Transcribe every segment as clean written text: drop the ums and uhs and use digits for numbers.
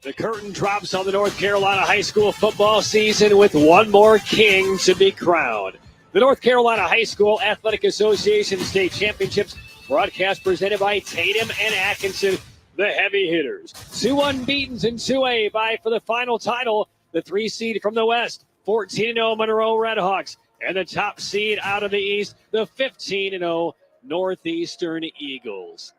The curtain drops on the North Carolina high school football season with one more king to be crowned. The North Carolina High School Athletic Association State Championships broadcast presented by Tatum and Atkinson, the heavy hitters. Two unbeatens in 2A vie for the final title. The 3 seed from the West, 14-0 Monroe Redhawks, and the top seed out of the East, the 15-0 Northeastern Eagles.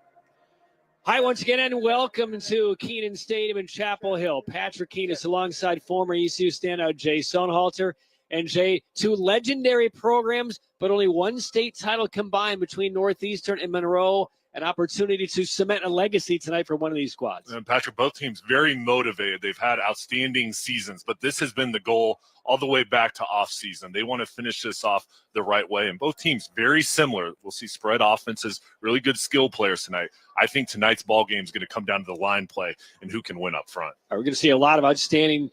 Hi, once again, and welcome to Kenan Stadium in Chapel Hill. Patrick Keenis alongside former ECU standout Jay Sonhalter. And Jay, two legendary programs, but only one state title combined between Northeastern and Monroe. An opportunity to cement a legacy tonight for one of these squads. And Patrick, both teams very motivated. They've had outstanding seasons, but this has been the goal all the way back to off-season. They want to finish this off the right way, and both teams very similar. We'll see spread offenses, really good skill players tonight. I think tonight's ball game is going to come down to the line play and who can win up front. We're going to see a lot of outstanding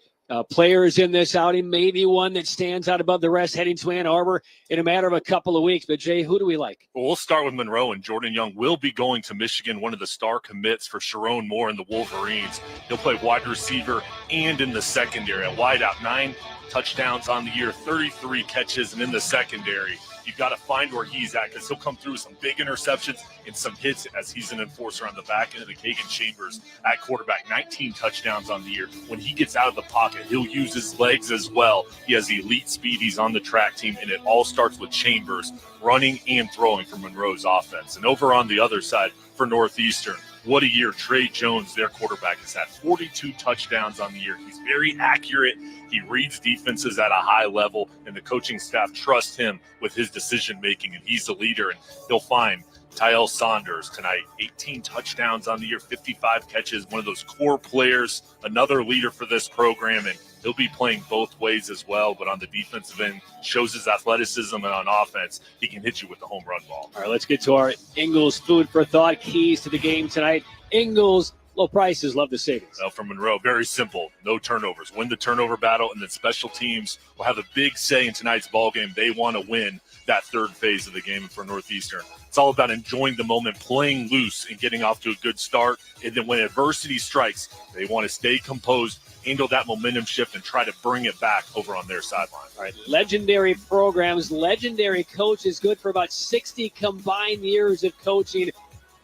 players in this outing, maybe one that stands out above the rest heading to Ann Arbor in a matter of a couple of weeks. But, Jay, who do we like? Well, we'll start with Monroe, and Jordan Young will be going to Michigan, one of the star commits for Sharon Moore and the Wolverines. He'll play wide receiver and in the secondary. At wideout, 9 touchdowns on the year, 33 catches, and in the secondary, you've got to find where he's at because he'll come through with some big interceptions and some hits as he's an enforcer on the back end of the Kagan Chambers at quarterback. 19 touchdowns on the year. When he gets out of the pocket, he'll use his legs as well. He has elite speed. He's on the track team, and it all starts with Chambers running and throwing for Monroe's offense. And over on the other side for Northeastern, what a year Trey Jones, their quarterback, has had 42 touchdowns on the year. He's very accurate. He reads defenses at a high level, and the coaching staff trusts him with his decision-making, and he's the leader. And he'll find Tyel Saunders tonight, 18 touchdowns on the year, 55 catches, one of those core players, another leader for this program, and he'll be playing both ways as well, but on the defensive end, shows his athleticism, and on offense, he can hit you with the home run ball. All right, let's get to our Ingles food for thought keys to the game tonight. Ingles, low prices, love the savings. Well, for Monroe, very simple, no turnovers. Win the turnover battle, and then special teams will have a big say in tonight's ball game. They want to win that third phase of the game for Northeastern. It's all about enjoying the moment, playing loose, and getting off to a good start. And then when adversity strikes, they want to stay composed, handle that momentum shift, and try to bring it back over on their sideline. All right, legendary programs, legendary coaches, good for about 60 combined years of coaching.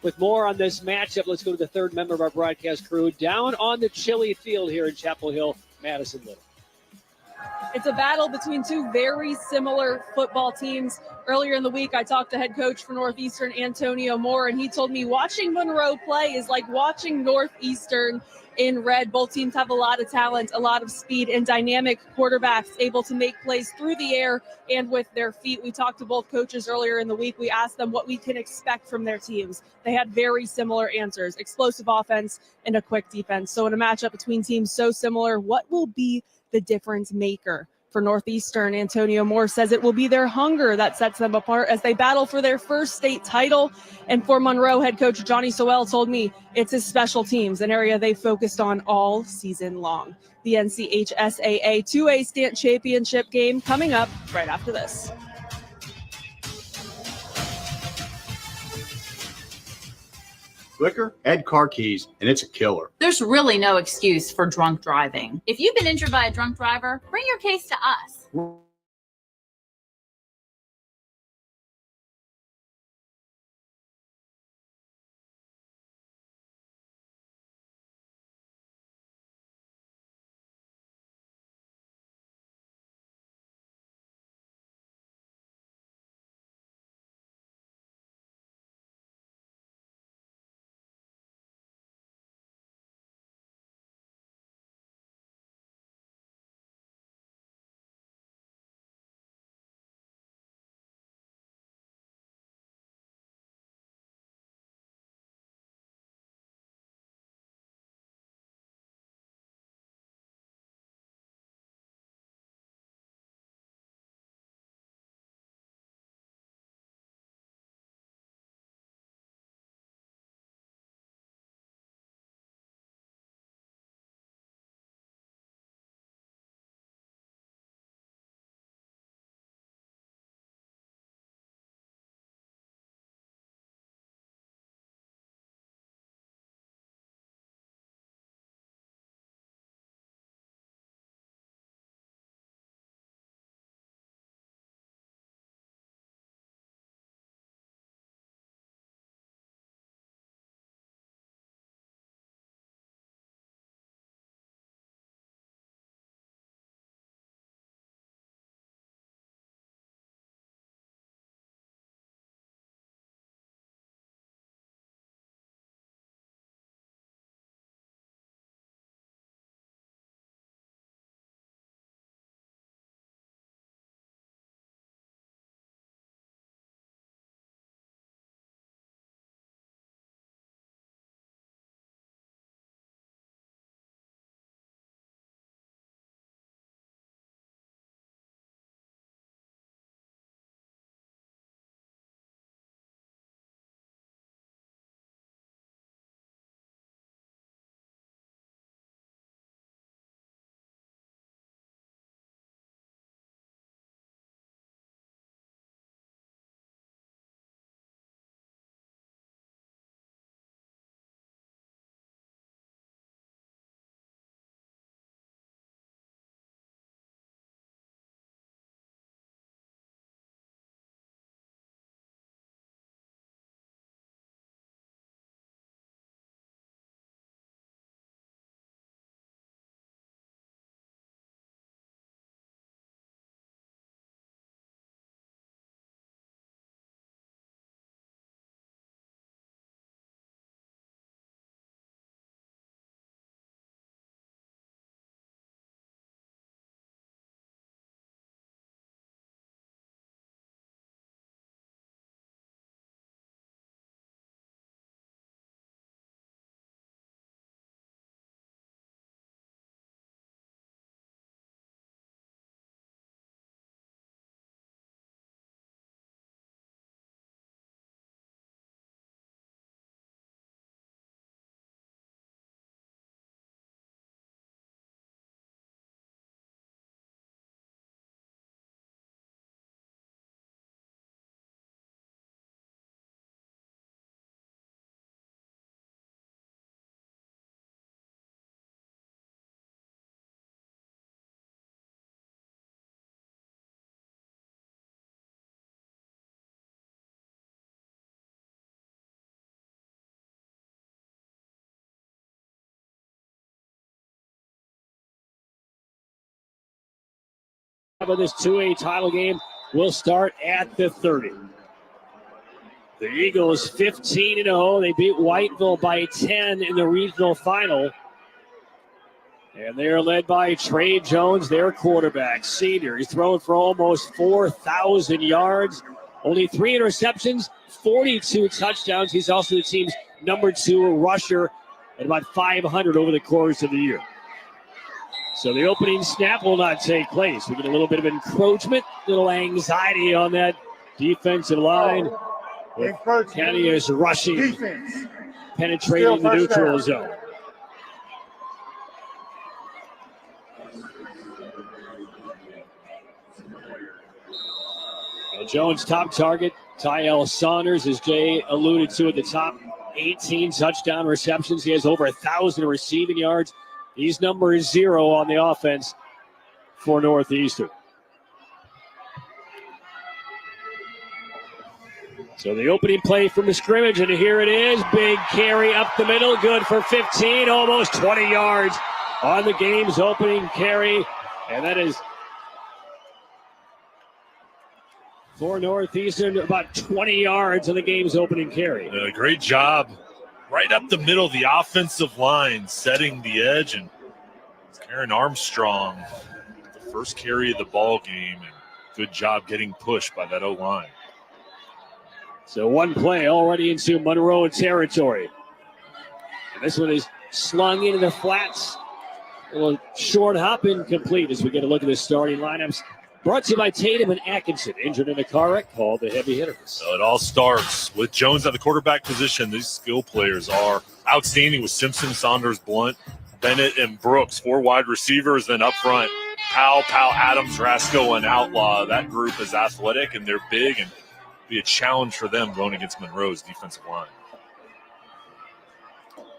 With more on this matchup, let's go to the third member of our broadcast crew down on the chilly field here in Chapel Hill, Madison Little. It's a battle between two very similar football teams. Earlier in the week, I talked to head coach for Northeastern, Antonio Moore, and he told me watching Monroe play is like watching Northeastern in red. Both teams have a lot of talent, a lot of speed, and dynamic quarterbacks able to make plays through the air and with their feet. We talked to both coaches earlier in the week. We asked them what we can expect from their teams. They had very similar answers: explosive offense and a quick defense. So in a matchup between teams so similar, what will be the difference maker? For Northeastern, Antonio Moore says it will be their hunger that sets them apart as they battle for their first state title. And for Monroe, head coach Johnny Sowell told me it's his special teams, an area they focused on all season long. The NCHSAA 2A state championship game coming up right after this. Liquor, add car keys, and it's a killer. There's really no excuse for drunk driving. If you've been injured by a drunk driver, bring your case to us. of this 2A title game will start at the 30. The Eagles 15-0. They beat Whiteville by 10 in the regional final. And they're led by Trey Jones, their quarterback, senior. He's thrown for almost 4,000 yards, only 3 interceptions, 42 touchdowns. He's also the team's number 2 rusher at about 500 over the course of the year. So the opening snap will not take place. We get a little bit of encroachment, little anxiety on that defensive line. Kenny is rushing, defense, penetrating the neutral zone. Jones' top target, Tyel Saunders, as Jay alluded to at the top, 18 touchdown receptions. He has over 1,000 receiving yards. He's number 0 on the offense for Northeastern. So the opening play from the scrimmage, and here it is. Big carry up the middle, good for 15, almost 20 yards on the game's opening carry. And that is for Northeastern, about 20 yards on the game's opening carry. Great job. Right up the middle of the offensive line, setting the edge, and Karen Armstrong, the first carry of the ball game, and good job getting pushed by that O-line. So one play already into Monroe territory. And this one is slung into the flats. A little short hop incomplete as we get a look at the starting lineups. Brought to you by Tatum and Atkinson. Injured in a car wreck, call the heavy hitters. So it all starts with Jones at the quarterback position. These skill players are outstanding with Simpson, Saunders, Blunt, Bennett, and Brooks. 4 wide receivers. Then up front, Powell, Adams, Rasco, and Outlaw. That group is athletic, and they're big, and be a challenge for them going against Monroe's defensive line.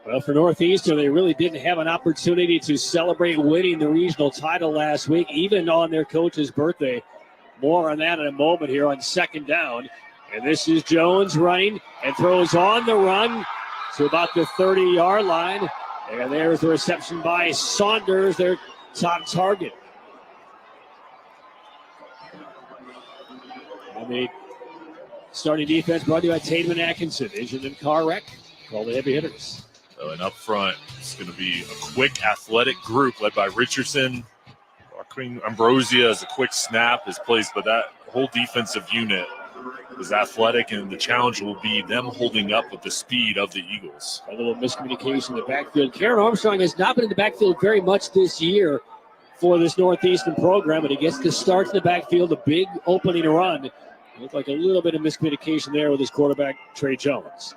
Well, for Northeastern, they really didn't have an opportunity to celebrate winning the regional title last week, even on their coach's birthday. More on that in a moment here on second down. And this is Jones running and throws on the run to about the 30-yard line. And there's the reception by Saunders, their top target. And the starting defense brought to you by Tatum and Atkinson. Injured in car wreck, call the heavy hitters. And up front, it's going to be a quick, athletic group led by Richardson. Ambrosia as a quick snap is placed, but that whole defensive unit is athletic, and the challenge will be them holding up with the speed of the Eagles. A little miscommunication in the backfield. Karen Armstrong has not been in the backfield very much this year for this Northeastern program, but he gets to start in the backfield, a big opening run. It looked like a little bit of miscommunication there with his quarterback, Trey Jones.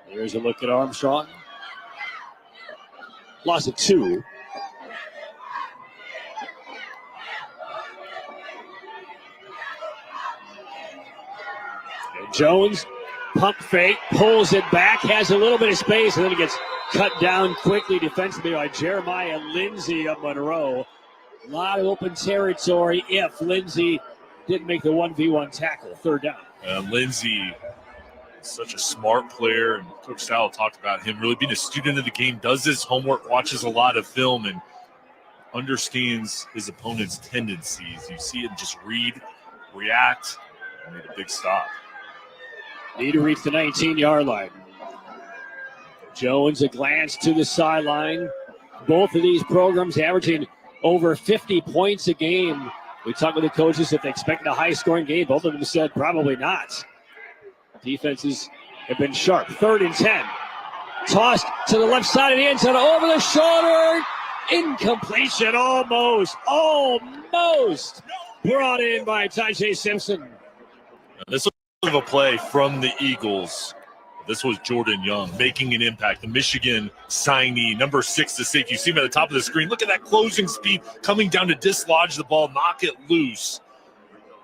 Here's a look at Armstrong. Loss of 2. And Jones, pump fake, pulls it back, has a little bit of space, and then it gets cut down quickly defensively by Jeremiah Lindsay of Monroe. A lot of open territory if Lindsay didn't make the 1v1 tackle. Third down. Lindsay, such a smart player, and Coach Sal talked about him really being a student of the game, does his homework, watches a lot of film, and understands his opponent's tendencies. You see it just read, react, and make a big stop. Need to reach the 19-yard line. Jones, a glance to the sideline. Both of these programs averaging over 50 points a game. We talked with the coaches if they expected a high-scoring game. Both of them said probably not. Defenses have been sharp. 3rd and 10. Tossed to the left side of the end zone, over the shoulder. Incompletion, almost. Brought in by Tajay Simpson. This was a play from the Eagles. This was Jordan Young making an impact. The Michigan signee, number 6 to safety. You see him at the top of the screen. Look at that closing speed coming down to dislodge the ball, knock it loose.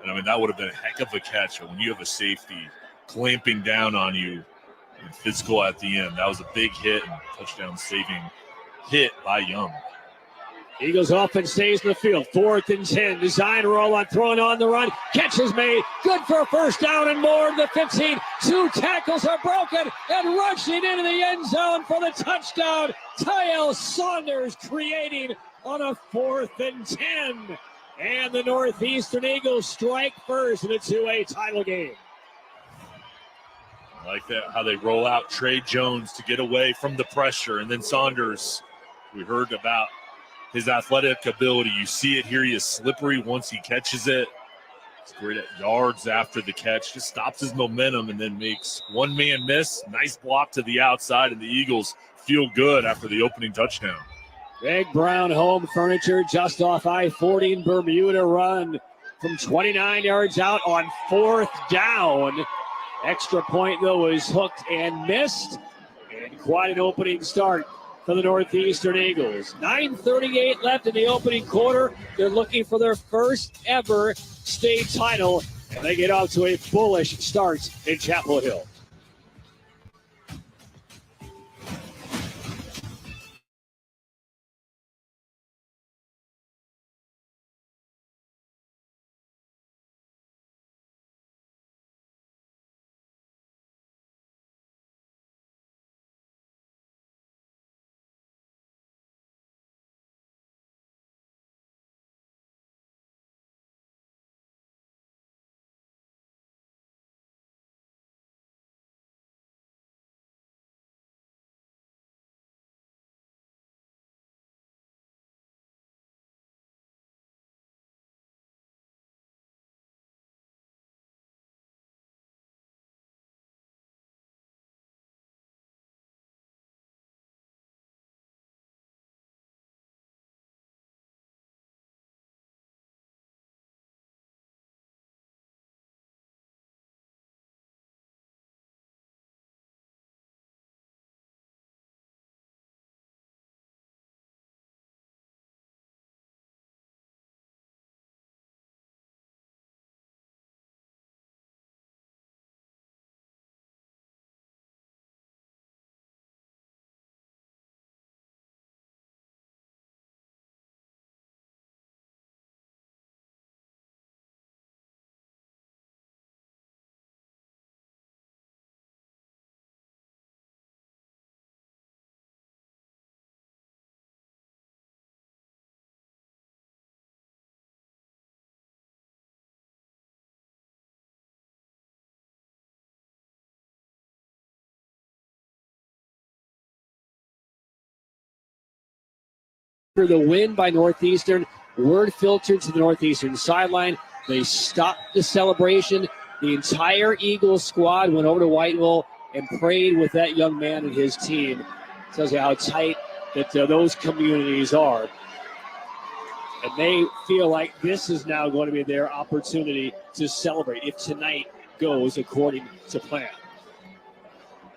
And I mean, that would have been a heck of a catch. But when you have a safety clamping down on you and physical at the end, that was a big hit and touchdown saving hit by Young. Eagles offense stays in the field. 4th and 10. Design roll on, throwing on the run. Catch is made. Good for a first down and more. The 15. 2 tackles are broken. And rushing into the end zone for the touchdown. Tyel Saunders creating on a 4th and 10. And the Northeastern Eagles strike first in a 2A title game. I like that, how they roll out Trey Jones to get away from the pressure. And then Saunders, we heard about his athletic ability. You see it here. He is slippery once he catches it. He's great at yards after the catch. Just stops his momentum and then makes one-man miss. Nice block to the outside, and the Eagles feel good after the opening touchdown. Big Brown home furniture just off I-40 in Bermuda run from 29 yards out on 4th down. Extra point, though, was hooked and missed. And quite an opening start for the Northeastern Eagles. 9:38 left in the opening quarter. They're looking for their first ever state title, and they get off to a bullish start in Chapel Hill. For the win by Northeastern, word filtered to the Northeastern sideline. They stopped the celebration. The entire Eagles squad went over to Whiteville and prayed with that young man and his team. Tells you how tight that those communities are. And they feel like this is now going to be their opportunity to celebrate if tonight goes according to plan.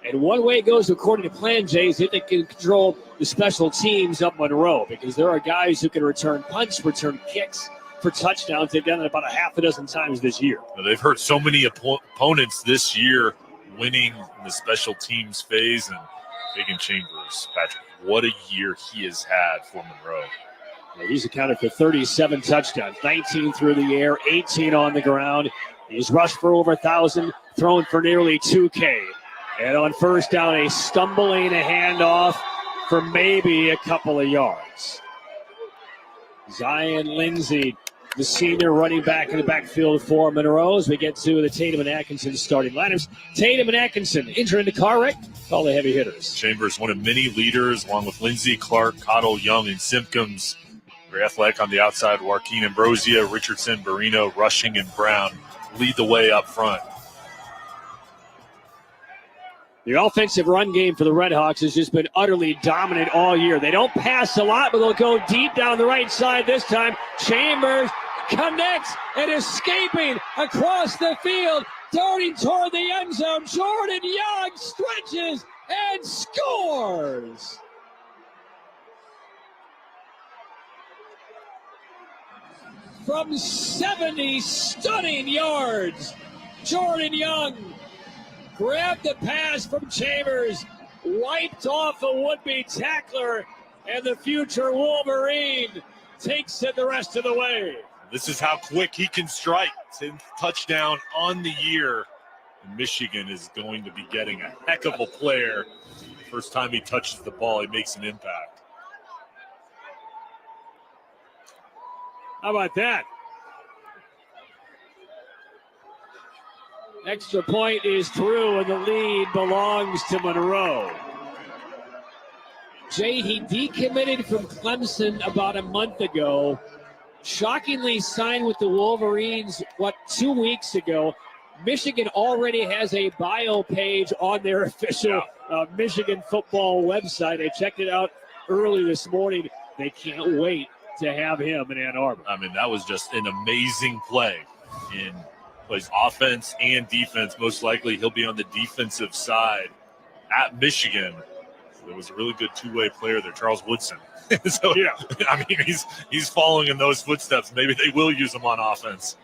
And one way it goes according to plan, Jay, is if they can control the special teams up Monroe, because there are guys who can return punts, return kicks for touchdowns. They've done it about a half a dozen times this year. They've hurt so many opponents this year winning in the special teams phase. And Hagan Chambers, Patrick, what a year he has had for Monroe. He's accounted for 37 touchdowns, 19 through the air, 18 on the ground. He's rushed for over 1,000, thrown for nearly 2K. And on first down, a stumbling handoff for maybe a couple of yards. Zion Lindsay, the senior running back in the backfield for Monroe, as we get to the Tatum and Atkinson starting lineups. Tatum and Atkinson injured in the car wreck. All the heavy hitters. Chambers, one of many leaders, along with Lindsay, Clark, Cottle, Young, and Simpkins. Very athletic on the outside. Joaquin Ambrosia, Richardson, Barino, Rushing, and Brown lead the way up front. The offensive run game for the Redhawks has just been utterly dominant all year. They don't pass a lot, but they'll go deep down the right side this time. Chambers connects and escaping across the field, darting toward the end zone. Jordan Young stretches and scores. From 70 stunning yards, Jordan Young grabbed the pass from Chambers, wiped off a would-be tackler, and the future Wolverine takes it the rest of the way. This is how quick he can strike. 10th touchdown on the year. And Michigan is going to be getting a heck of a player. First time he touches the ball, he makes an impact. How about that? Extra point is through, and the lead belongs to Monroe. Jay, he decommitted from Clemson about a month ago. Shockingly signed with the Wolverines, 2 weeks ago. Michigan already has a bio page on their official Michigan football website. I checked it out early this morning. They can't wait to have him in Ann Arbor. I mean, that was just an amazing play. Plays offense and defense. Most likely he'll be on the defensive side at Michigan. So there was a really good two-way player there, Charles Woodson. So, yeah, I mean, he's following in those footsteps. Maybe they will use him on offense.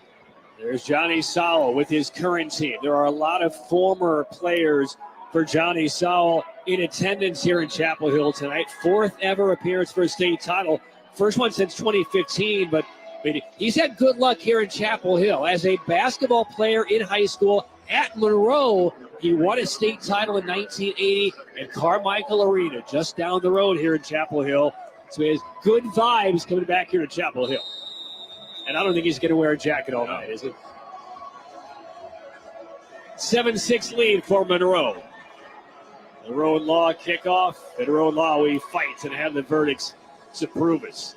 There's Johnny Sowell with his current team. There are a lot of former players for Johnny Sowell in attendance here in Chapel Hill tonight. Fourth ever appearance for a state title. First one since 2015, but he's had good luck here in Chapel Hill. As a basketball player in high school at Monroe, he won a state title in 1980 at Carmichael Arena, just down the road here in Chapel Hill. So he has good vibes coming back here to Chapel Hill. And I don't think he's going to wear a jacket all night, is he? 7-6 lead for Monroe. Monroe and Law kickoff. Monroe and Law, we fight and have the verdicts to prove it.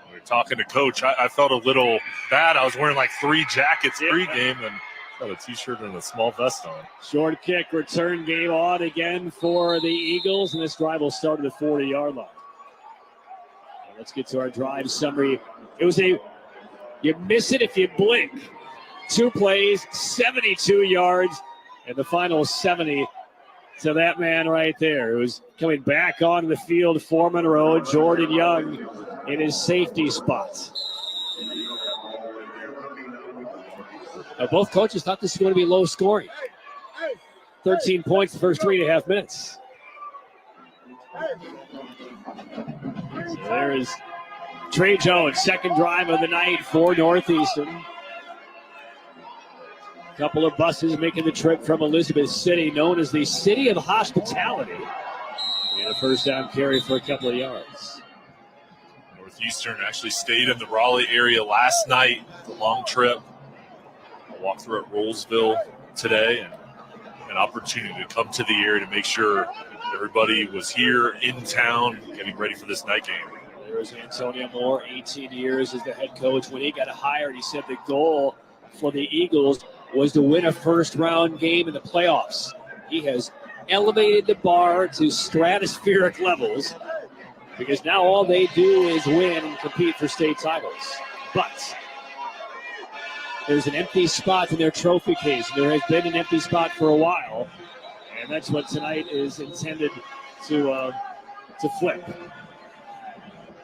We were talking to Coach. I felt a little bad. I was wearing like 3 jackets pregame and got a T-shirt and a small vest on. Short kick return game on again for the Eagles, and this drive will start at the 40-yard line. And let's get to our drive summary. It was you miss it if you blink. 2 plays, 72 yards, and the final 70 to that man right there, who's coming back onto the field for Monroe, Jordan Young in his safety spot. Now, both coaches thought this was going to be low scoring. 13 points the first 3.5 minutes. So there is Trey Jones, second drive of the night for Northeastern. A couple of buses making the trip from Elizabeth City, known as the City of Hospitality. And a first down carry for a couple of yards. Northeastern actually stayed in the Raleigh area last night, the long trip. I walked through at Rollsville today, and an opportunity to come to the area to make sure everybody was here in town getting ready for this night game. There's Antonio Moore, 18 years as the head coach. When he got hired, he said the goal for the Eagles was to win a first-round game in the playoffs. He has elevated the bar to stratospheric levels because now all they do is win and compete for state titles. But there's an empty spot in their trophy case. There has been an empty spot for a while, and that's what tonight is intended to flip.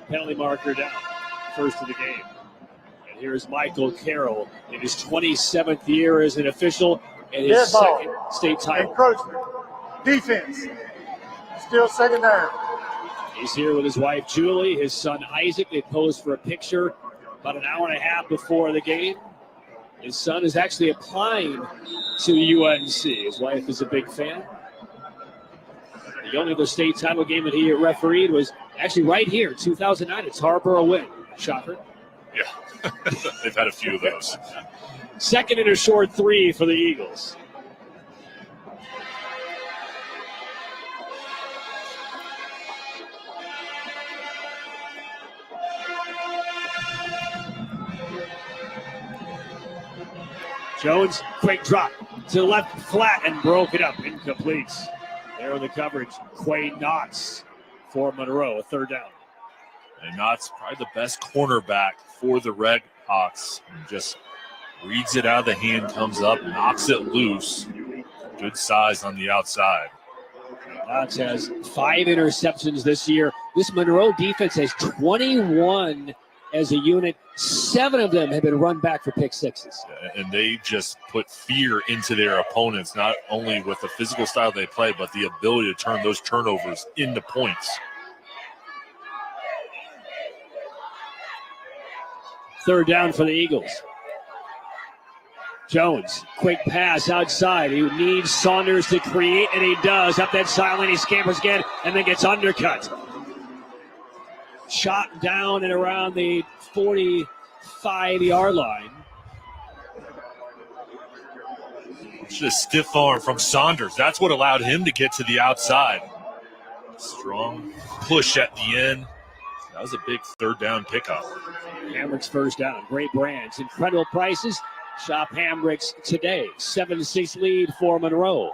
Penalty marker down, first of the game. And here's Michael Carroll in his 27th year as an official and his second state title. Encroachment. Defense. Still second down. He's here with his wife, Julie, his son, Isaac. They posed for a picture about an hour and a half before the game. His son is actually applying to UNC. His wife is a big fan. The only other state title game that he refereed was actually right here, 2009. It's Harborough win. Shocker. Yeah, they've had a few of those. Second and a short 3 for the Eagles. Jones, quick drop to the left flat and broke it up. Incomplete. There in the coverage, Quay Knotts for Monroe, a third down. And Knotts probably the best cornerback for the Red Hawks. Just reads it out of the hand, comes up, knocks it loose. Good size on the outside. Knotts has 5 interceptions this year. This Monroe defense has 21 as a unit. 7 of them have been run back for pick sixes. And they just put fear into their opponents, not only with the physical style they play, but the ability to turn those turnovers into points. Third down for the Eagles. Jones, quick pass outside. He needs Saunders to create, and he does. Up that sideline, he scampers again, and then gets undercut. Shot down and around the 5-yard line. Just a stiff arm from Saunders. That's what allowed him to get to the outside. Strong push at the end. That was a big third down pickup. Hamrick's first down. Great brands. Incredible prices. Shop Hamrick's today. 7-6 lead for Monroe.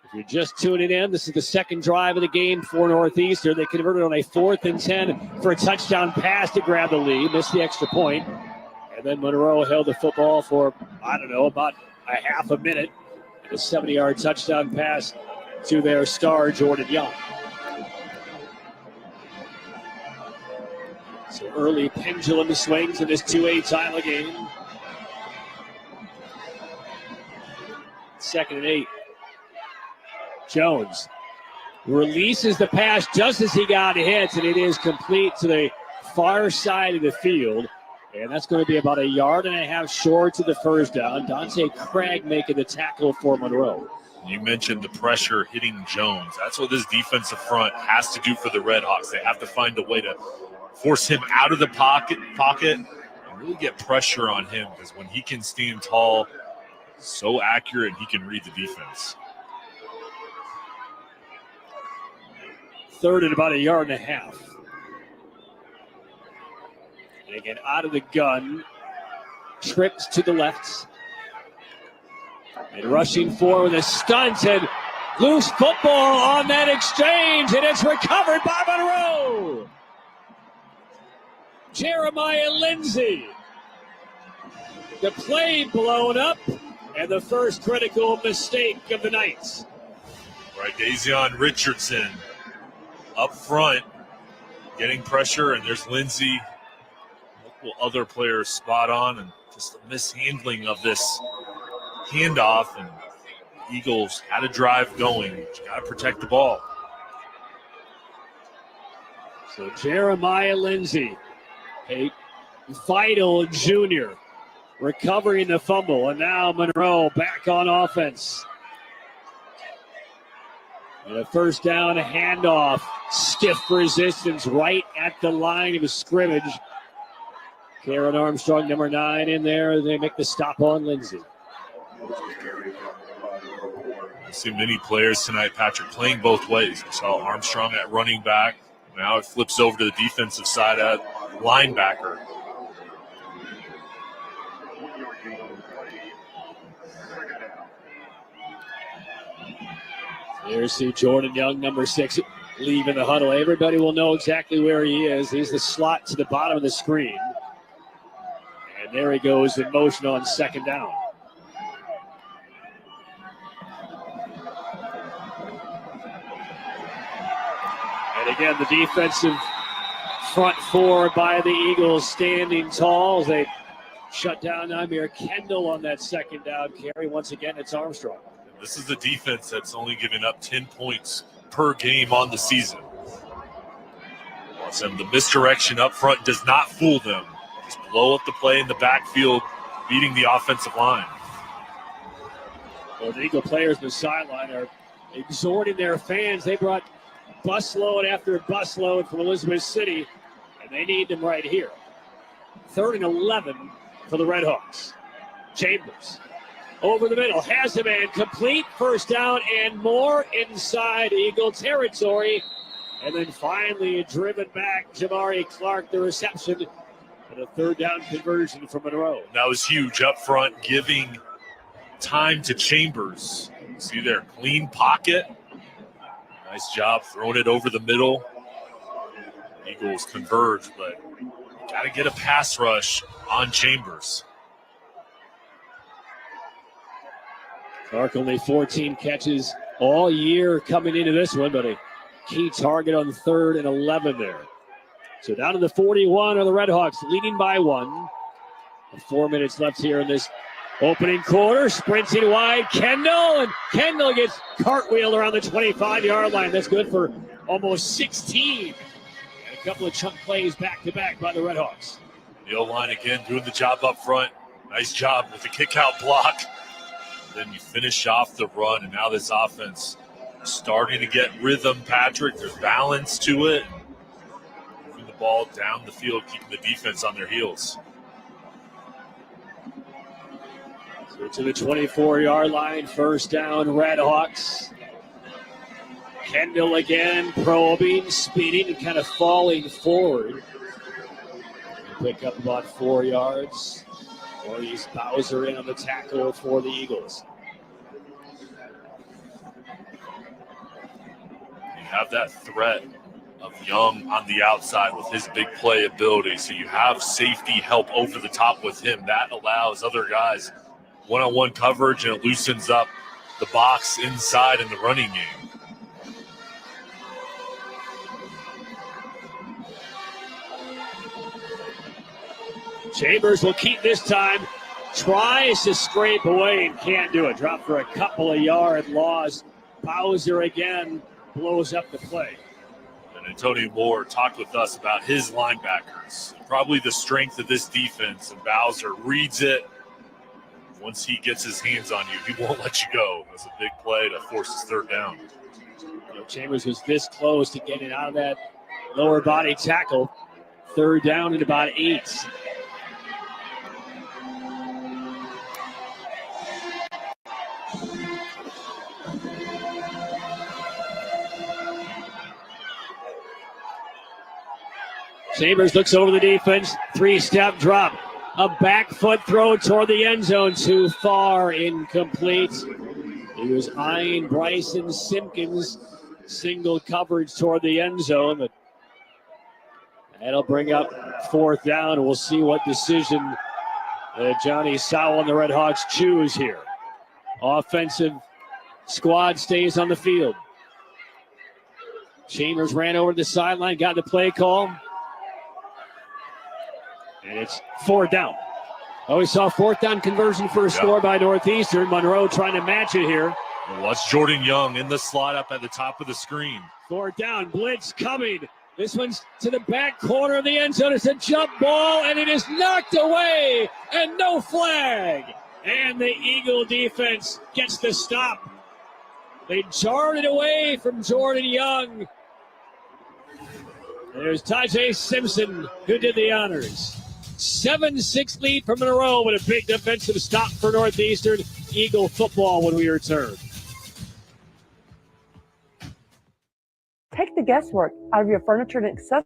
If you're just tuning in, this is the second drive of the game for Northeastern. They converted on a 4th and 10 for a touchdown pass to grab the lead. Missed the extra point. And then Monroe held the football for, about a half a minute. And a 70-yard touchdown pass to their star, Jordan Young. So early pendulum swings in this 2A title game. 2nd and 8. Jones releases the pass just as he got hit, and it is complete to the far side of the field. And that's going to be about 1.5 yards short to the first down. Dante Craig making the tackle for Monroe. You mentioned the pressure hitting Jones. That's what this defensive front has to do for the Redhawks. They have to find a way to force him out of the pocket and really get pressure on him, because when he can stand tall, so accurate, he can read the defense. 3rd and about 1.5 yards. And again, out of the gun, trips to the left. And rushing forward with a stunt and loose football on that exchange, and it's recovered by Monroe. Jeremiah Lindsay. The play blown up, and the first critical mistake of the night. Right, Dazion Richardson up front, getting pressure, and there's Lindsay. Multiple other players spot on, and just a mishandling of this handoff, and Eagles had a drive going. You got to protect the ball. So Jeremiah Lindsay, a vital junior, recovering the fumble, and now Monroe back on offense. And a first down handoff, stiff resistance right at the line of scrimmage. Karen Armstrong, number 9, in there. They make the stop on Lindsay. I see many players tonight, Patrick, playing both ways. We saw Armstrong at running back. Now it flips over to the defensive side at linebacker. There's see Jordan Young, number 6, leaving the huddle. Everybody will know exactly where he is. He's the slot to the bottom of the screen. And there he goes in motion on 2nd down. And again, the defensive front 4 by the Eagles standing tall as they shut down Amir Kendall on that 2nd down carry. Once again, it's Armstrong. This is the defense that's only given up 10 points per game on the season. The misdirection up front does not fool them. Just blow up the play in the backfield, beating the offensive line. Well, the Eagle players on the sideline are exhorting their fans. They brought busload after busload from Elizabeth City, and they need them right here. 3rd and 11 for the Redhawks. Chambers over the middle, has a man, complete, first down and more inside Eagle territory. And then finally driven back, Jamari Clark, the reception, and a 3rd down conversion for Monroe. That was huge up front, giving time to Chambers. See there, clean pocket. Nice job throwing it over the middle. Eagles converge, but got to get a pass rush on Chambers. Clark only 14 catches all year coming into this one, but a key target on 3rd and 11 there. So down to the 41 are the Redhawks, leading by 1. 4 minutes left here in this opening quarter. Sprinting wide, Kendall, and Kendall gets cartwheeled around the 25-yard line. That's good for almost 16. And a couple of chunk plays back-to-back by the Redhawks. The O-line again doing the job up front. Nice job with the kick-out block. Then you finish off the run, and now this offense starting to get rhythm, Patrick. There's balance to it. Moving the ball down the field, keeping the defense on their heels. So to the 24-yard line, first down, Redhawks. Kendall again, probing, speeding, and kind of falling forward. Pick up about 4 yards. Maurice Bowser in on the tackle for the Eagles. You have that threat of Young on the outside with his big play ability, so you have safety help over the top with him. That allows other guys one-on-one coverage, and it loosens up the box inside in the running game. Chambers will keep this time. Tries to scrape away and can't do it. Drop for a couple of yard loss. Bowser again blows up the play. And Antonio Moore talked with us about his linebackers. Probably the strength of this defense, and Bowser reads it. Once he gets his hands on you, he won't let you go. It was a big play to force his third down. Chambers was this close to getting out of that lower body tackle. Third down and about 8. Chambers looks over the defense. 3-step drop. A back foot throw toward the end zone. Too far, incomplete. He was eyeing Bryson Simpkins. Single coverage toward the end zone. But that'll bring up fourth down. We'll see what decision Johnny Sowell and the Redhawks choose here. Offensive squad stays on the field. Chambers ran over to the sideline, got the play call. And it's fourth down. Oh, we saw fourth down conversion for a score by Northeastern. Monroe trying to match it here. Well, that's Jordan Young in the slot up at the top of the screen. Fourth down, blitz coming. This one's to the back corner of the end zone. It's a jump ball, and it is knocked away, and no flag. And the Eagle defense gets the stop. They jarred it away from Jordan Young. There's Tajay Simpson, who did the honors. 7-6 lead for Monroe, but a big defensive stop for Northeastern. Eagle football when we return. Take the guesswork out of your furniture and accessories.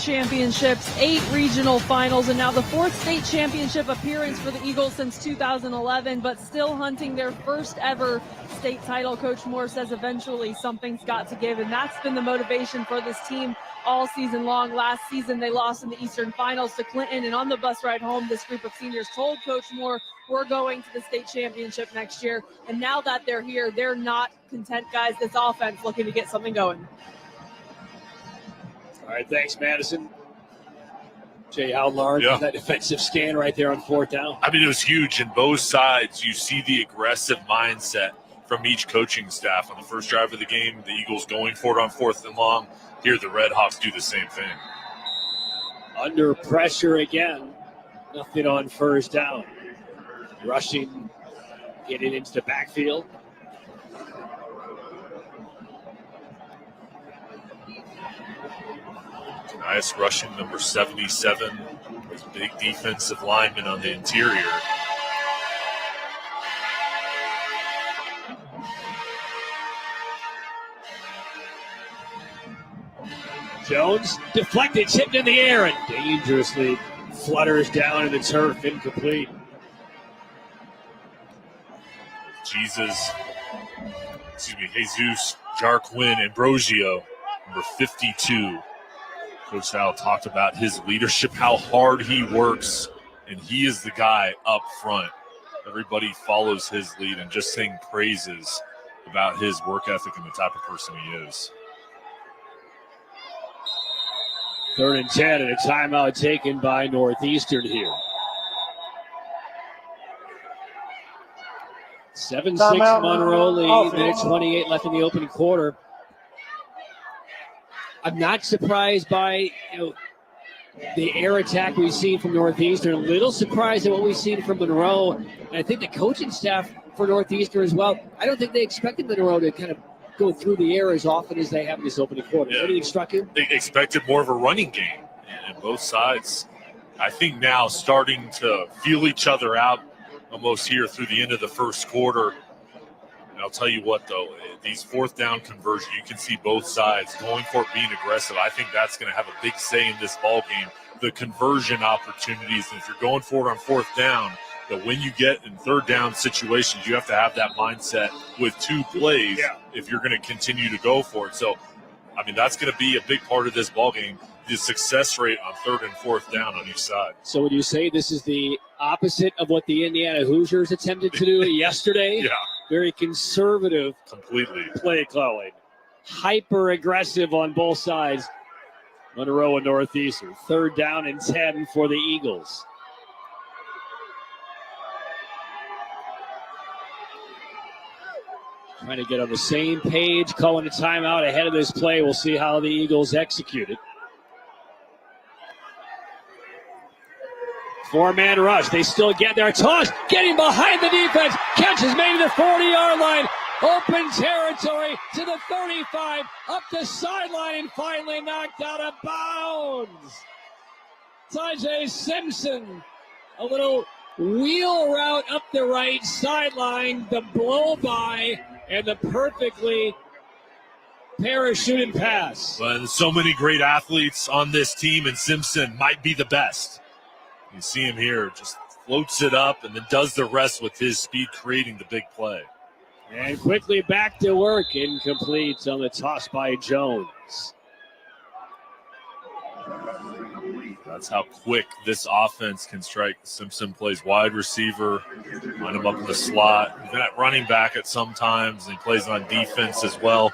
Championships, 8 regional finals, and now the 4th state championship appearance for the Eagles since 2011, but still hunting their first ever state title. Coach Moore says eventually something's got to give, and that's been the motivation for this team all season long. Last season, they lost in the Eastern Finals to Clinton, and on the bus ride home, this group of seniors told Coach Moore, we're going to the state championship next year. And now that they're here, they're not content, guys. This offense looking to get something going. All right, thanks, Madison. Jay, how large is that defensive scan right there on fourth down? I mean, it was huge. In both sides, you see the aggressive mindset from each coaching staff. On the first drive of the game, the Eagles going for it on fourth and long. Here, the Redhawks do the same thing. Under pressure again. Nothing on first down. Rushing, getting into the backfield. Nice rushing, number 77. His big defensive lineman on the interior. Jones deflected, tipped in the air, and dangerously flutters down in the turf, incomplete. Jesus Jarquin Ambrosio, number 52. Coach Sal talked about his leadership, how hard he works, and he is the guy up front. Everybody follows his lead and just saying praises about his work ethic and the type of person he is. 3rd and 10, and a timeout taken by Northeastern here. 7-6 Monroe lead, minute 28 left in the opening quarter. I'm not surprised by the air attack we've seen from Northeastern. A little surprised at what we've seen from Monroe. And I think the coaching staff for Northeastern as well, I don't think they expected Monroe to kind of go through the air as often as they have in this opening quarter. Yeah. Anything struck you? They expected more of a running game, and both sides, I think, now starting to feel each other out almost here through the end of the first quarter. And I'll tell you what, though, these 4th down conversions, you can see both sides going for it, being aggressive. I think that's going to have a big say in this ball game. The conversion opportunities, and if you're going for it on 4th down, that when you get in 3rd down situations, you have to have that mindset with 2 plays if you're going to continue to go for it. So, I mean, that's going to be a big part of this ball game, the success rate on 3rd and 4th down on each side. So would you say this is the opposite of what the Indiana Hoosiers attempted to do yesterday? Yeah. Very conservative Completely. play calling. Hyper aggressive on both sides. Monroe and Northeastern. 3rd down and 10 for the Eagles. Trying to get on the same page, calling a timeout ahead of this play. We'll see how the Eagles execute it. 4-man rush. They still get there. Toss getting behind the defense. Catch is made to the 40-yard line. Open territory to the 35. Up the sideline and finally knocked out of bounds. Tajay Simpson. A little wheel route up the right sideline. The blow by and the perfectly parachuted pass. Well, there's so many great athletes on this team, and Simpson might be the best. You see him here, just floats it up and then does the rest with his speed, creating the big play. And quickly back to work. Incomplete on the toss by Jones. That's how quick this offense can strike. Simpson plays wide receiver, line him up in the slot. He's at running back at some times, and he plays on defense as well.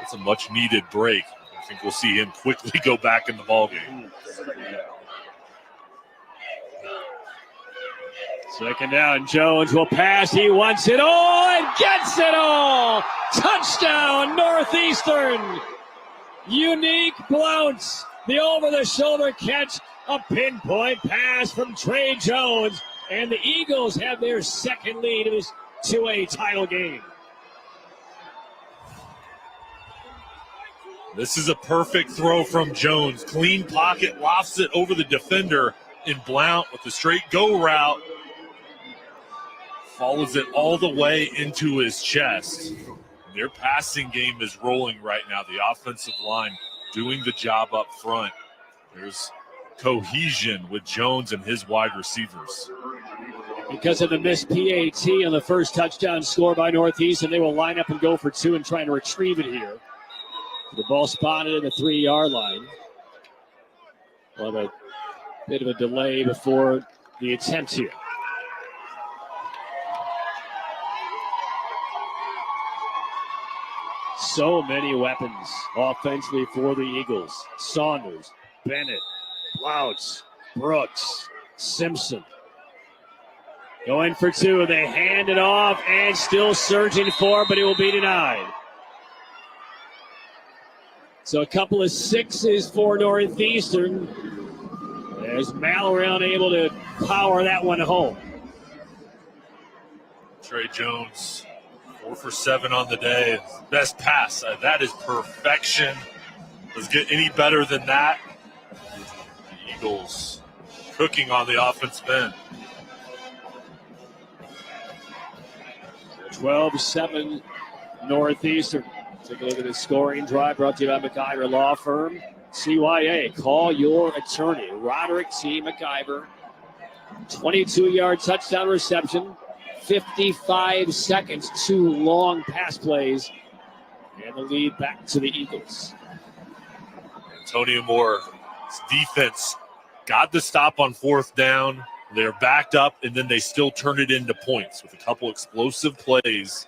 It's a much-needed break. I think we'll see him quickly go back in the ballgame. 2nd down, Jones will pass. He wants it all and gets it all. Touchdown, Northeastern. Unique Blounce. The over-the-shoulder catch, a pinpoint pass from Trey Jones. And the Eagles have their 2nd lead in this 2A title game. This is a perfect throw from Jones. Clean pocket, lofts it over the defender, and Blount with the straight go route follows it all the way into his chest. Their passing game is rolling right now. The offensive line doing the job up front. There's cohesion with Jones and his wide receivers. Because of the missed PAT on the first touchdown score by Northeastern, they will line up and go for 2 and try to retrieve it here. The ball spotted at the 3-yard line. We'll have a bit of a delay before the attempt here. So many weapons offensively for the Eagles. Saunders, Bennett, Blouts, Brooks, Simpson. Going for 2. They hand it off and still surging for, but it will be denied. So a couple of 6s for Northeastern. There's Mallory unable to power that one home. Trey Jones, 4 for 7 on the day. Best pass. That is perfection. Does it get any better than that? The Eagles cooking on the offensive end. 12-7 Northeastern. Take a look at the scoring drive brought to you by McIver Law Firm. CYA, call your attorney. Roderick T. McIver, 22-yard touchdown reception, 55 seconds, 2 long pass plays, and the lead back to the Eagles. Antonio Moore's defense got the stop on 4th down. They're backed up, and then they still turn it into points with a couple explosive plays.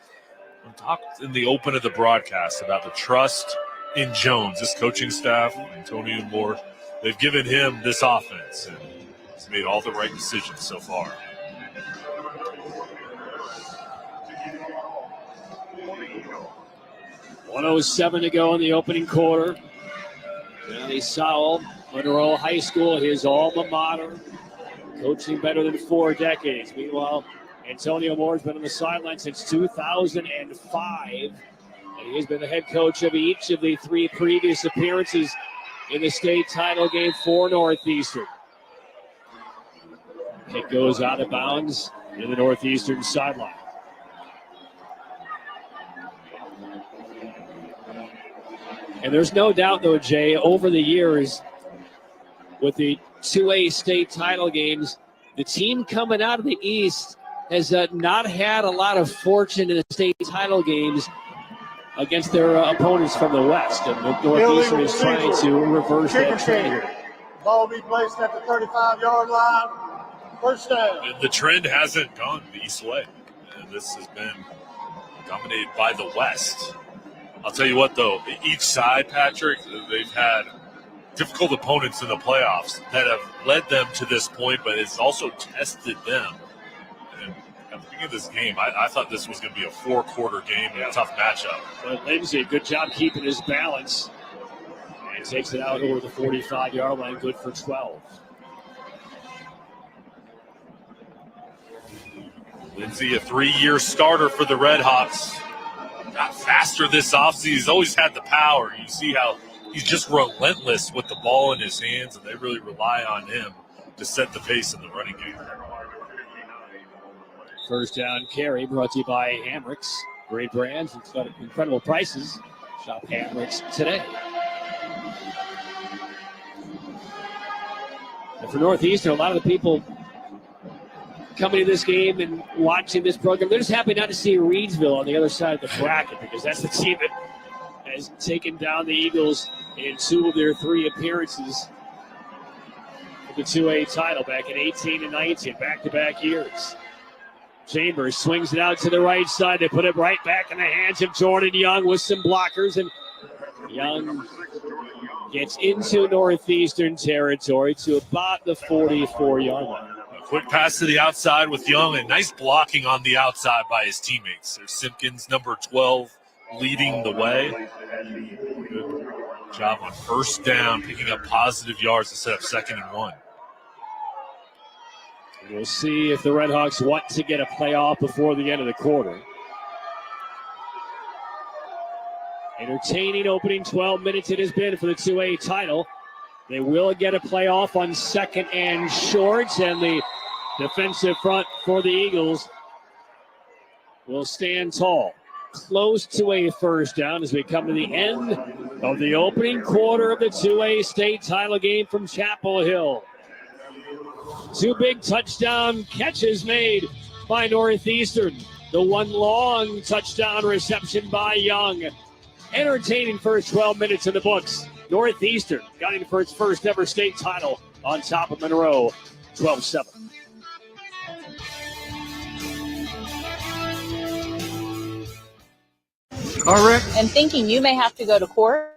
We talked in the open of the broadcast about the trust in Jones, this coaching staff, Antonio Moore. They've given him this offense, and he's made all the right decisions so far. .107 to go in the opening quarter. Johnny Sowell, Monroe High School, his alma mater, coaching better than 4 decades. Meanwhile, Antonio Moore's been on the sideline since 2005, and he has been the head coach of each of the 3 previous appearances in the state title game for Northeastern. It goes out of bounds in the Northeastern sideline. And there's no doubt, though, Jay, over the years with the 2A state title games, the team coming out of the East has not had a lot of fortune in the state title games against their opponents from the West. And Northeastern is trying to reverse that trend. Ball be placed at the 35-yard line. First down. And the trend hasn't gone the East way. And this has been dominated by the West. I'll tell you what, though, each side, Patrick, they've had difficult opponents in the playoffs that have led them to this point, but it's also tested them. And at the beginning of this game, I thought this was going to be a 4-quarter game and a tough matchup. But Lindsay, good job keeping his balance. And takes it out over the 45-yard line, good for 12. Lindsay, a 3-year starter for the Red Hawks. Got faster this offseason. He's always had the power. You see how he's just relentless with the ball in his hands, and they really rely on him to set the pace in the running game. First down carry brought to you by Hamricks. Great brands, incredible prices. Shop Hamricks today. And for Northeastern, a lot of the people coming to this game and watching this program, they're just happy not to see Reedsville on the other side of the bracket, because that's the team that has taken down the Eagles in 2 of their 3 appearances for the 2A title back in 18 and 19, back-to-back years. Chambers swings it out to the right side. They put it right back in the hands of Jordan Young with some blockers, and Young gets into Northeastern territory to about the 44-yard line. Quick pass to the outside with Young, and nice blocking on the outside by his teammates. There's Simpkins, number 12, leading the way. Good job on first down, picking up positive yards to set up 2nd and 1. We'll see if the Red Hawks want to get a playoff before the end of the quarter. Entertaining opening 12 minutes it has been for the 2A title. They will get a playoff on 2nd and short, and the defensive front for the Eagles will stand tall. Close to a first down as we come to the end of the opening quarter of the 2A state title game from Chapel Hill. 2 big touchdown catches made by Northeastern. The 1 long touchdown reception by Young. Entertaining first 12 minutes in the books. Northeastern gunning for its first ever state title on top of Monroe, 12-7. Car wreck? And thinking you may have to go to court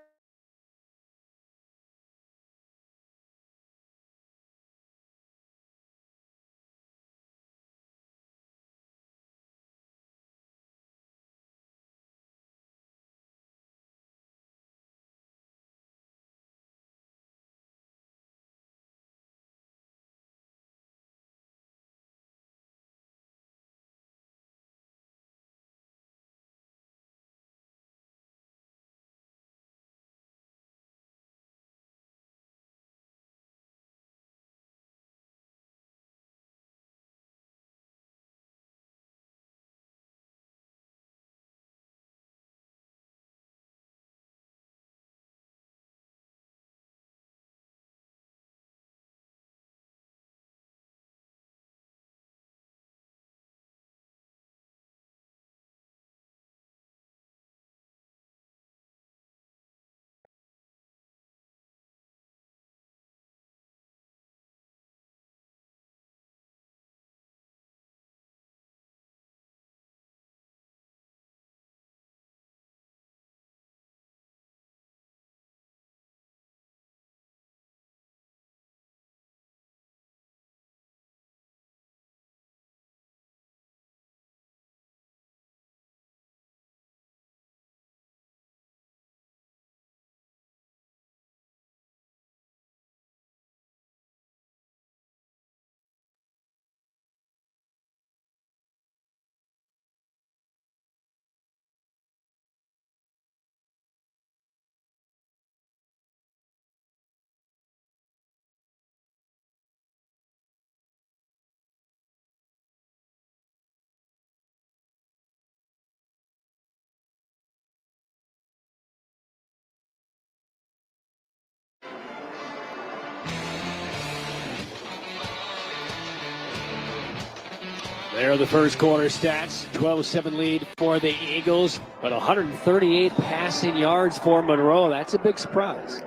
There are the first quarter stats. 12-7 lead for the Eagles, but 138 passing yards for Monroe. That's a big surprise.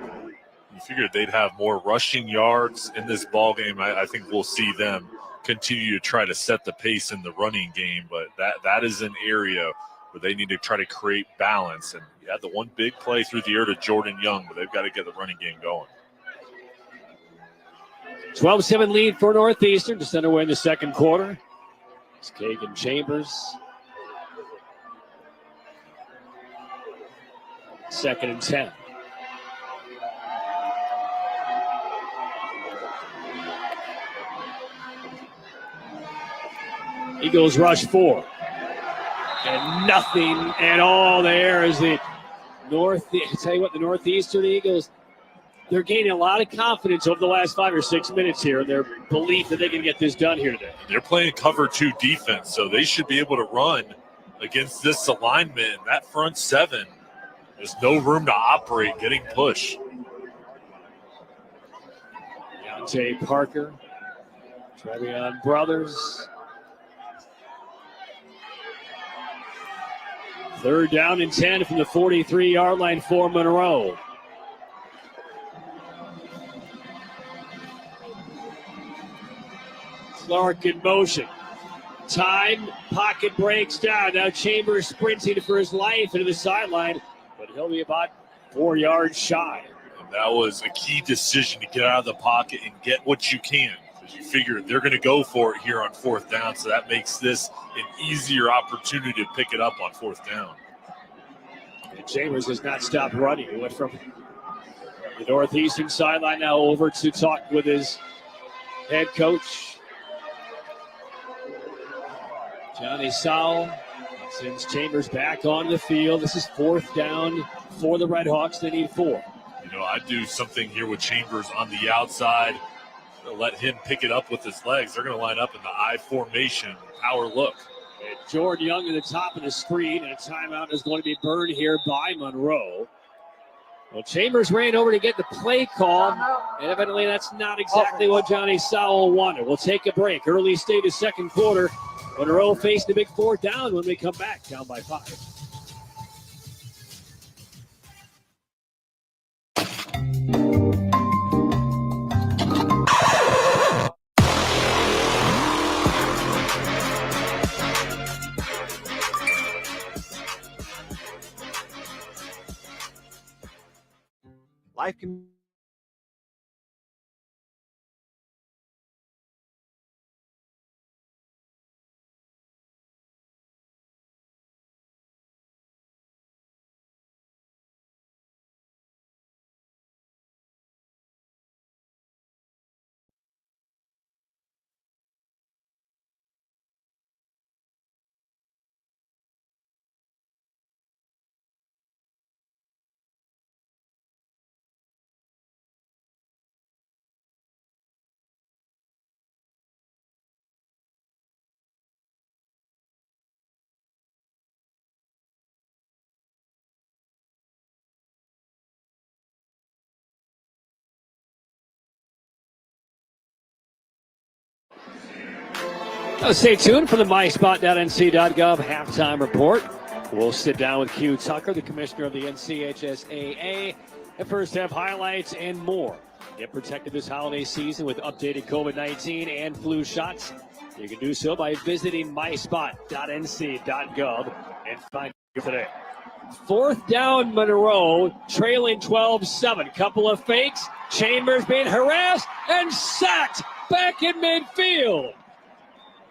You figured they'd have more rushing yards in this ball game. I think we'll see them continue to try to set the pace in the running game, but that is an area where they need to try to create balance. And you had the one big play through the air to Jordan Young, but they've got to get the running game going. 12-7 lead for Northeastern, just underway in the second quarter. It's Kagan Chambers. 2nd and 10. Eagles rush 4. And nothing at all there as the I tell you what, the Northeastern Eagles, they're gaining a lot of confidence over the last 5 or 6 minutes here, their belief that they can get this done here today. They're playing cover 2 defense, so they should be able to run against this alignment. That front 7, there's no room to operate getting push. Deontay Parker, Trevion Brothers. 3rd down and 10 from the 43-yard line for Monroe. Clark in motion. Time, pocket breaks down. Now Chambers sprinting for his life into the sideline, but he'll be about 4 yards shy. And that was a key decision to get out of the pocket and get what you can, because you figure they're going to go for it here on 4th down, so that makes this an easier opportunity to pick it up on 4th down. And Chambers has not stopped running. He went from the Northeastern sideline now over to talk with his head coach, Johnny Sowell. Sends Chambers back on the field. This is 4th down for the Redhawks. They need 4. You know, I'd do something here with Chambers on the outside. Let him pick it up with his legs. They're going to line up in the I formation, power look. And Jordan Young at the top of the screen, and a timeout is going to be burned here by Monroe. Well, Chambers ran over to get the play call, and evidently that's not exactly what Johnny Sowell wanted. We'll take a break. Early stage of second quarter. Monroe faced a big 4th down when we come back, down by 5. Life can Stay tuned for the myspot.nc.gov halftime report. We'll sit down with Q Tucker, the commissioner of the NCHSAA, and first half highlights and more. Get protected this holiday season with updated COVID-19 and flu shots. You can do so by visiting myspot.nc.gov and find it today. 4th down, Monroe, trailing 12-7. Couple of fakes. Chambers being harassed and sacked back in midfield.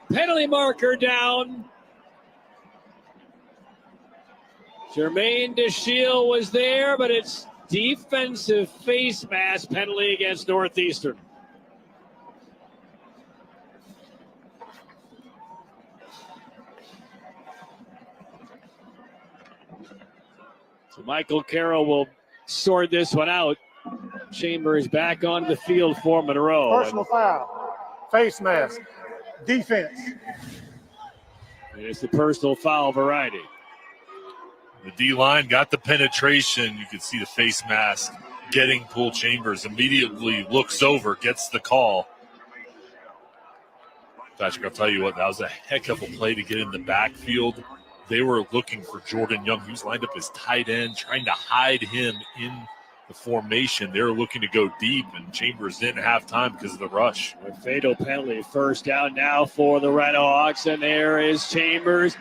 Penalty marker down. Jermaine DeShiel was there, but it's defensive face mask penalty against Northeastern. So Michael Carroll will sort this one out. Chambers back on the field for Monroe. Personal foul. Face mask. Defense. It's the personal foul variety. The D-line got the penetration. You can see the face mask getting Poole Chambers. Immediately looks over, gets the call. Patrick, I'll tell you what, that was a heck of a play to get in the backfield. They were looking for Jordan Young. He was lined up as tight end, trying to hide him in the formation. They were looking to go deep, and Chambers didn't have time because of the rush. A fatal penalty. First down now for the Red Hawks, and there is Chambers.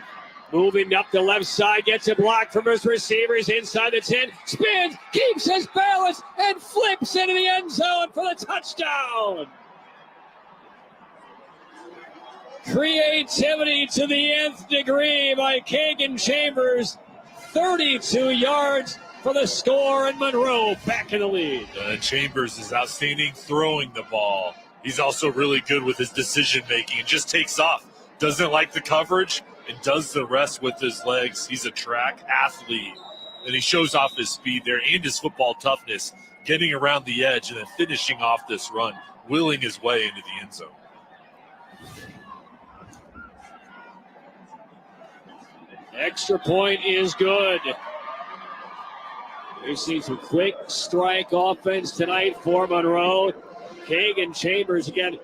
Moving up the left side, gets a block from his receivers inside the 10, spins, keeps his balance, and flips into the end zone for the touchdown. Creativity to the nth degree by Kagan Chambers. 32 yards for the score, and Monroe back in the lead. Chambers is outstanding throwing the ball. He's also really good with his decision-making. Just takes off. Doesn't like the coverage and does the rest with his legs. He's a track athlete, and he shows off his speed there and his football toughness, getting around the edge and then finishing off this run, willing his way into the end zone. Extra point is good. We've seen some quick strike offense tonight for Monroe. Kagan Chambers again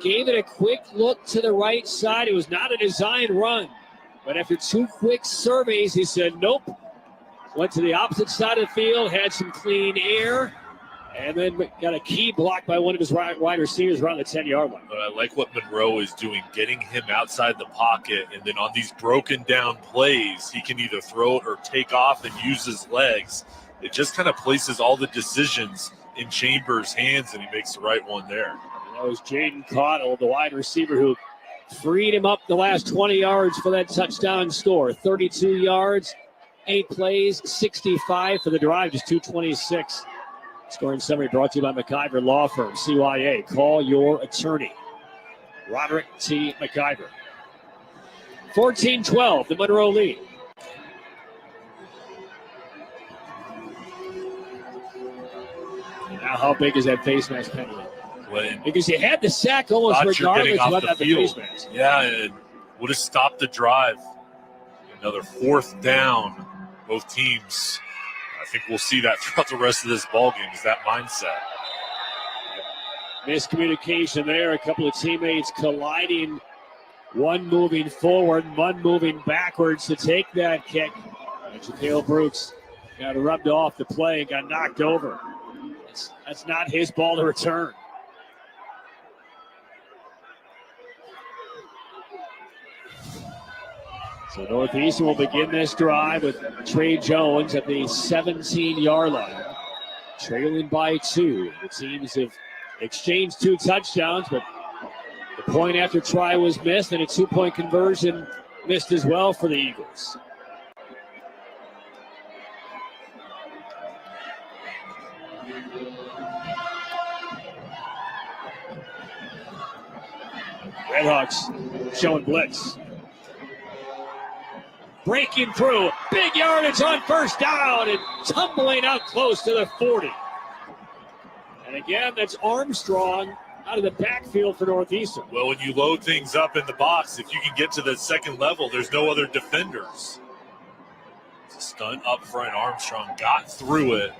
gave it a quick look to the right side. It was not a design run, but after two quick surveys, he said nope. Went to the opposite side of the field, had some clean air, and then got a key block by one of his wide receivers around the 10-yard line. But I like what Monroe is doing, getting him outside the pocket, and then on these broken down plays, he can either throw it or take off and use his legs. It just kind of places all the decisions in Chambers' hands, and he makes the right one there. And that was Jaden Cottle, the wide receiver, who freed him up the last 20 yards for that touchdown score. 32 yards, 8 plays, 65 for the drive, just 226. Scoring summary brought to you by McIver Law Firm, CYA. Call your attorney. Roderick T. McIver. 14-12, the Monroe lead. Now, how big is that face mask penalty? Because you had the sack almost regardless of whether the face mask. Yeah, it would have stopped the drive. Another fourth down. Both teams, I think we'll see that throughout the rest of this ballgame, is that mindset. Miscommunication there. A couple of teammates colliding. One moving forward, one moving backwards to take that kick. Jaquale Brooks got rubbed off the play and got knocked over. That's not his ball to return. So Northeastern will begin this drive with Trey Jones at the 17-yard line, trailing by 2. The teams have exchanged 2 touchdowns, but the point after try was missed, and a 2-point conversion missed as well for the Eagles. Redhawks showing blitz. Breaking through, big yardage on first down and tumbling out close to the 40. And again, that's Armstrong out of the backfield for Northeastern. Well, when you load things up in the box, if you can get to the second level, there's no other defenders. It's a stunt up front. Armstrong got through it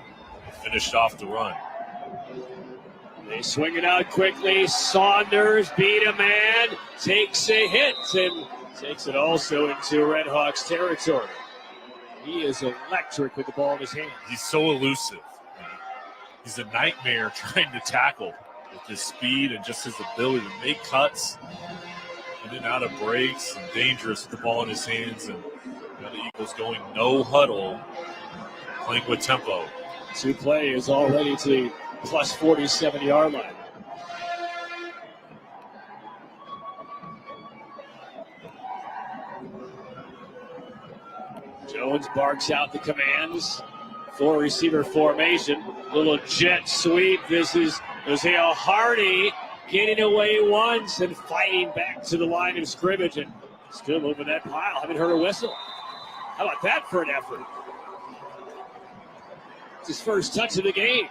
and finished off the run. They swing it out quickly. Saunders beat a man, takes a hit, and takes it also into Red Hawks territory. He is electric with the ball in his hands. He's so elusive. He's a nightmare trying to tackle with his speed and just his ability to make cuts in and out of breaks, and dangerous with the ball in his hands. And the Eagles going no huddle, playing with tempo. 2 plays already to the plus 47-yard line. Jones barks out the commands. 4-receiver formation. Little jet sweep. This is Josiah Hardy getting away once and fighting back to the line of scrimmage and still moving that pile. Haven't heard a whistle. How about that for an effort? It's his first touch of the game.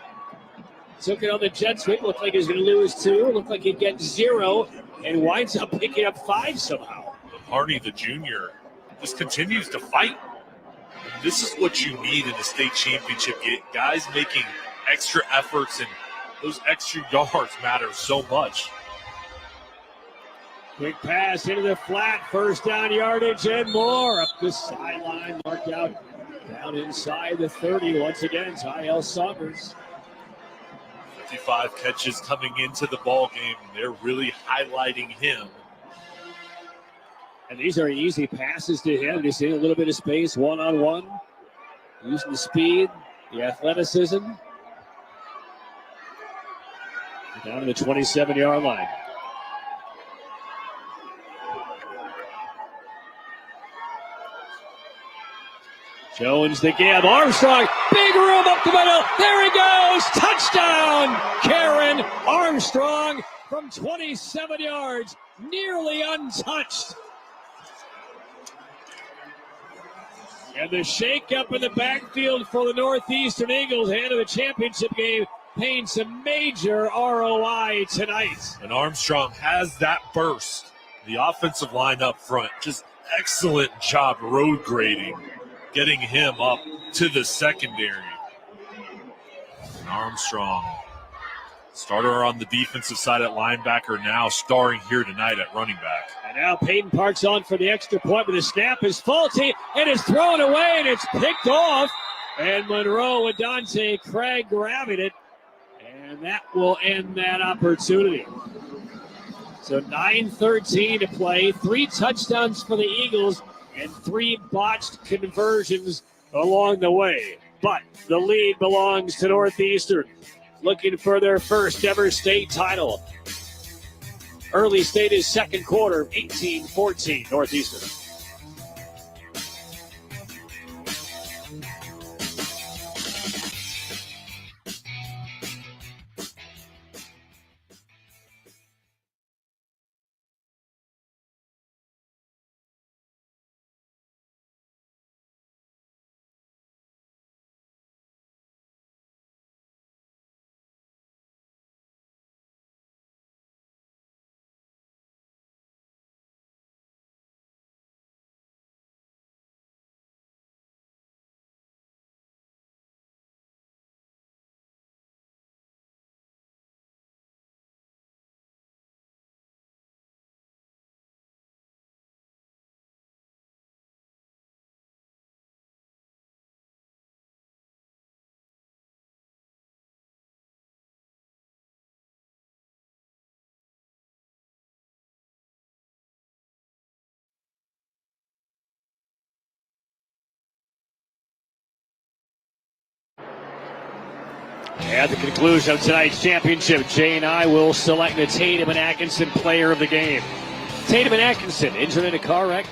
Took it on the jet sweep. Looked like he was going to lose 2. Looked like he'd get 0 and winds up picking up 5 somehow. Hardy, the junior, just continues to fight. This is what you need in a state championship. Get guys making extra efforts and those extra yards matter so much. Quick pass into the flat, first down yardage and more. Up the sideline, marked out down inside the 30. Once again, Tyel Saunders. 55 catches coming into the ball game. They're really highlighting him. And these are easy passes to him. Just in a little bit of space, one-on-one. Using the speed, the athleticism. Down to the 27-yard line. Jones the give. Armstrong, big room up the middle. There he goes. Touchdown. Karen Armstrong from 27 yards. Nearly untouched. And the shake-up in the backfield for the Northeastern Eagles ahead of the championship game, paying some major ROI tonight. And Armstrong has that burst. The offensive line up front, just excellent job road grading, getting him up to the secondary. And Armstrong, starter on the defensive side at linebacker, now starring here tonight at running back. And now Peyton Park's on for the extra point, but the snap is faulty and it's thrown away and it's picked off. And Monroe with Dante Craig grabbing it. And that will end that opportunity. So 9:13 to play. 3 touchdowns for the Eagles and 3 botched conversions along the way. But the lead belongs to Northeastern, looking for their first ever state title. Early state is second quarter, 18-14 Northeastern. At the conclusion of tonight's championship, Jay and I will select the Tatum and Atkinson player of the game. Tatum and Atkinson, injured in a car wreck,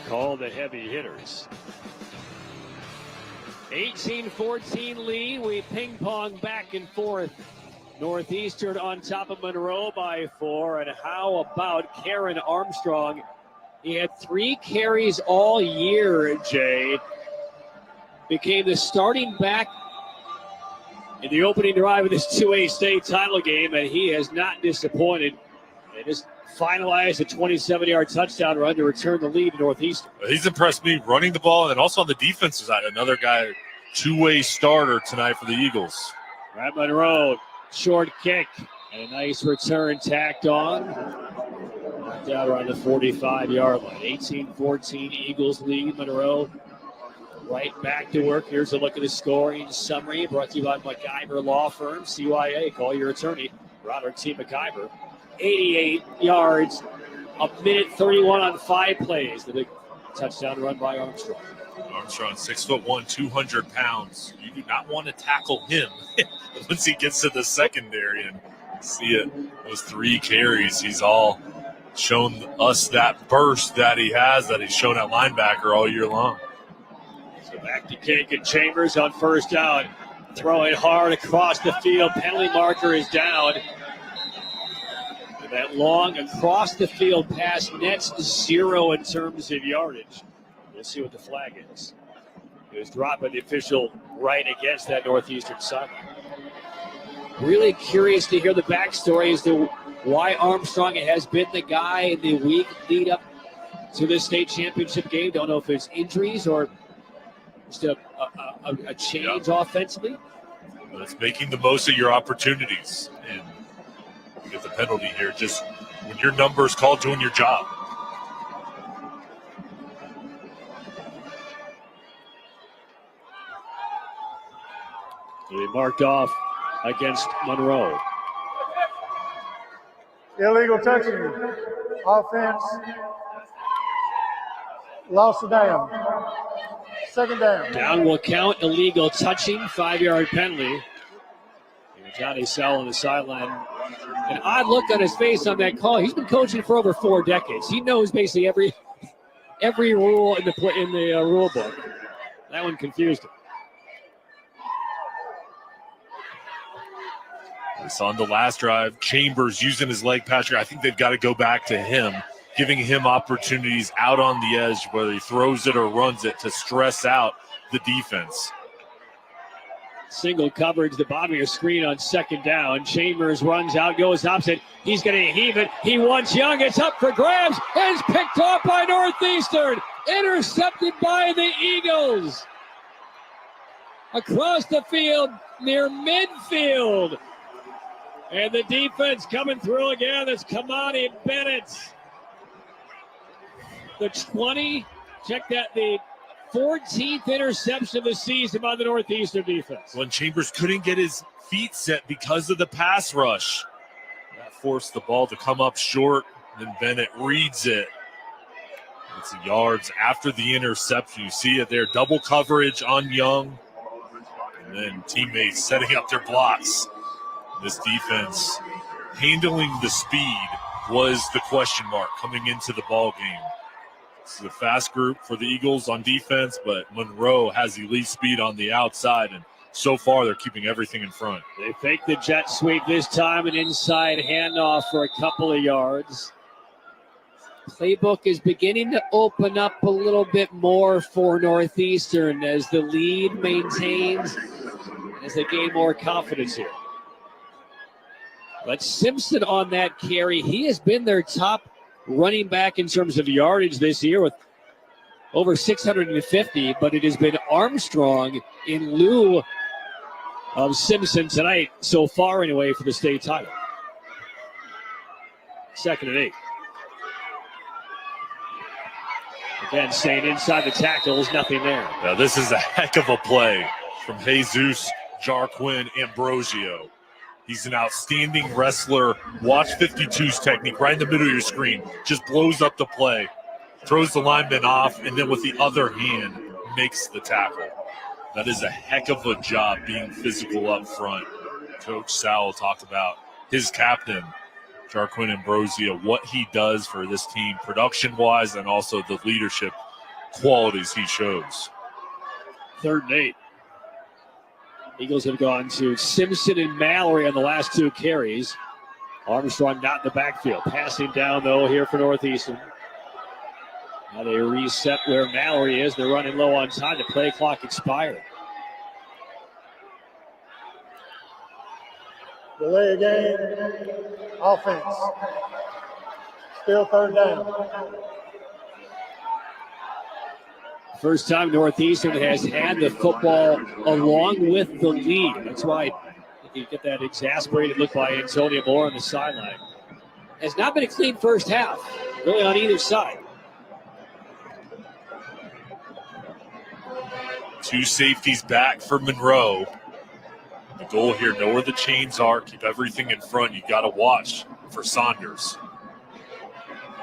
called the heavy hitters. 18-14 lead. We ping pong back and forth. Northeastern on top of Monroe by 4. And how about Karen Armstrong? He had 3 carries all year, Jay. Became the starting back in the opening drive of this 2A state title game, and he has not disappointed. They just finalized a 27-yard touchdown run to return the lead to Northeastern. He's impressed me running the ball and also on the defensive side. Another guy, 2-way starter tonight for the Eagles. Brad Monroe, short kick, and a nice return tacked on. Knocked out around the 45-yard line. 18-14 Eagles lead. Monroe right back to work. Here's a look at the scoring summary brought to you by McIver Law Firm. CYA, call your attorney. Roderick T. McIver. 88 yards, a minute 31 on 5 plays. The big touchdown run by Armstrong. Armstrong, 6'1", 200 pounds. You do not want to tackle him once he gets to the secondary and see it. Those 3 carries, he's all shown us that burst that he has, that he's shown at linebacker all year long. So back to kick and Chambers on first down. Throwing hard across the field. Penalty marker is down. And that long across the field pass nets 0 in terms of yardage. We'll see what the flag is. It was dropped by the official right against that Northeastern sideline. Really curious to hear the backstory as to why Armstrong has been the guy in the week lead up to this state championship game. Don't know if it's injuries or just a change offensively. It's making the most of your opportunities. And you get the penalty here just when your number is called, doing your job. He marked off against Monroe. Illegal touching. Offense. Lost the down. Second down. Down will count. Illegal touching. 5-yard penalty. Johnny Sell on the sideline. An odd look on his face on that call. He's been coaching for over 4 decades. He knows basically every rule in the rule book. That one confused him. We saw on the last drive, Chambers using his leg patch. I think they've got to go back to him, giving him opportunities out on the edge, whether he throws it or runs it, to stress out the defense. Single coverage, the bottom of your screen on second down. Chambers runs out, goes opposite. He's going to heave it. He wants Young. It's up for grabs. And it's picked off by Northeastern. Intercepted by the Eagles. Across the field, near midfield. And the defense coming through again. It's Kamani Bennett. The 20, check that, the 14th interception of the season by the Northeastern defense. When Chambers couldn't get his feet set because of the pass rush, that forced the ball to come up short. Then Bennett reads it. It's yards after the interception. You see it there, double coverage on Young. And then teammates setting up their blocks. This defense handling the speed was the question mark coming into the ball game. This is a fast group for the Eagles on defense, but Monroe has elite speed on the outside, and so far they're keeping everything in front. They fake the jet sweep this time, an inside handoff for a couple of yards. Playbook is beginning to open up a little bit more for Northeastern as the lead maintains, as they gain more confidence here. But Simpson on that carry, he has been their top running back in terms of yardage this year with over 650, but it has been Armstrong in lieu of Simpson tonight so far anyway for the state title. 2nd and 8. Again, staying inside the tackles, nothing there. Now this is a heck of a play from Jesus Jarquin Ambrosio. He's an outstanding wrestler. Watch 52's technique right in the middle of your screen. Just blows up the play, throws the lineman off, and then with the other hand makes the tackle. That is a heck of a job being physical up front. Coach Sowell talked about his captain, Jarquin Ambrosio, what he does for this team production-wise and also the leadership qualities he shows. 3rd and 8. Eagles have gone to Simpson and Mallory on the last 2 carries. Armstrong not in the backfield. Passing down, though, here for Northeastern. Now they reset where Mallory is. They're running low on time. The play clock expired. Delay game. Offense. Still 3rd down. First time Northeastern has had the football along with the lead. That's why you get that exasperated look by Antonio Moore on the sideline. Has not been a clean first half, really on either side. 2 safeties back for Monroe. The goal here, know where the chains are, keep everything in front. You got to watch for Saunders.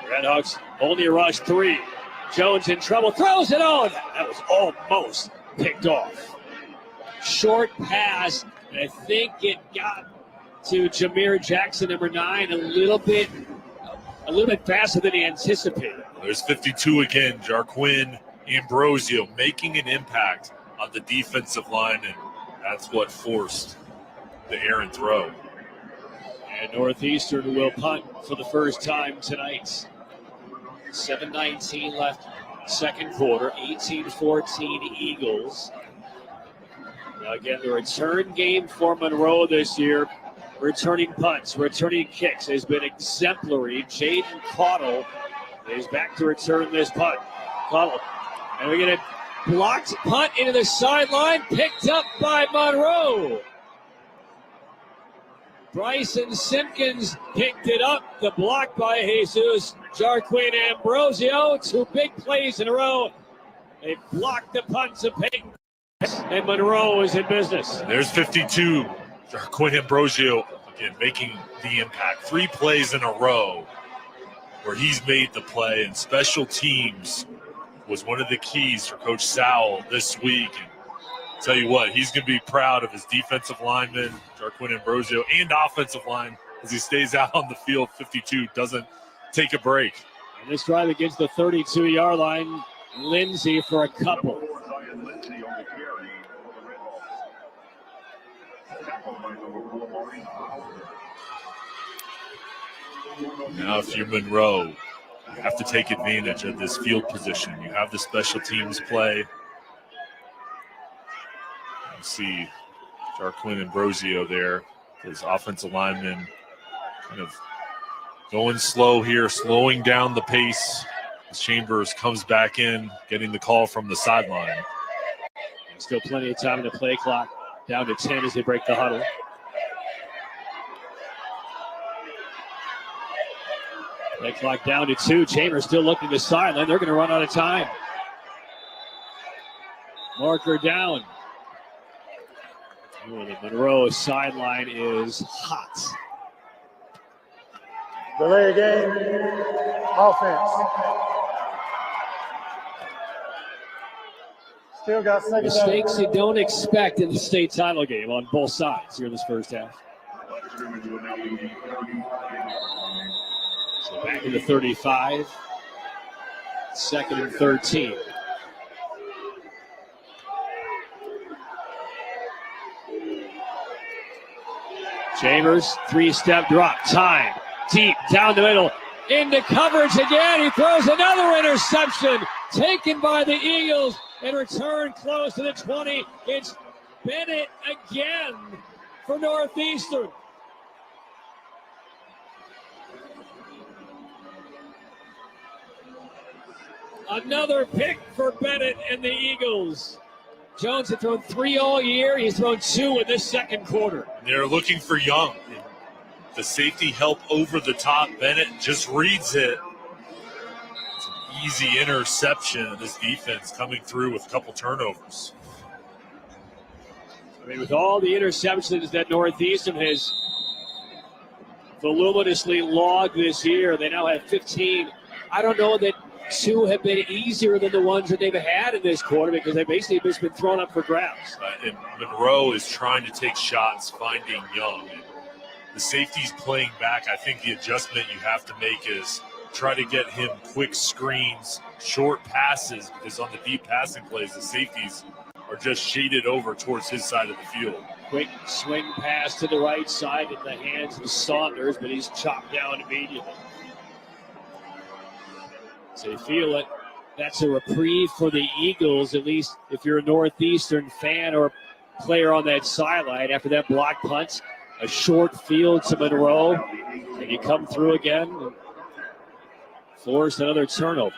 Redhawks only rush 3. Jones in trouble, throws it on. That was almost picked off. Short pass, and I think it got to Jameer Jackson, number 9, a little bit faster than he anticipated. There's 52 again. Jarquin Ambrosio making an impact on the defensive line, and that's what forced the errant throw. And Northeastern will punt for the first time tonight. 7:19 left, 2nd quarter, 18-14 Eagles. Now again, the return game for Monroe this year. Returning punts, returning kicks has been exemplary. Jaden Caudle is back to return this punt. Caudle, and we get a blocked punt into the sideline, picked up by Monroe. Bryson Simpkins picked it up. The block by Jesus. Jarquin Ambrosio. 2 big plays in a row. They blocked the punts of Peyton. And Monroe is in business. There's 52. Jarquin Ambrosio again making the impact. 3 plays in a row where he's made the play, and special teams was one of the keys for Coach Sowell this week. And I'll tell you what, he's going to be proud of his defensive lineman, Jarquin Ambrosio, and offensive line as he stays out on the field. 52 doesn't take a break. And this drive against the 32-yard line, Lindsey for a couple. Now, if you're Monroe, you have to take advantage of this field position. You have the special teams play. You see Jarquin Ambrosio there, his offensive lineman kind of going slow here, slowing down the pace. As Chambers comes back in, getting the call from the sideline. Still plenty of time in the play clock. Down to 10 as they break the huddle. Play clock down to 2. Chambers still looking to the sideline. They're going to run out of time. Marker down. Oh, the Monroe sideline is hot. Delay game. Offense. Still got second. Mistakes you don't expect in the state title game on both sides here in this first half. So back in the 35. 2nd and 13. Chambers, 3-step drop. Time. Deep down the middle. Into coverage again. He throws another interception. Taken by the Eagles. And return close to the 20. It's Bennett again for Northeastern. Another pick for Bennett and the Eagles. Jones had thrown 3 all year. He's thrown 2 in this second quarter. They're looking for Young. The safety help over the top. Bennett just reads it. Easy interception. This defense coming through with a couple turnovers. I mean, with all the interceptions that Northeastern has voluminously logged this year, they now have 15. I don't know that 2 have been easier than the ones that they've had in this quarter because they've basically just been thrown up for grabs. And Monroe is trying to take shots, finding Young. And the safety's playing back. I think the adjustment you have to make is try to get him quick screens, short passes, because on the deep passing plays, the safeties are just shaded over towards his side of the field. Quick swing pass to the right side in the hands of Saunders, but he's chopped down immediately. So you feel it. That's a reprieve for the Eagles, at least if you're a Northeastern fan or player on that sideline. After that block punt, a short field to Monroe, and you come through again and force another turnover.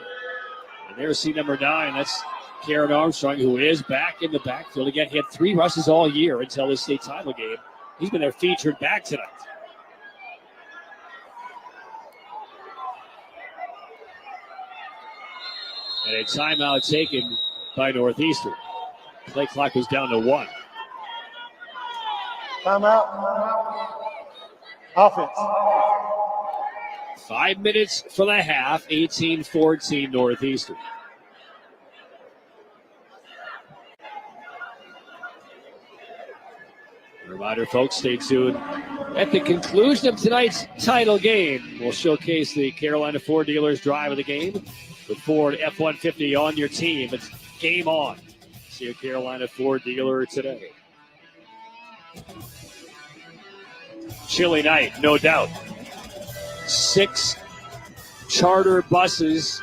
And there's seat number 9. That's Karen Armstrong, who is back in the backfield. Again, he had 3 rushes all year until this state title game. He's been their featured back tonight. And a timeout taken by Northeastern. Play clock was down to 1. Timeout. Offense. 5 minutes for the half, 18-14 Northeastern. Reminder, folks, stay tuned. At the conclusion of tonight's title game, we'll showcase the Carolina Ford dealers drive of the game. With Ford F-150 on your team, it's game on. See a Carolina Ford dealer today. Chilly night, no doubt. 6 charter buses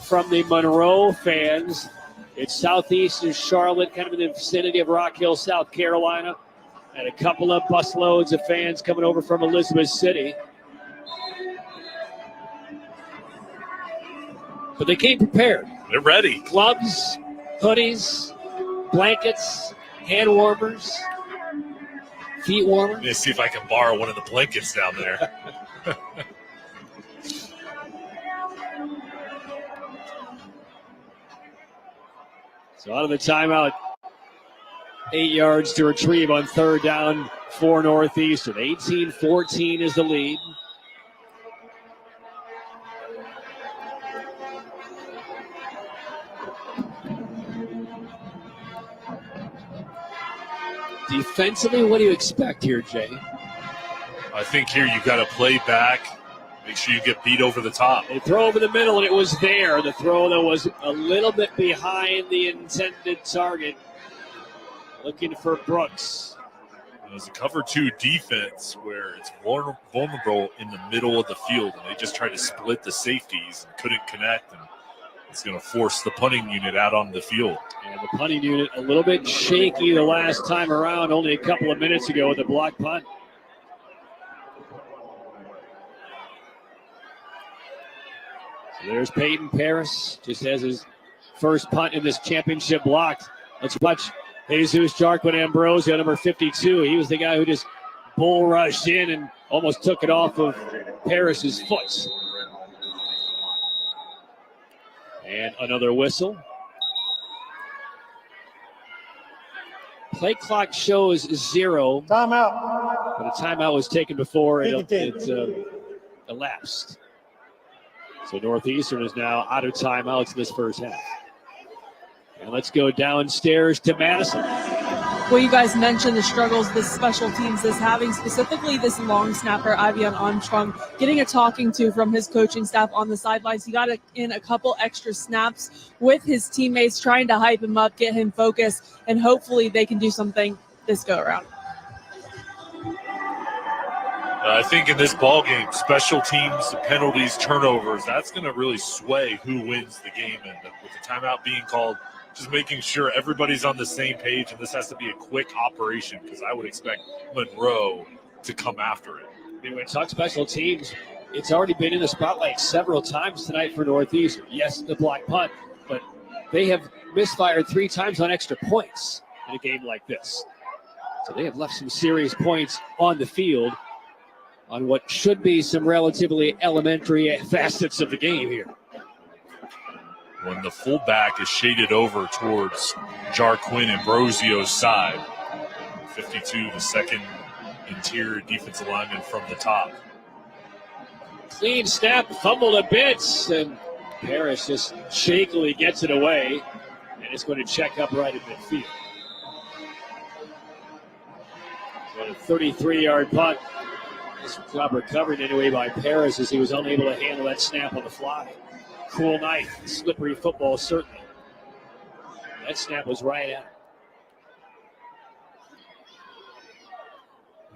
from the Monroe fans. It's southeastern Charlotte, kind of in the vicinity of Rock Hill, South Carolina. And a couple of bus loads of fans coming over from Elizabeth City. But they came prepared. They're ready. Gloves, hoodies, blankets, hand warmers. feet warmer? Let me see if I can borrow one of the blankets down there. So out of the timeout, 8 yards to retrieve on third down for Northeastern. 18-14 is the lead. Defensively, what do you expect here, Jay? I think here you got to play back. Make sure you get beat over the top. They throw over the middle, and it was there. The throw that was a little bit behind the intended target. Looking for Brooks. It was a cover 2 defense where it's vulnerable in the middle of the field, and they just tried to split the safeties and couldn't connect. And it's going to force the punting unit out on the field. And the punting unit a little bit shaky the last time around, only a couple of minutes ago with a block punt. So there's Peyton Paris, just has his first punt in this championship blocked. Let's watch Jesus Jarquin Ambrosio, number 52. He was the guy who just bull rushed in and almost took it off of Paris's foot. And another whistle. Play clock shows 0. Timeout. But a timeout was taken before it elapsed. So Northeastern is now out of timeouts in this first half. And let's go downstairs to Madison. Well, you guys mentioned the struggles this special teams is having, specifically this long snapper, Ivian Armstrong, getting a talking to from his coaching staff on the sidelines. He got in a couple extra snaps with his teammates, trying to hype him up, get him focused, and hopefully they can do something this go around. I think in this ball game, special teams, penalties, turnovers, that's going to really sway who wins the game. And with the timeout being called, just making sure everybody's on the same page, and this has to be a quick operation because I would expect Monroe to come after it. I mean, when we talk special teams, it's already been in the spotlight several times tonight for Northeastern. Yes, the block punt, but they have misfired 3 times on extra points in a game like this. So they have left some serious points on the field on what should be some relatively elementary facets of the game here. When the fullback is shaded over towards Jarquin Ambrosio's side, 52, the second interior defensive lineman from the top. Clean snap, fumbled a bit, and Parrish just shakily gets it away, and it's going to check up right at midfield. So a 33-yard punt. This job recovered anyway by Paris as he was unable to handle that snap on the fly. Cool night, slippery football certainly. That snap was right at him.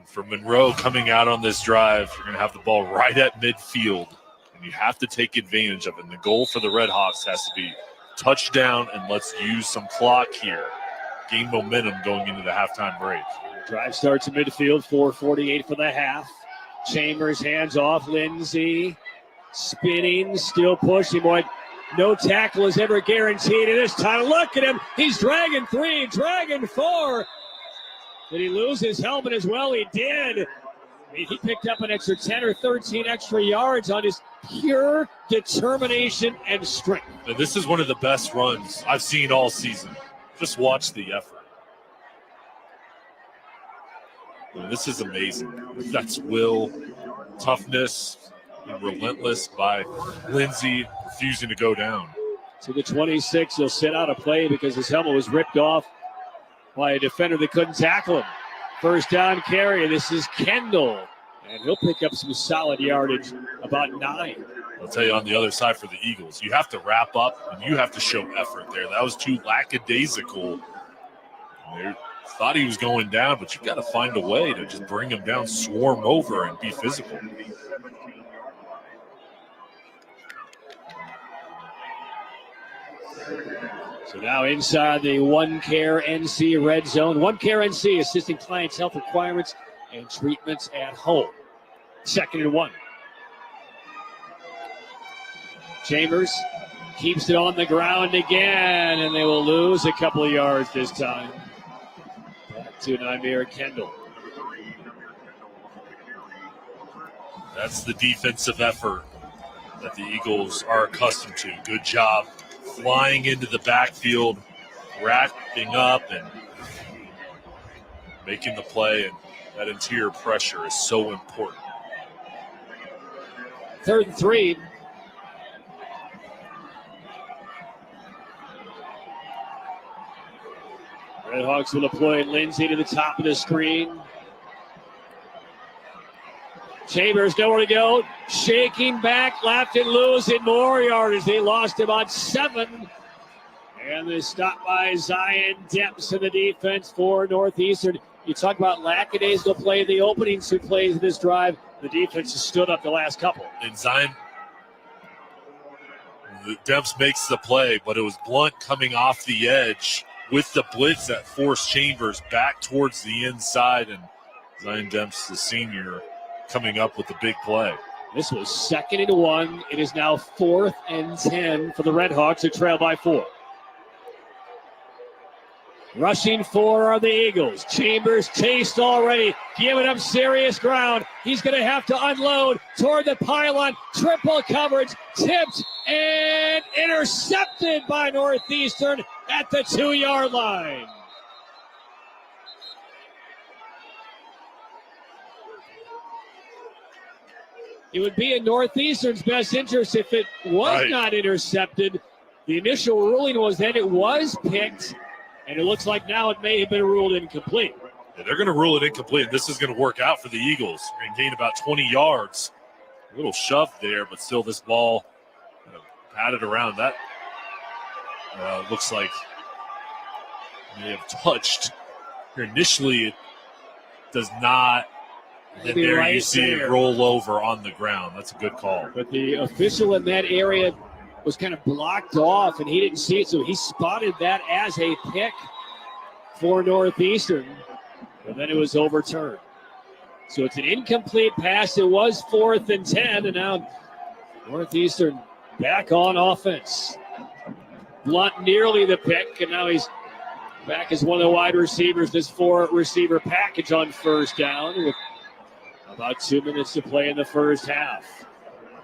For Monroe coming out on this drive, you're going to have the ball right at midfield, and you have to take advantage of it. And the goal for the Red Hawks has to be touchdown, and let's use some clock here. Gain momentum going into the halftime break. Drive starts in midfield, 4:48 for the half. Chambers hands off, Lindsey spinning, still pushing. Boy, no tackle is ever guaranteed at this time. Look at him, he's dragging 3, dragging 4. Did he lose his helmet as well? He did. I mean, he picked up an extra 10 or 13 extra yards on his pure determination and strength. Now, this is one of the best runs I've seen all season. Just watch the effort. I mean, this is amazing. That's will, toughness, and relentless by Lindsey, refusing to go down. To the 26, he'll sit out a play because his helmet was ripped off by a defender that couldn't tackle him. First down carry. This is Kendall, and he'll pick up some solid yardage, about 9. I'll tell you on the other side for the Eagles, you have to wrap up and you have to show effort there. That was too lackadaisical. They thought he was going down, but you've got to find a way to just bring him down, swarm over, and be physical. So now inside the OneCare NC red zone. OneCare NC assisting clients' health requirements and treatments at home. 2nd and 1. Chambers keeps it on the ground again, and they will lose a couple of yards this time. Back to Nymir Kendall. That's the defensive effort that the Eagles are accustomed to. Good job flying into the backfield, wrapping up and making the play, and that interior pressure is so important. 3rd and 3. Redhawks will deploy Lindsay to the top of the screen. Chambers nowhere to go. Shaking back, left and losing more yardage. They lost about 7. And the stop by Zion Depps in the defense for Northeastern. You talk about lackadaisical play, the opening 2 plays of this drive. The defense has stood up the last couple. And Zion, Depps makes the play, but it was Blunt coming off the edge with the blitz that forced Chambers back towards the inside. And Zion Depps, the senior, coming up with the big play. This was 2nd and 1. It is now 4th and 10 for the Redhawks, who trail by 4. Rushing 4 are the Eagles. Chambers chased already, giving up serious ground. He's going to have to unload toward the pylon. Triple coverage, tipped and intercepted by Northeastern at the 2-yard line. It would be in Northeastern's best interest if it was not intercepted. The initial ruling was that it was picked, and it looks like now it may have been ruled incomplete. Yeah, they're going to rule it incomplete. This is going to work out for the Eagles. They're going to gain about 20 yards. A little shove there, but still this ball patted around. That looks like may have touched. Here initially, it does not. And there right you see it roll over on the ground. That's a good call. But the official in that area was kind of blocked off, and he didn't see it, so he spotted that as a pick for Northeastern. And then it was overturned. So it's an incomplete pass. It was 4th and 10, and now Northeastern back on offense. Blunt nearly the pick, and now he's back as one of the wide receivers. This 4-receiver package on 1st down with about 2 minutes to play in the first half.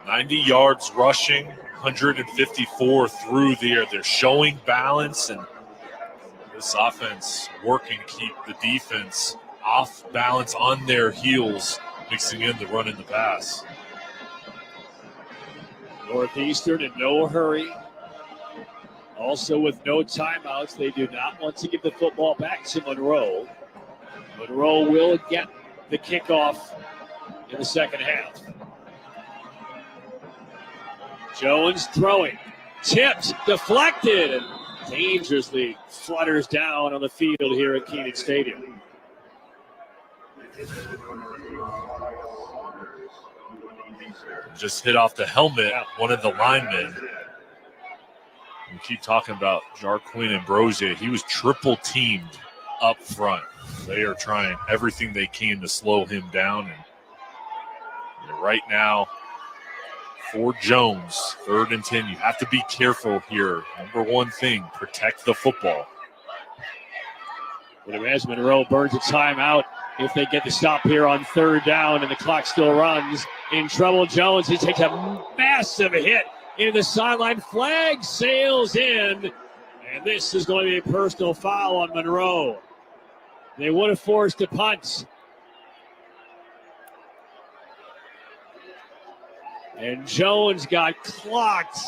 90 yards rushing, 154 through there. They're showing balance, and this offense working to keep the defense off balance on their heels, mixing in the run and the pass. Northeastern in no hurry. Also with no timeouts. They do not want to give the football back to Monroe. Monroe will get the kickoff in the second half. Jones throwing. Tipped, deflected, and dangerously flutters down on the field here at Kenan Stadium. Just hit off the helmet, one of the linemen. We keep talking about Jarquin and Brozier. He was triple teamed up front. They are trying everything they can to slow him down. And right now, for Jones, 3rd and 10, you have to be careful here. Number one thing, protect the football. But as Monroe burns a timeout, if they get the stop here on 3rd down and the clock still runs, in trouble Jones. He takes a massive hit into the sideline. Flag sails in, and this is going to be a personal foul on Monroe. They would have forced a punt. And Jones got clocked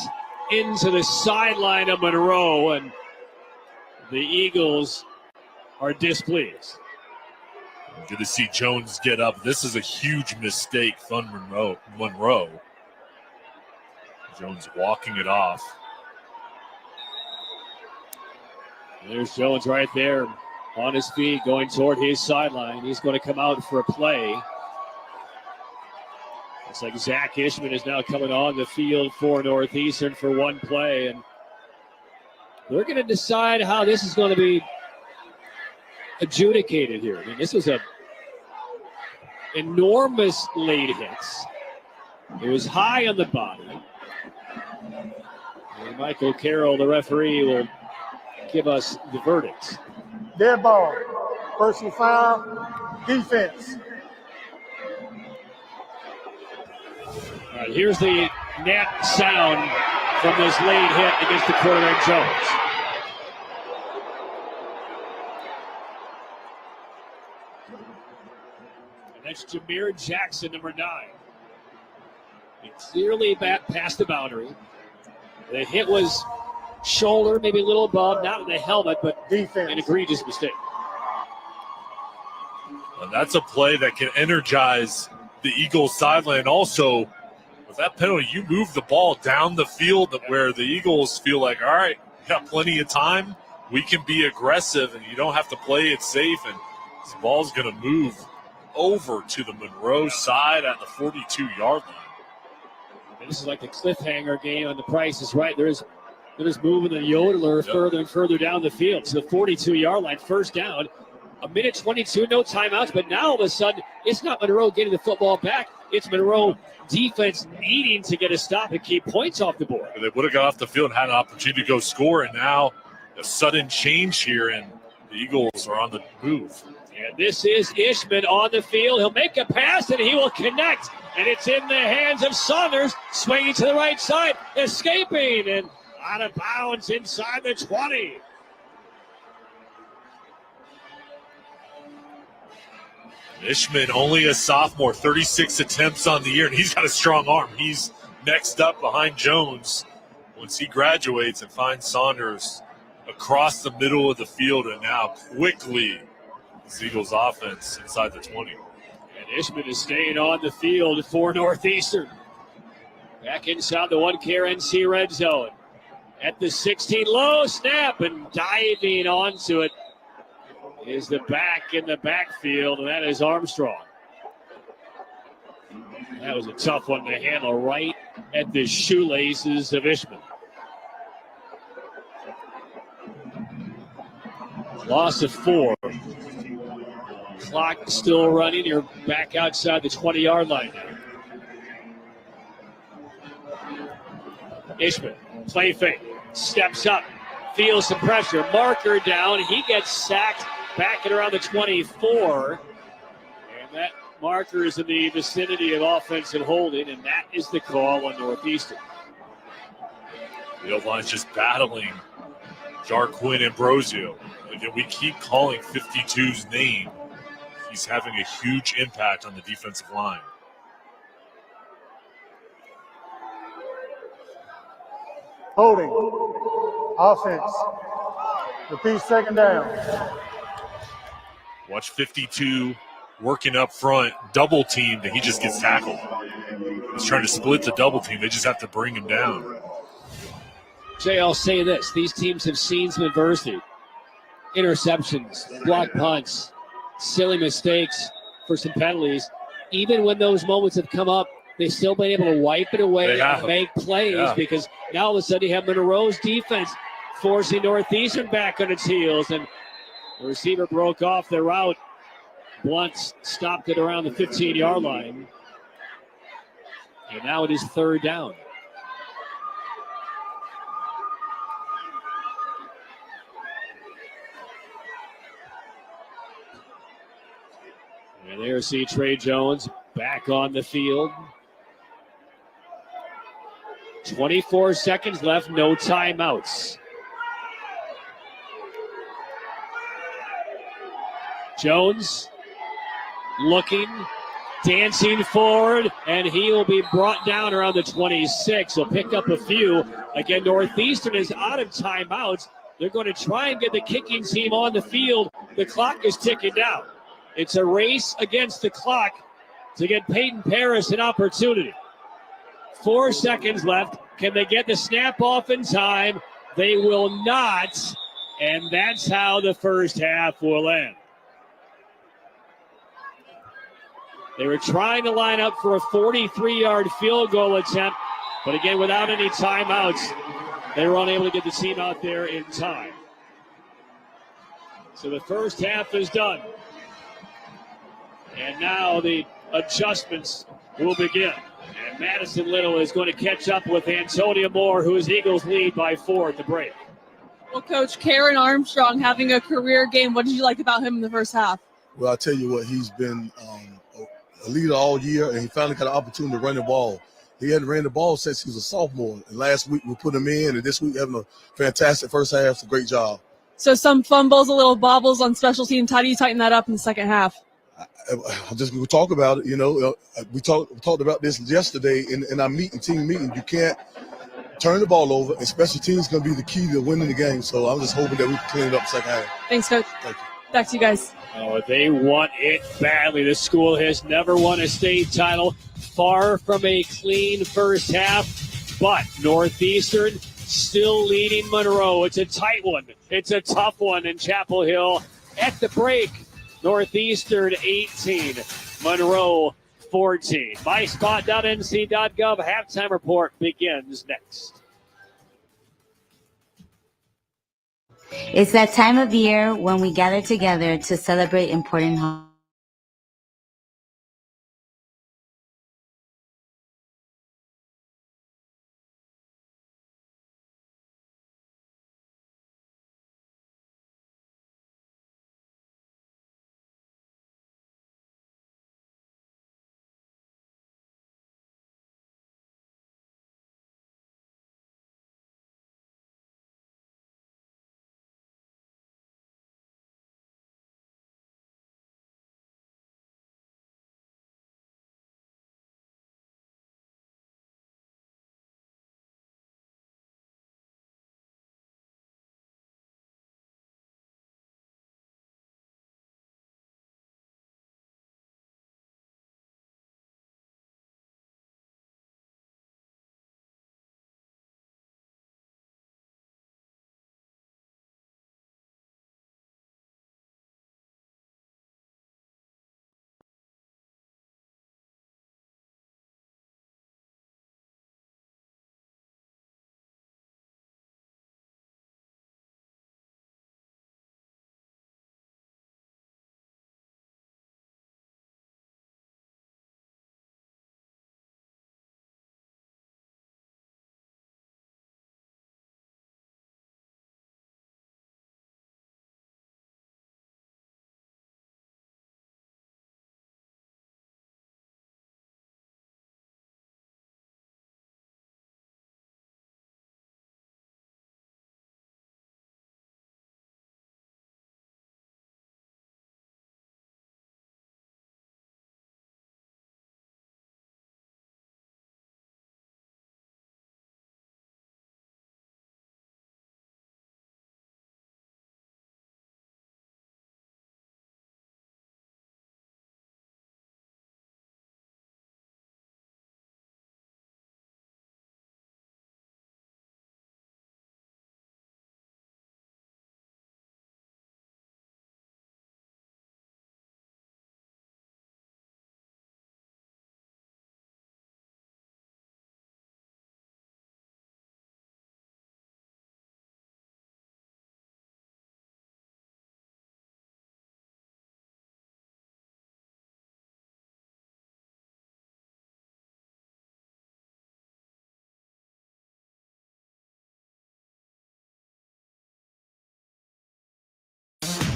into the sideline of Monroe, and the Eagles are displeased. Good to see Jones get up. This is a huge mistake from Monroe. Jones walking it off. There's Jones right there on his feet going toward his sideline. He's going to come out for a play. Looks like Zach Ishman is now coming on the field for Northeastern for one play. And they're going to decide how this is going to be adjudicated here. I mean, this was a enormous late hits. It was high on the body. And Michael Carroll, the referee, will give us the verdict. Dead ball. Personal foul. Defense. And here's the net sound from this late hit against the quarterback Jones. And that's Jameer Jackson, number 9. He clearly back past the boundary. The hit was shoulder, maybe a little above, not in the helmet, but Defense. an egregious mistake. And that's a play that can energize the Eagles sideline. Also, with that penalty, you move the ball down the field where the Eagles feel like, all right, we got plenty of time. We can be aggressive, and you don't have to play it safe. And this ball's going to move over to the Monroe side at the 42-yard line. And this is like the cliffhanger game on The Price is Right. They're just moving the yodeler further and further down the field. So the 42-yard line, first down. A minute 22, no timeouts. But now all of a sudden, it's not Monroe getting the football back. It's Monroe defense needing to get a stop and keep points off the board. They would have got off the field and had an opportunity to go score, and now a sudden change here, and the Eagles are on the move. And this is Ishman on the field. He'll make a pass, and he will connect. And it's in the hands of Saunders, swinging to the right side, escaping, and out of bounds inside the 20. Ishman, only a sophomore, 36 attempts on the year, and he's got a strong arm. He's next up behind Jones once he graduates and finds Saunders across the middle of the field, and now quickly the Eagles offense inside the 20. And Ishman is staying on the field for Northeastern. Back inside the 1KRNC red zone. At the 16, low snap, and diving onto it is the back in the backfield, and that is Armstrong. That was a tough one to handle right at the shoelaces of Ishman. Loss of 4. Clock still running. You're back outside the 20-yard line now. Ishman, play fake, steps up, feels some pressure. Marker down. He gets sacked back at around the 24. And that marker is in the vicinity of offensive holding, and that is the call on Northeastern. The O-line's just battling Jarquin Ambrosio. Again, we keep calling 52's name. He's having a huge impact on the defensive line. Holding. Offense. Repeat, second down. Watch 52 working up front, double teamed, and he just gets tackled. He's trying to split the double team. They just have to bring him down. Jay, I'll say this. These teams have seen some adversity. Interceptions, block punts, silly mistakes for some penalties. Even when those moments have come up, they've still been able to wipe it away and make plays because now all of a sudden you have Monroe's defense forcing Northeastern back on its heels, and the receiver broke off the route. Blunt stopped it around the 15-yard line. And now it is third down. And there see Trey Jones back on the field. 24 seconds left, no timeouts. Jones looking, dancing forward, and he will be brought down around the 26. He'll pick up a few. Again, Northeastern is out of timeouts. They're going to try and get the kicking team on the field. The clock is ticking down. It's a race against the clock to get Peyton Paris an opportunity. 4 seconds left. Can they get the snap off in time? They will not. And that's how the first half will end. They were trying to line up for a 43-yard field goal attempt, but again, without any timeouts, they were unable to get the team out there in time. So the first half is done. And now the adjustments will begin. And Madison Little is going to catch up with Antonio Moore, who is Eagles lead by 4 at the break. Well, Coach, Karen Armstrong having a career game. What did you like about him in the first half? Well, I'll tell you what, he's been a leader all year, and he finally got an opportunity to run the ball. He hadn't ran the ball since he was a sophomore. And last week we put him in, and this week having a fantastic first half. It's a great job. So some fumbles, a little bobbles on special teams. How do you tighten that up in the second half? We'll talk about it. We talked about this yesterday in our team meeting. You can't turn the ball over, and special teams is going to be the key to winning the game. So I'm just hoping that we can clean it up second half. Thanks, Coach. Thank you. Back to you guys. Oh, they want it badly. The school has never won a state title. Far from a clean first half, but Northeastern still leading Monroe. It's a tight one. It's a tough one in Chapel Hill. At the break, Northeastern 18, Monroe 14. MySpot.nc.gov halftime report begins next. It's that time of year when we gather together to celebrate important holidays.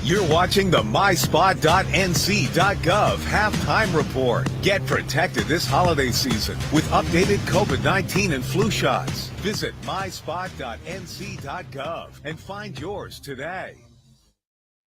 You're watching the MySpot.nc.gov halftime report. Get protected this holiday season with updated COVID-19 and flu shots. Visit MySpot.nc.gov and find yours today.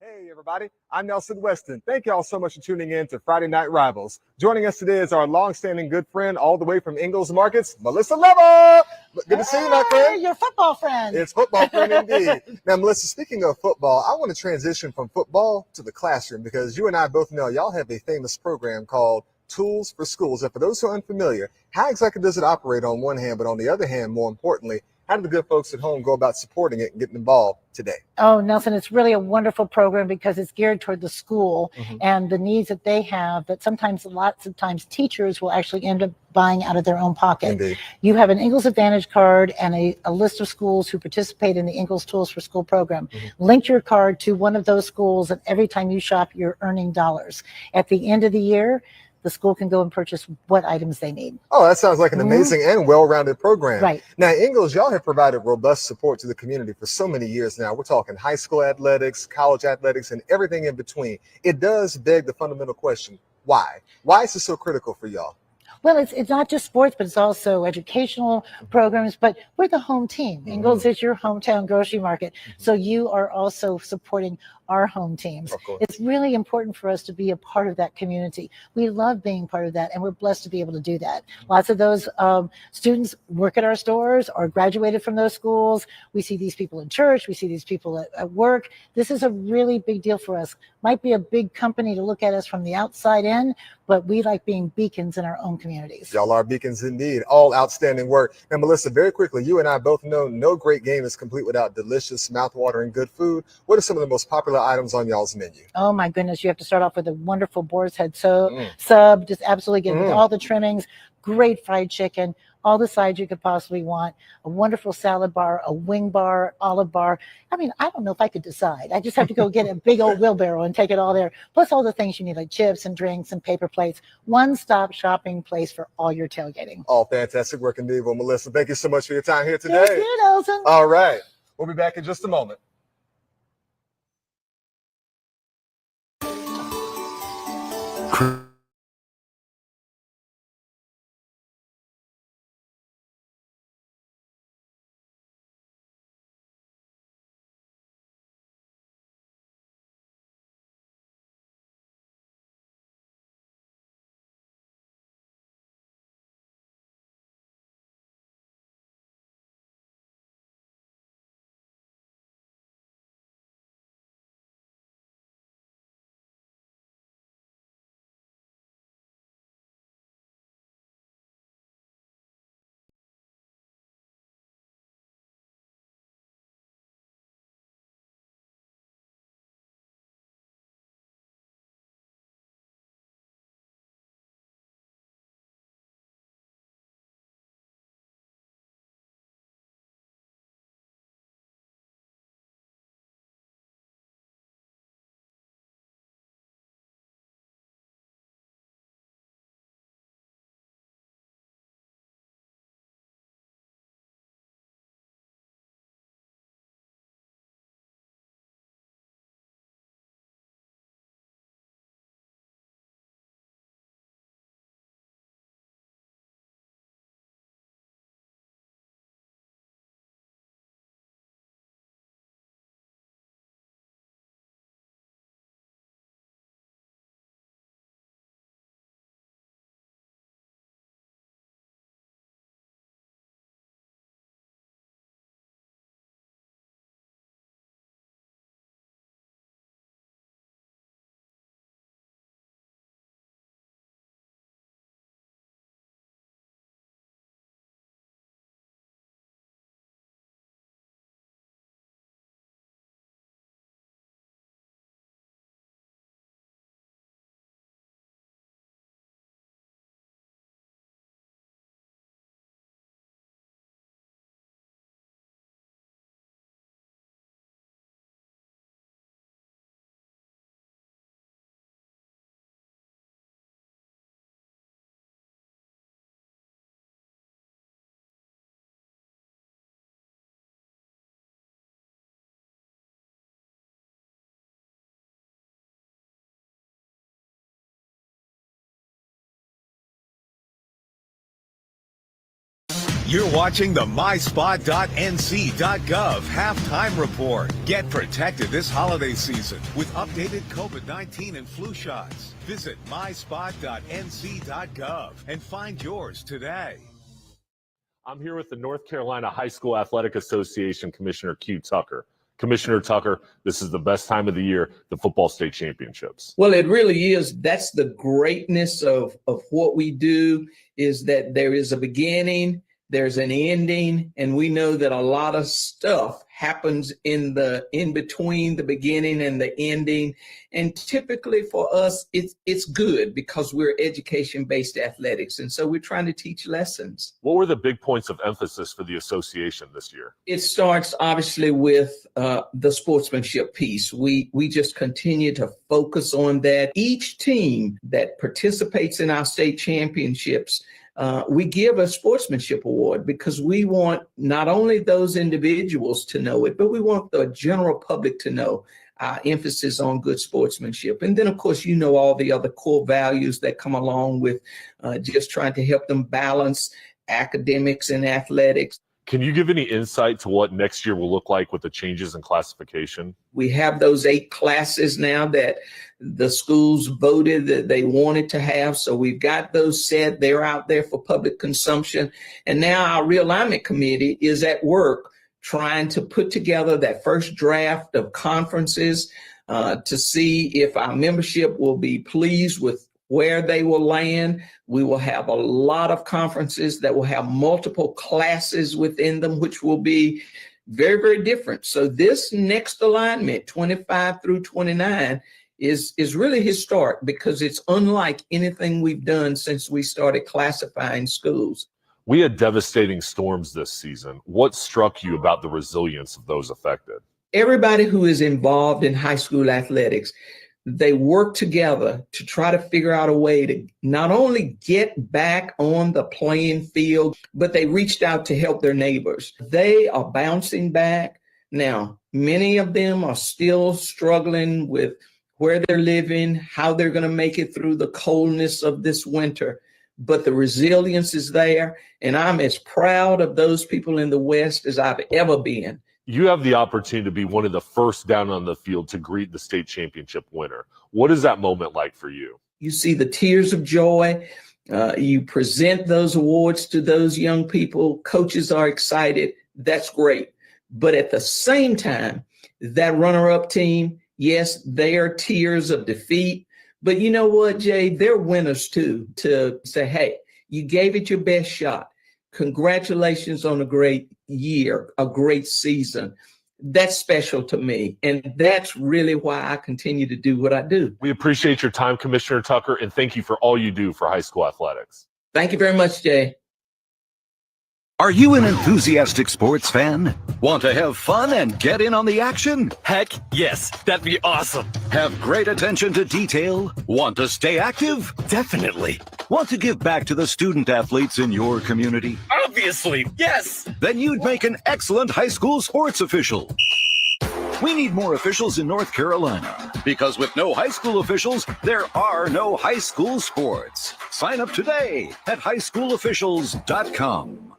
Hey, everybody. I'm Nelson Weston. Thank y'all so much for tuning in to Friday Night Rivals. Joining us today is our longstanding good friend all the way from Ingalls Markets, Melissa Leva. Good to see you, my friend. Your football friend. It's football friend indeed. Now, Melissa, speaking of football, I want to transition from football to the classroom because you and I both know y'all have a famous program called Tools for Schools. And for those who are unfamiliar, how exactly does it operate on one hand, but on the other hand, more importantly, how do the good folks at home go about supporting it and getting involved today? Oh, Nelson, it's really a wonderful program because it's geared toward the school and the needs that they have that sometimes, lots of times, teachers will actually end up buying out of their own pocket. Indeed. You have an Ingalls Advantage card and a list of schools who participate in the Ingalls Tools for School program. Link your card to one of those schools, and every time you shop, you're earning dollars. At the end of the year, the school can go and purchase what items they need. Oh, that sounds like an amazing and well-rounded program. Right. Now, Ingalls, y'all have provided robust support to the community for so many years now. We're talking high school athletics, college athletics, and everything in between. It does beg the fundamental question, why? Why is this so critical for y'all? Well, it's not just sports, but it's also educational programs. But we're the home team. Ingalls is your hometown grocery market. So you are also supporting our home teams. Of course. It's really important for us to be a part of that community. We love being part of that, and we're blessed to be able to do that. Lots of those students work at our stores or graduated from those schools. We see these people in church. We see these people at work. This is a really big deal for us. Might be a big company to look at us from the outside in, but we like being beacons in our own communities. Y'all are beacons indeed. All outstanding work. Now, Melissa, very quickly, you and I both know no great game is complete without delicious, mouth-watering good food. What are some of the most popular items on y'all's menu? Oh my goodness, you have to start off with a wonderful boar's head sub, just absolutely good with all the trimmings, great fried chicken, all the sides you could possibly want, a wonderful salad bar, a wing bar, olive bar. I mean, I don't know if I could decide. I just have to go get a big old wheelbarrow and take it all there, plus all the things you need like chips and drinks and paper plates. One-stop shopping place for all your tailgating. All fantastic work indeed. Well, Melissa, thank you so much for your time here today. Thank you, Nelson. All right. We'll be back in just a moment. You're watching the myspot.nc.gov halftime report. Get protected this holiday season with updated COVID-19 and flu shots. Visit myspot.nc.gov and find yours today. I'm here with the North Carolina High School Athletic Association Commissioner Q Tucker. Commissioner Tucker, this is the best time of the year, the football state championships. Well, it really is. That's the greatness of what we do, is that there is a beginning, there's an ending, and we know that a lot of stuff happens in between the beginning and the ending. And typically for us, it's good because we're education-based athletics, and so we're trying to teach lessons. What were the big points of emphasis for the association this year? It starts obviously with the sportsmanship piece. We just continue to focus on that. Each team that participates in our state championships, we give a sportsmanship award because we want not only those individuals to know it, but we want the general public to know our emphasis on good sportsmanship. And then, of course, all the other core values that come along with just trying to help them balance academics and athletics. Can you give any insight to what next year will look like with the changes in classification? We have those 8 classes now that the schools voted that they wanted to have. So we've got those set. They're out there for public consumption. And now our realignment committee is at work trying to put together that first draft of conferences to see if our membership will be pleased with where they will land. We will have a lot of conferences that will have multiple classes within them, which will be very, very different. So this next alignment, 25 through 29, is really historic because it's unlike anything we've done since we started classifying schools. We had devastating storms this season. What struck you about the resilience of those affected? Everybody who is involved in high school athletics, they work together to try to figure out a way to not only get back on the playing field, but they reached out to help their neighbors. They are bouncing back. Now, many of them are still struggling with where they're living, how they're going to make it through the coldness of this winter. But the resilience is there, and I'm as proud of those people in the West as I've ever been. You have the opportunity to be one of the first down on the field to greet the state championship winner. What is that moment like for you? You see the tears of joy. You present those awards to those young people. Coaches are excited. That's great. But at the same time, that runner-up team, yes, they are tears of defeat. But you know what, Jay? They're winners too, to say, hey, you gave it your best shot. Congratulations on a great year, a great season. That's special to me. And that's really why I continue to do what I do. We appreciate your time, Commissioner Tucker, and thank you for all you do for high school athletics. Thank you very much, Jay. Are you an enthusiastic sports fan? Want to have fun and get in on the action? Heck, yes, that'd be awesome. Have great attention to detail? Want to stay active? Definitely. Want to give back to the student athletes in your community? Obviously, yes. Then you'd make an excellent high school sports official. We need more officials in North Carolina, because with no high school officials, there are no high school sports. Sign up today at highschoolofficials.com.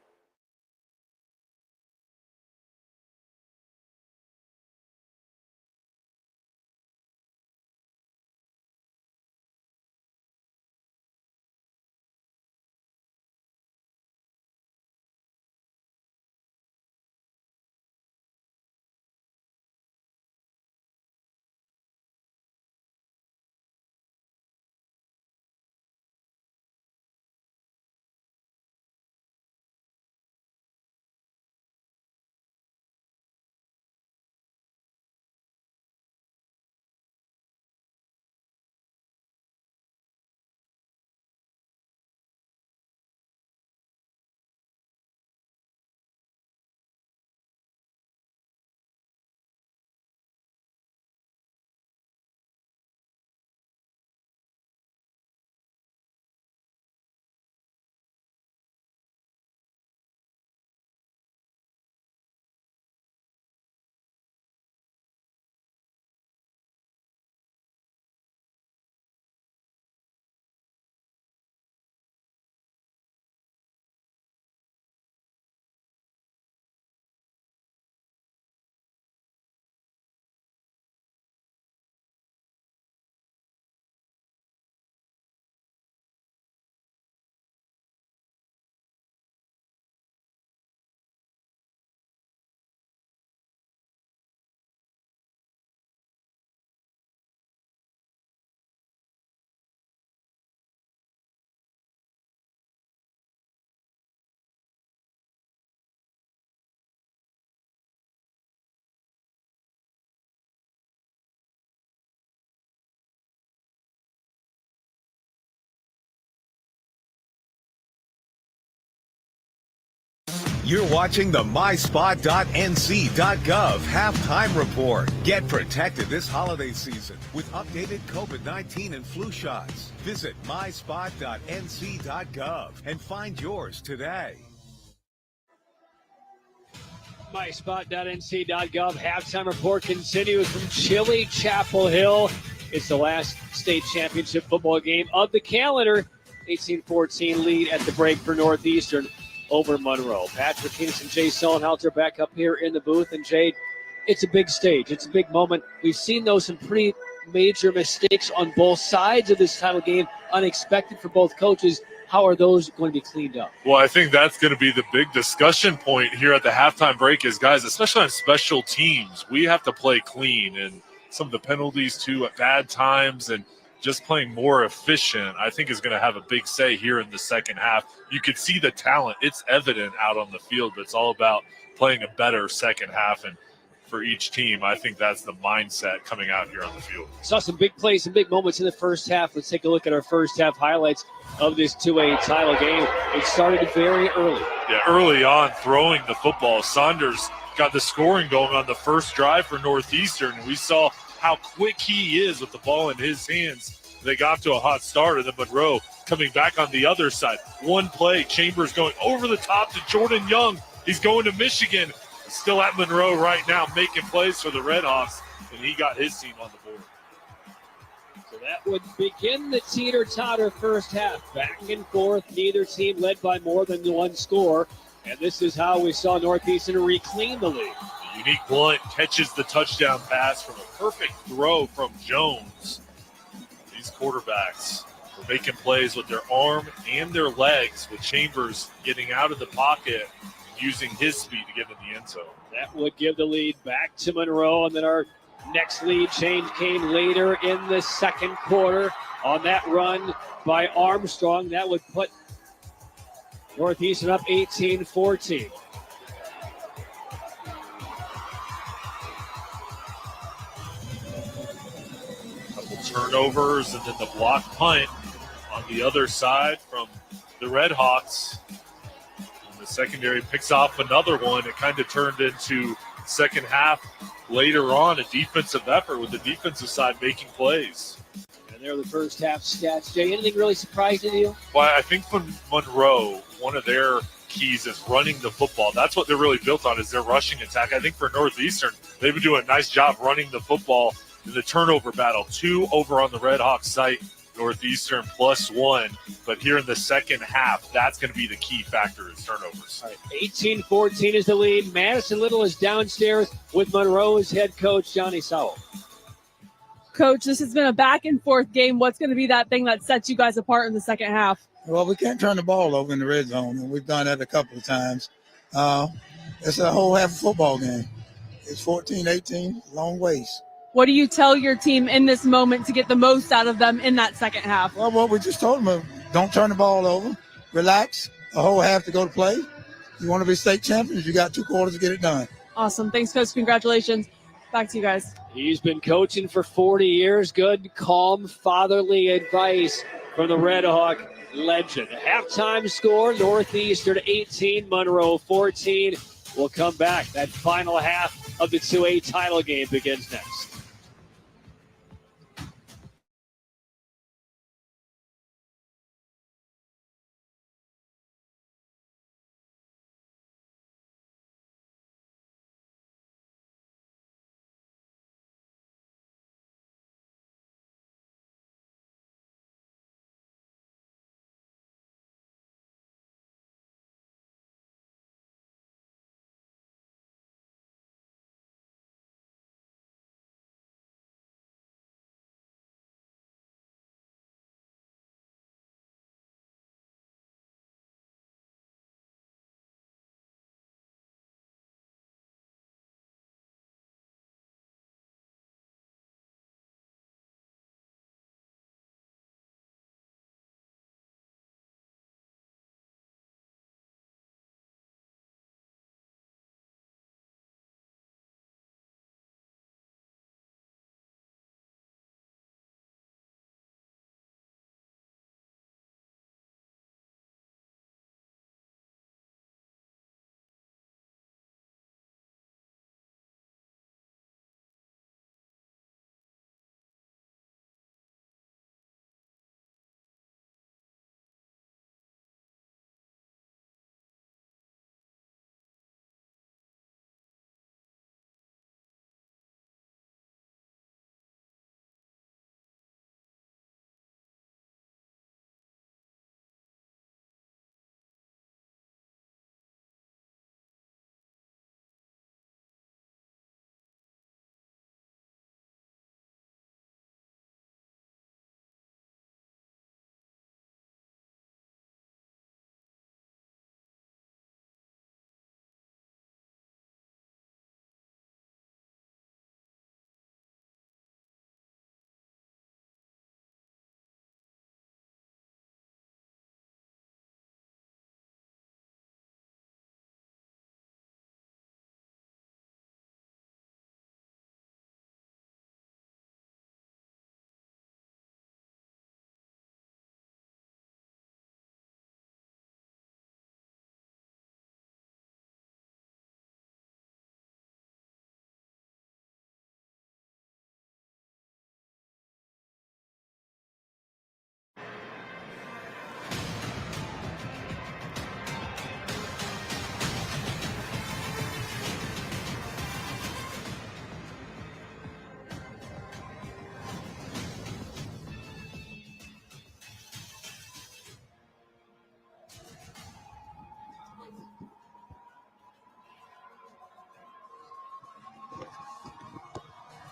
You're watching the myspot.nc.gov halftime report. Get protected this holiday season with updated COVID-19 and flu shots. Visit myspot.nc.gov and find yours today. MySpot.nc.gov halftime report continues from chilly Chapel Hill. It's the last state championship football game of the calendar. 18-14 lead at the break for Northeastern over Monroe. Patrick Kingston, Jay Sullenhalter back up here in the booth. And Jade, it's a big stage. It's a big moment. We've seen some pretty major mistakes on both sides of this title game, unexpected for both coaches. How are those going to be cleaned up? Well, I think that's going to be the big discussion point here at the halftime break is, guys, especially on special teams, we have to play clean. And some of the penalties, too, at bad times and just playing more efficient, I think is going to have a big say here in the second half. You could see the talent. It's evident out on the field, but it's all about playing a better second half. And for each team, I think that's the mindset coming out here on the field. Saw some big plays and big moments in the first half. Let's take a look at our first half highlights of this 2A title game. It started very early. Yeah, early on, throwing the football. Saunders got the scoring going on the first drive for Northeastern. We saw how quick he is with the ball in his hands. They got to a hot start, and then Monroe coming back on the other side. One play, Chambers going over the top to Jordan Young. He's going to Michigan. Still at Monroe right now, making plays for the Redhawks, and he got his team on the board. So that would begin the teeter-totter first half. Back and forth, neither team led by more than one score. And this is how we saw Northeastern reclaim the lead. Unique Blunt catches the touchdown pass from a perfect throw from Jones. These quarterbacks were making plays with their arm and their legs, with Chambers getting out of the pocket, using his speed to get in the end zone. That would give the lead back to Monroe, and then our next lead change came later in the second quarter on that run by Armstrong. That would put Northeastern up 18-14. Couple turnovers and then the block punt on the other side from the Redhawks. The secondary picks off another one. It kind of turned into second half later on a defensive effort with the defensive side making plays. And there are the first half stats. Jay, anything really surprising to you? Well, I think for Monroe, one of their keys is running the football. That's what they're really built on, is their rushing attack. I think for Northeastern, they've been doing a nice job running the football in the turnover battle. 2 over on the Redhawks site. Northeastern +1, but here in the second half, that's going to be the key factor is turnovers. All right, 18-14 is the lead. Madison Little is downstairs with Monroe's head coach, Johnny Sowell. Coach, this has been a back-and-forth game. What's going to be that thing that sets you guys apart in the second half? Well, we can't turn the ball over in the red zone, and we've done that a couple of times. It's a whole half football game. It's 14-18, long ways. What do you tell your team in this moment to get the most out of them in that second half? Well, what we just told them, don't turn the ball over. Relax. A whole half to go to play. You want to be state champions, you got 2 quarters to get it done. Awesome. Thanks, Coach. Congratulations. Back to you guys. He's been coaching for 40 years. Good, calm, fatherly advice from the Red Hawk legend. Halftime score, Northeastern 18, Monroe 14. We'll come back. That final half of the 2A title game begins next.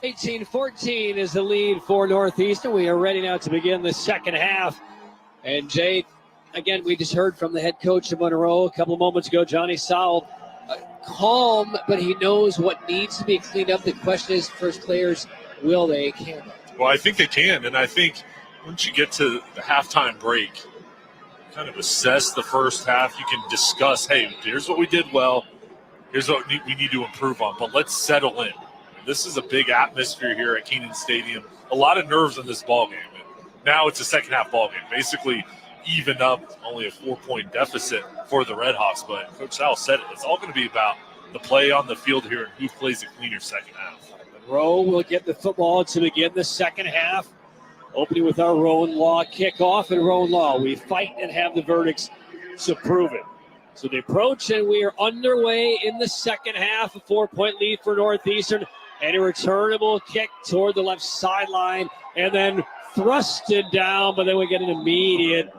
18-14 is the lead for Northeastern. We are ready now to begin the second half. And Jay, again, we just heard from the head coach of Monroe a couple of moments ago, Johnny Sowell. Calm, but he knows what needs to be cleaned up. The question is, first players, will they, can they? Well, I think they can, and I think once you get to the halftime break, kind of assess the first half, you can discuss, hey, here's what we did well, here's what we need to improve on, but let's settle in. This is a big atmosphere here at Keenan Stadium. A lot of nerves in this ballgame. Now it's a second-half ballgame. Basically, even up, only a 4-point deficit for the Redhawks. But Coach Sowell said it. It's all going to be about the play on the field here and who plays a cleaner second half. Monroe will get the football to begin the second half. Opening with our Rowan Law kickoff. And Rowan Law, we fight and have the verdicts to prove it. So they approach, and we are underway in the second half. A 4-point lead for Northeastern. And a returnable kick toward the left sideline, and then thrusted down, but then we get an immediate,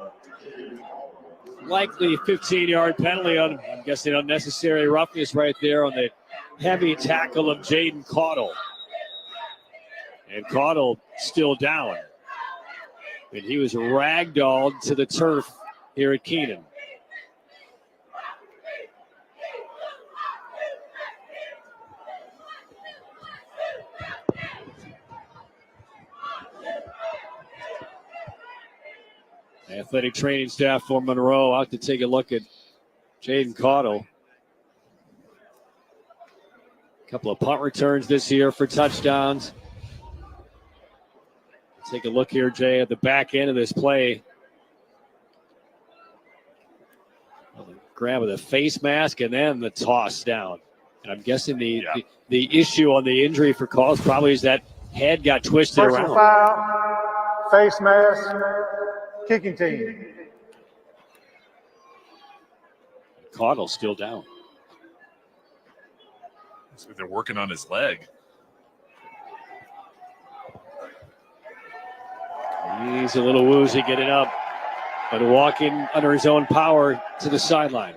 likely 15-yard penalty on, I'm guessing, unnecessary roughness right there on the heavy tackle of Jaden Caudle. And Caudle still down. And he was ragdolled to the turf here at Keenan. Athletic training staff for Monroe out to take a look at Jaden Caudle. A couple of punt returns this year for touchdowns. Take a look here, Jay, at the back end of this play. Grab of the face mask and then the toss down. And I'm guessing the issue on the injury for Caudle probably is that head got twisted Personal around. foul, face mask, kicking team. Caudle still down. Looks like they're working on his leg. He's a little woozy getting up, but walking under his own power to the sideline.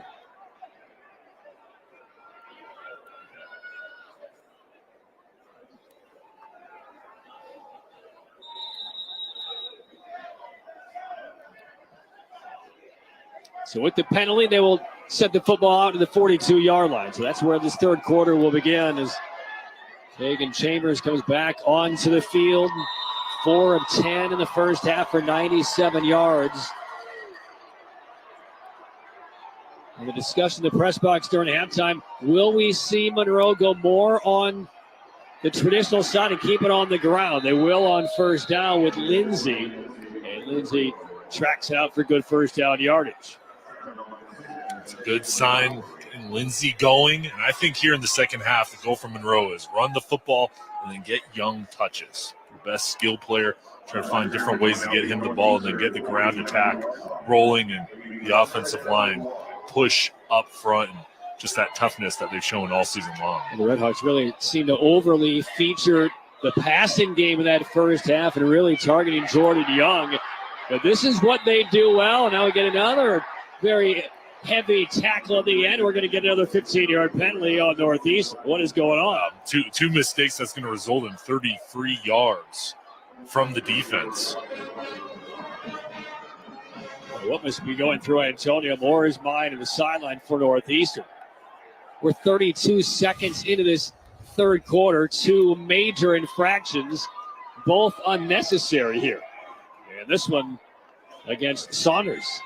So with the penalty, they will set the football out to the 42-yard line. So that's where this third quarter will begin as Hagan Chambers comes back onto the field. 4 of 10 in the first half for 97 yards. And the discussion in the press box during halftime, will we see Monroe go more on the traditional side and keep it on the ground? They will on first down with Lindsey. And Lindsey tracks out for good first down yardage. It's a good sign getting Lindsey going. And I think here in the second half, the goal for Monroe is run the football and then get Young touches. Your best skill player, try to find different ways to get him the ball and then get the ground attack rolling and the offensive line push up front and just that toughness that they've shown all season long. And the Redhawks really seem to overly feature the passing game in that first half and really targeting Jordan Young. But this is what they do well. Now we get another very heavy tackle at the end. We're going to get another 15-yard penalty on Northeast. What is going on? Two mistakes that's going to result in 33 yards from the defense. What must be going through Antonio Moore's mind in the sideline for Northeastern? We're 32 seconds into this third quarter. 2 major infractions, both unnecessary here. And this one against Saunders.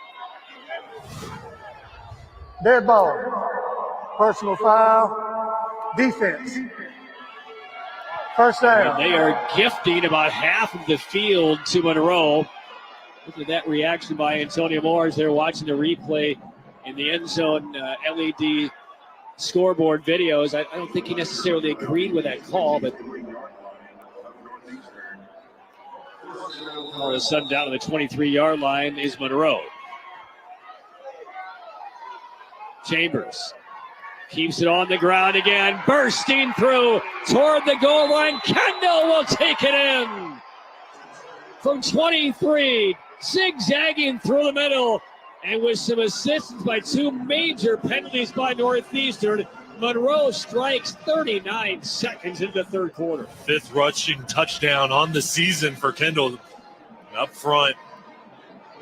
Dead ball. Personal foul. Defense. First down. And they are gifting about half of the field to Monroe. Look at that reaction by Antonio Moore as they're watching the replay in the end zone LED scoreboard videos. I don't think he necessarily agreed with that call, but all of a sudden down to the 23-yard line is Monroe. Chambers keeps it on the ground again, bursting through toward the goal line. Kendall will take it in from 23, zigzagging through the middle, and with some assistance by 2 major penalties by Northeastern, Monroe strikes 39 seconds into the third quarter. 5th rushing touchdown on the season for Kendall. Up front,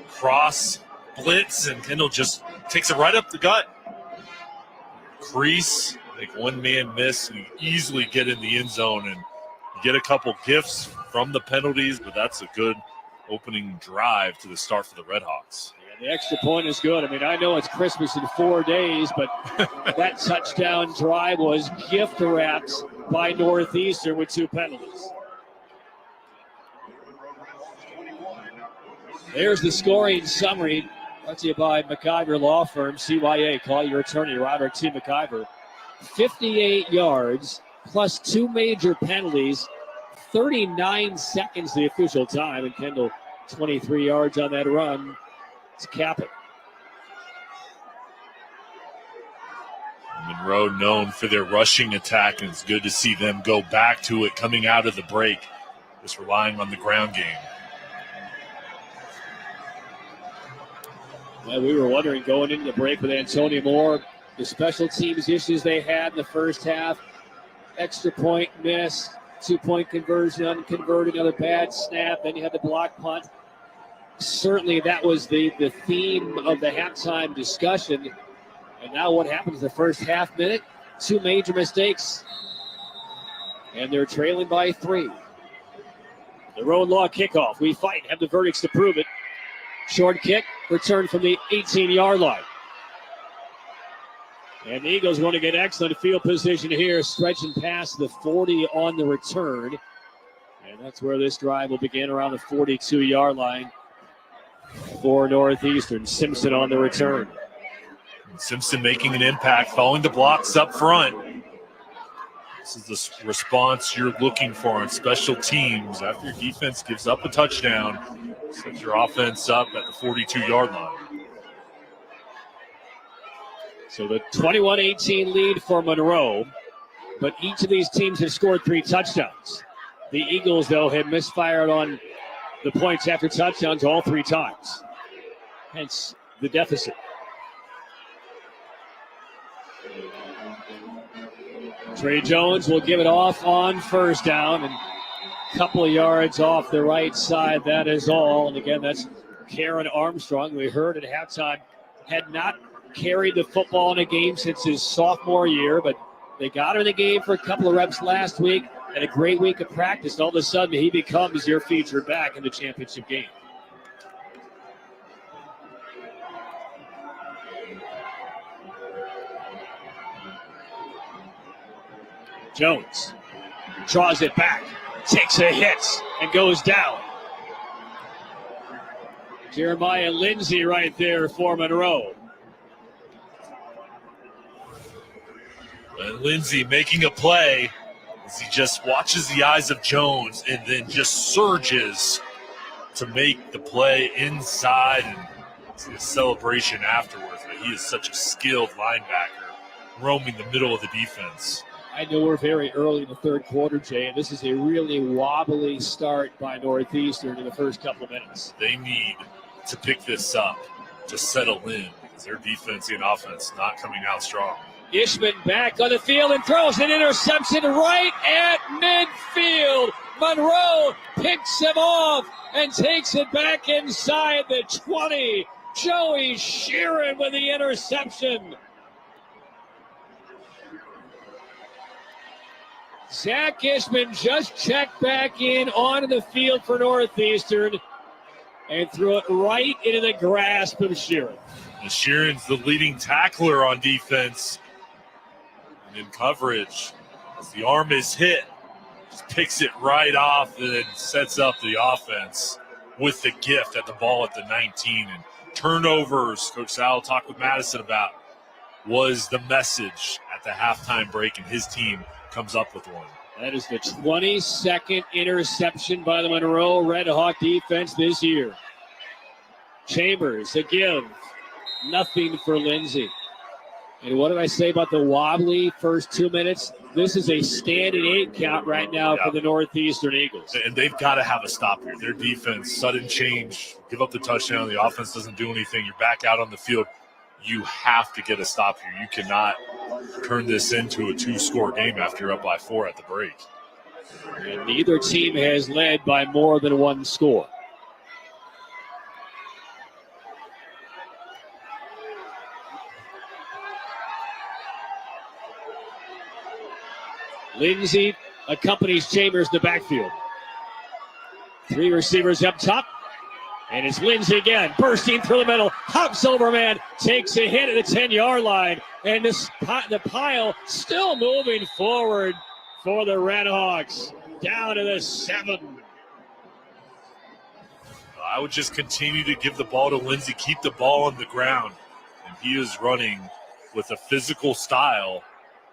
cross, blitz, and Kendall just takes it right up the gut. Crease, I think one man miss, and you easily get in the end zone, and you get a couple gifts from the penalties, but that's a good opening drive to the start for the Redhawks. The extra point is good. I mean, I know it's Christmas in 4 days, but that touchdown drive was gift wrapped by Northeastern with 2 penalties. There's the scoring summary brought to you by McIver Law Firm, CYA. Call your attorney, Robert T. McIver. 58 yards plus 2 major penalties, 39 seconds the official time, and Kendall 23 yards on that run. To cap it. Monroe known for their rushing attack, and it's good to see them go back to it coming out of the break, just relying on the ground game. Well, we were wondering going into the break with Antonio Moore, the special teams issues they had in the first half, extra point miss, 2-point conversion, unconverted, another bad snap, then you had the block punt. Certainly that was the theme of the halftime discussion. And now what happens the first half minute? 2 major mistakes. And they're trailing by 3. The Road Law kickoff. We fight, have the verdicts to prove it. Short kick, return from the 18-yard line. And the Eagles want to get excellent field position here, stretching past the 40 on the return. And that's where this drive will begin, around the 42-yard line. For Northeastern. Simpson on the return. Simpson making an impact, following the blocks up front. This is the response you're looking for on special teams. After your defense gives up a touchdown, set your offense up at the 42-yard line. So the 21-18 lead for Monroe, but each of these teams have scored 3 touchdowns. The Eagles, though, have misfired on the points after touchdowns all 3 times. Hence the deficit. Trey Jones will give it off on first down, and a couple of yards off the right side. That is all. And again, that's Karen Armstrong. We heard at halftime had not carried the football in a game since his sophomore year, but they got him in the game for a couple of reps last week. And a great week of practice, and all of a sudden he becomes your featured back in the championship game. Jones draws it back, takes a hit, and goes down. Jeremiah Lindsay right there for Monroe. And Lindsay making a play. He just watches the eyes of Jones and then just surges to make the play inside and see a celebration afterwards. But he is such a skilled linebacker roaming the middle of the defense. I know we're very early in the third quarter, Jay, and this is a really wobbly start by Northeastern in the first couple of minutes. They need to pick this up to settle in because their defense and offense not coming out strong. Ishman back on the field and throws an interception right at midfield. Monroe picks him off and takes it back inside the 20. Joey Sheeran with the interception. Zach Ishman just checked back in onto the field for Northeastern and threw it right into the grasp of Sheeran. And Sheeran's the leading tackler on defense. And in coverage, as the arm is hit, just picks it right off and then sets up the offense with the gift at the ball at the 19. And turnovers, Coach Sal talked with Madison about, was the message at the halftime break, and his team comes up with one. That is the 22nd interception by the Monroe Red Hawk defense this year. Chambers, a give. Nothing for Lindsay. And what did I say about the wobbly first 2 minutes? This is a standing 8 count right now for the Northeastern Eagles. And they've got to have a stop here. Their defense, sudden change, give up the touchdown. The offense doesn't do anything. You're back out on the field. You have to get a stop here. You cannot turn this into a 2-score game after you're up by 4 at the break. And neither team has led by more than one score. Lindsey accompanies Chambers in the backfield. 3 receivers up top. And it's Lindsey again, bursting through the middle. Hops over man, takes a hit at the 10-yard line. And the pile still moving forward for the Redhawks. Down to the 7. I would just continue to give the ball to Lindsey, keep the ball on the ground. And he is running with a physical style.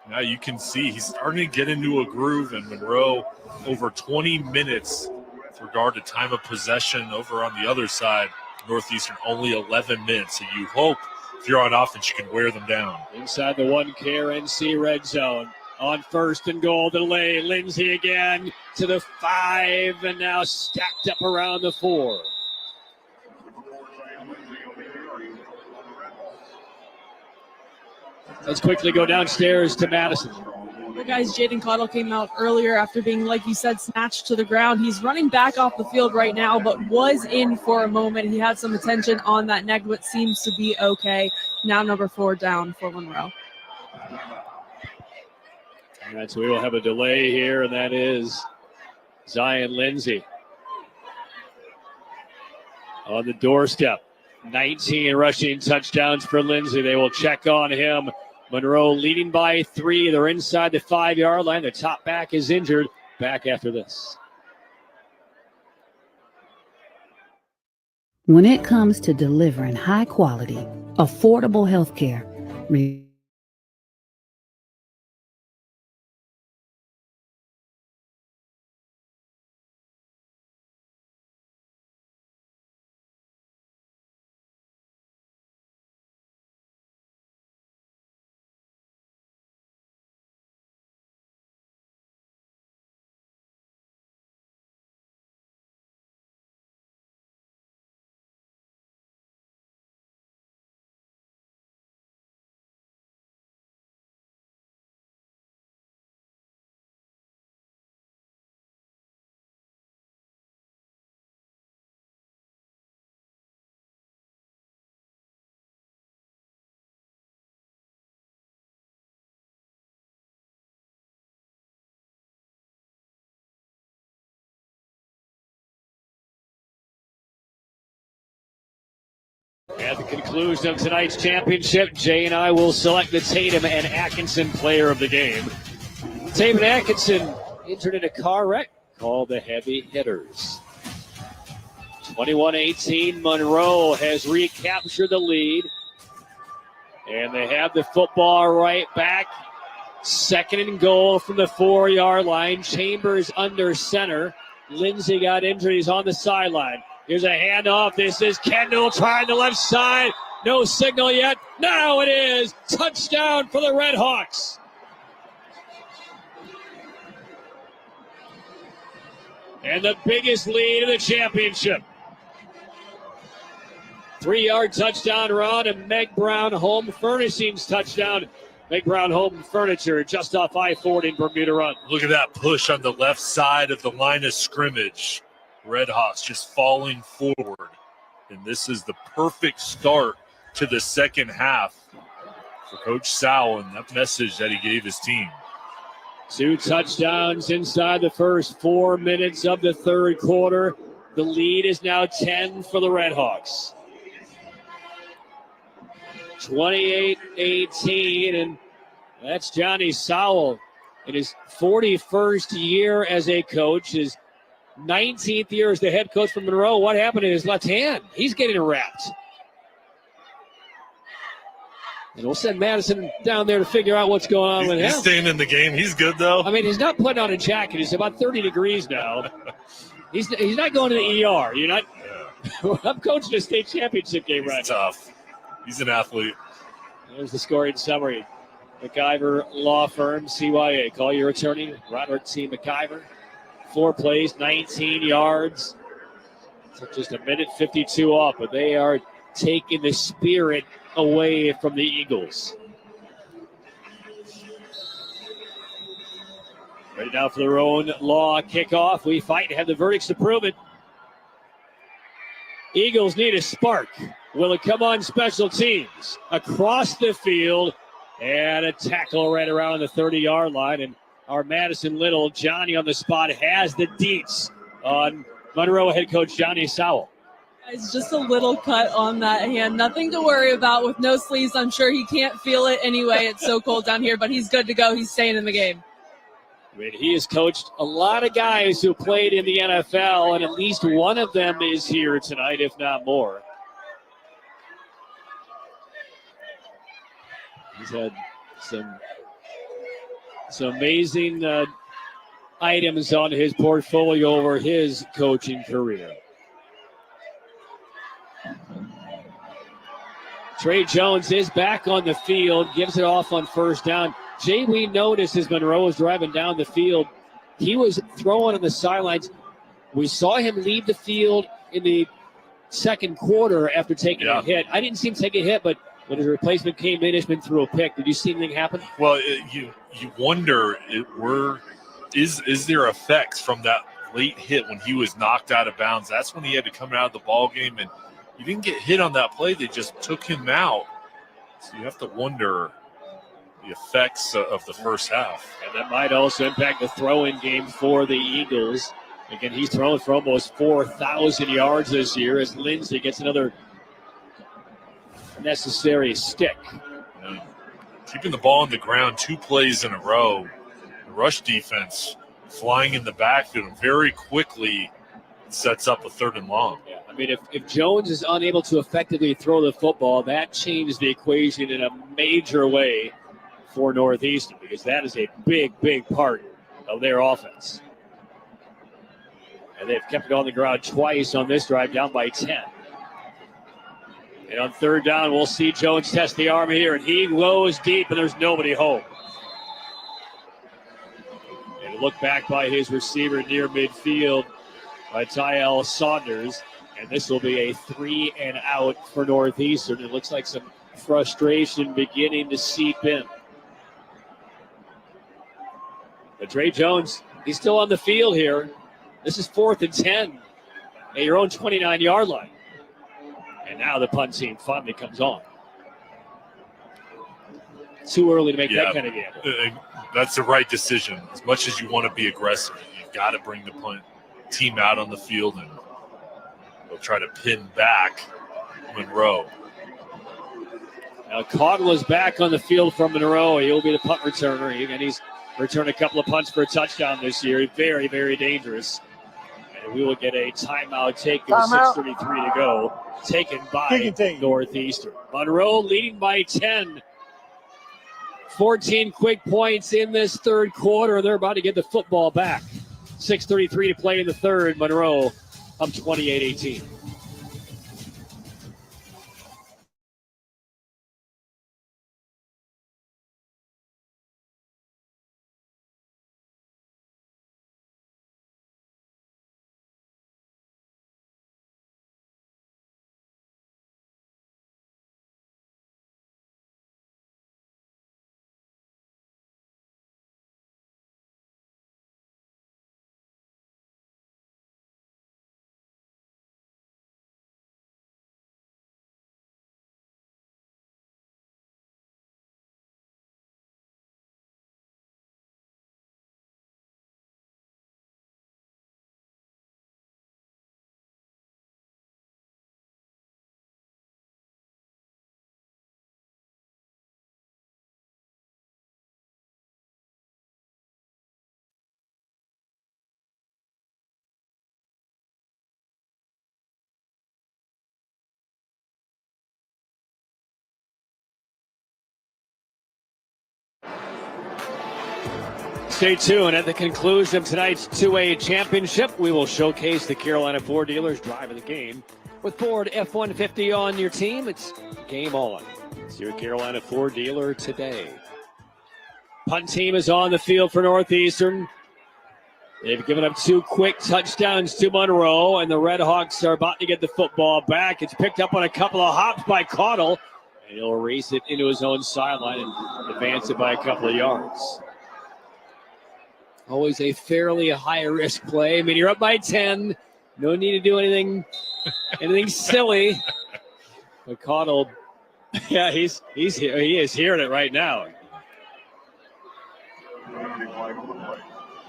Now you can see he's starting to get into a groove, and Monroe over 20 minutes with regard to time of possession. Over on the other side, Northeastern only 11 minutes. So you hope if you're on offense you can wear them down. Inside the 1KRNC red zone. On 1st and goal, delay. Lindsey again to the 5, and now stacked up around the 4. Let's quickly go downstairs to Madison. The guys, Jaden Cottle came out earlier after being, like you said, snatched to the ground. He's running back off the field right now, but was in for a moment. He had some attention on that neck, but seems to be okay. Now number 4 down for Monroe. All right, so we will have a delay here, and that is Zion Lindsey on the doorstep. 19 rushing touchdowns for Lindsey. They will check on him. Monroe leading by 3. They're inside the 5-yard line. The top back is injured. Back after this. When it comes to delivering high quality, affordable health care, At the conclusion of tonight's championship, Jay and I will select the Tatum and Atkinson player of the game. Tatum and Atkinson injured in a car wreck. Called the heavy hitters. 21-18, Monroe has recaptured the lead. And they have the football right back. 2nd and goal from the 4-yard line. Chambers under center. Lindsey got injured. He's on the sideline. Here's a handoff. This is Kendall trying the left side. No signal yet. Now it is. Touchdown for the Redhawks. And the biggest lead of the championship. 3-yard touchdown run, and Meg Brown Home Furnishings touchdown. Meg Brown Home Furniture just off I-40 in Bermuda Run. Look at that push on the left side of the line of scrimmage. Redhawks just falling forward. And this is the perfect start to the second half for Coach Sowell and that message that he gave his team. 2 touchdowns inside the first 4 minutes of the third quarter. The lead is now 10 for the Redhawks. 28-18, and that's Johnny Sowell in his 41st year as a coach, his 19th year as the head coach for Monroe. What happened to his left hand? He's getting wrapped. And we'll send Madison down there to figure out what's going on with him. He's staying in the game. He's good, though. I mean, he's not putting on a jacket. It's about 30 degrees now. He's not going to the ER. You're not. Yeah. I'm coaching a state championship game right now. Tough. He's an athlete. There's the scoring summary. McIver Law Firm, CYA. Call your attorney, Roderick C. McIver. 4 plays, 19 yards. Took just a minute 52 off, but they are taking the spirit away from the Eagles. Ready now for their own law kickoff. We fight to have the verdicts to prove it. Eagles need a spark. Will it come on special teams? Across the field, and a tackle right around the 30-yard line. And our Madison Little, Johnny on the spot, has the deets on Monroe head coach Johnny Sowell. It's just a little cut on that hand. Nothing to worry about with no sleeves. I'm sure he can't feel it anyway. It's so cold down here, but he's good to go. He's staying in the game. I mean, he has coached a lot of guys who played in the NFL, and at least one of them is here tonight, if not more. He's had some amazing items on his portfolio over his coaching career. Trey Jones is back on the field, gives it off on first down. Jay, we noticed as Monroe was driving down the field, he was throwing on the sidelines. We saw him leave the field in the second quarter after taking a hit. I didn't see him take a hit, but when his replacement came in, Ishman threw a pick. Did you see anything happen? Well, you wonder, is there effects from that late hit when he was knocked out of bounds? That's when he had to come out of the ball game, and he didn't get hit on that play. They just took him out. So you have to wonder the effects of the first half. And that might also impact the throw-in game for the Eagles. Again, he's thrown for almost 4,000 yards this year as Lindsey gets another necessary stick. Keeping the ball on the ground 2 plays in a row. The rush defense flying in the backfield and very quickly sets up a 3rd and long. Yeah, I mean, if Jones is unable to effectively throw the football, that changes the equation in a major way for Northeastern, because that is a big, big part of their offense. And they've kept it on the ground twice on this drive, down by 10. And on 3rd down, we'll see Jones test the arm here, and he goes deep, and there's nobody home. And a look back by his receiver near midfield by Tyel Saunders, and this will be a 3 and out for Northeastern. It looks like some frustration beginning to seep in. But Trey Jones, he's still on the field here. This is 4th and 10 at your own 29-yard line. And now the punt team finally comes on. Too early to make that kind of gamble. That's the right decision. As much as you want to be aggressive, you've got to bring the punt team out on the field, and they'll try to pin back Monroe. Now Caudle is back on the field from Monroe. He'll be the punt returner. And he's returned a couple of punts for a touchdown this year. Very, very dangerous. And we will get a timeout taken with 6:33 to go. Taken by Northeastern. Monroe leading by 10. 14 quick points in this 3rd quarter. They're about to get the football back. 6:33 to play in the 3rd. Monroe up 28-18. Stay tuned. At the conclusion of tonight's 2A championship, we will showcase the Carolina Ford dealers driving the game. With Ford F-150 on your team, it's game on. It's your Carolina Ford dealer today. Punt team is on the field for Northeastern. They've given up 2 quick touchdowns to Monroe, and the Red Hawks are about to get the football back. It's picked up on a couple of hops by Caudle, and he'll race it into his own sideline and advance it by a couple of yards. always a fairly high-risk play. I mean, you're up by 10. No need to do anything silly. But Caudill, yeah, he's here. He is hearing it right now.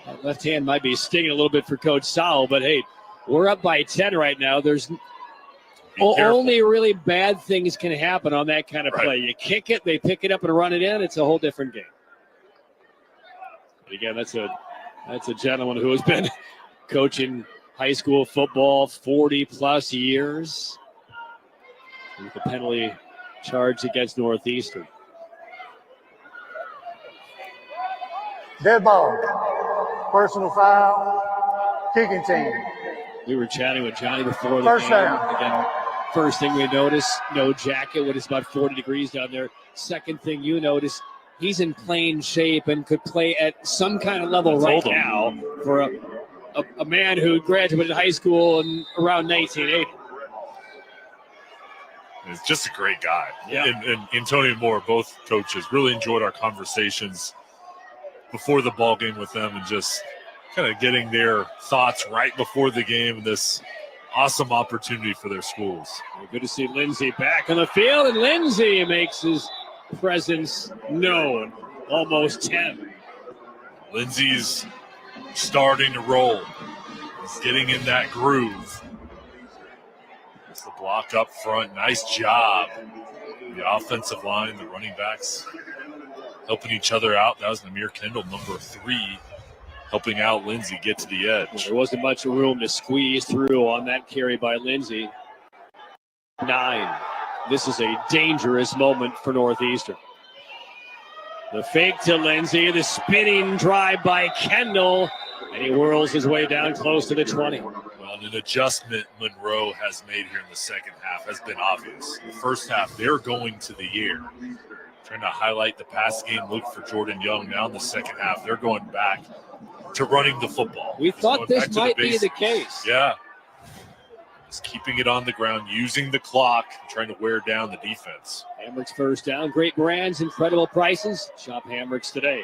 That left hand might be stinging a little bit for Coach Sowell, but hey, we're up by 10 right now. There's only really bad things can happen on that kind of play. You kick it, they pick it up and run it in. It's a whole different game. But again, that's a gentleman who has been coaching high school football 40-plus years with the penalty charge against Northeastern. Dead ball. Personal foul. Kicking team. We were chatting with Johnny before the First game. down. Again, first thing we notice, no jacket when it's about 40 degrees down there. Second thing you notice, he's in plain shape and could play at some kind of level right now for a man who graduated high school in around 1980. He's just a great guy. Yeah. And Antonio Moore, both coaches, really enjoyed our conversations before the ball game with them and just kind of getting their thoughts right before the game and this awesome opportunity for their schools. Good to see Lindsay back on the field, and Lindsay makes his presence known. Almost 10. Lindsay's starting to roll. He's getting in that groove. It's the block up front. Nice job. The offensive line, the running backs helping each other out. That was Namir Kendall, number 3, helping out Lindsay get to the edge. There wasn't much room to squeeze through on that carry by Lindsay. 9. This is a dangerous moment for Northeastern. The fake to Lindsay, the spinning drive by Kendall, and he whirls his way down close to the 20. Well, an adjustment Monroe has made here in the second half has been obvious. The first half, they're going to the air, trying to highlight the pass game look for Jordan Young. Now in the second half, they're going back to running the football. We thought this might be the case. Yeah. Just keeping it on the ground, using the clock, trying to wear down the defense. Hamrick's first down. Great brands, incredible prices. Shop Hamrick's today.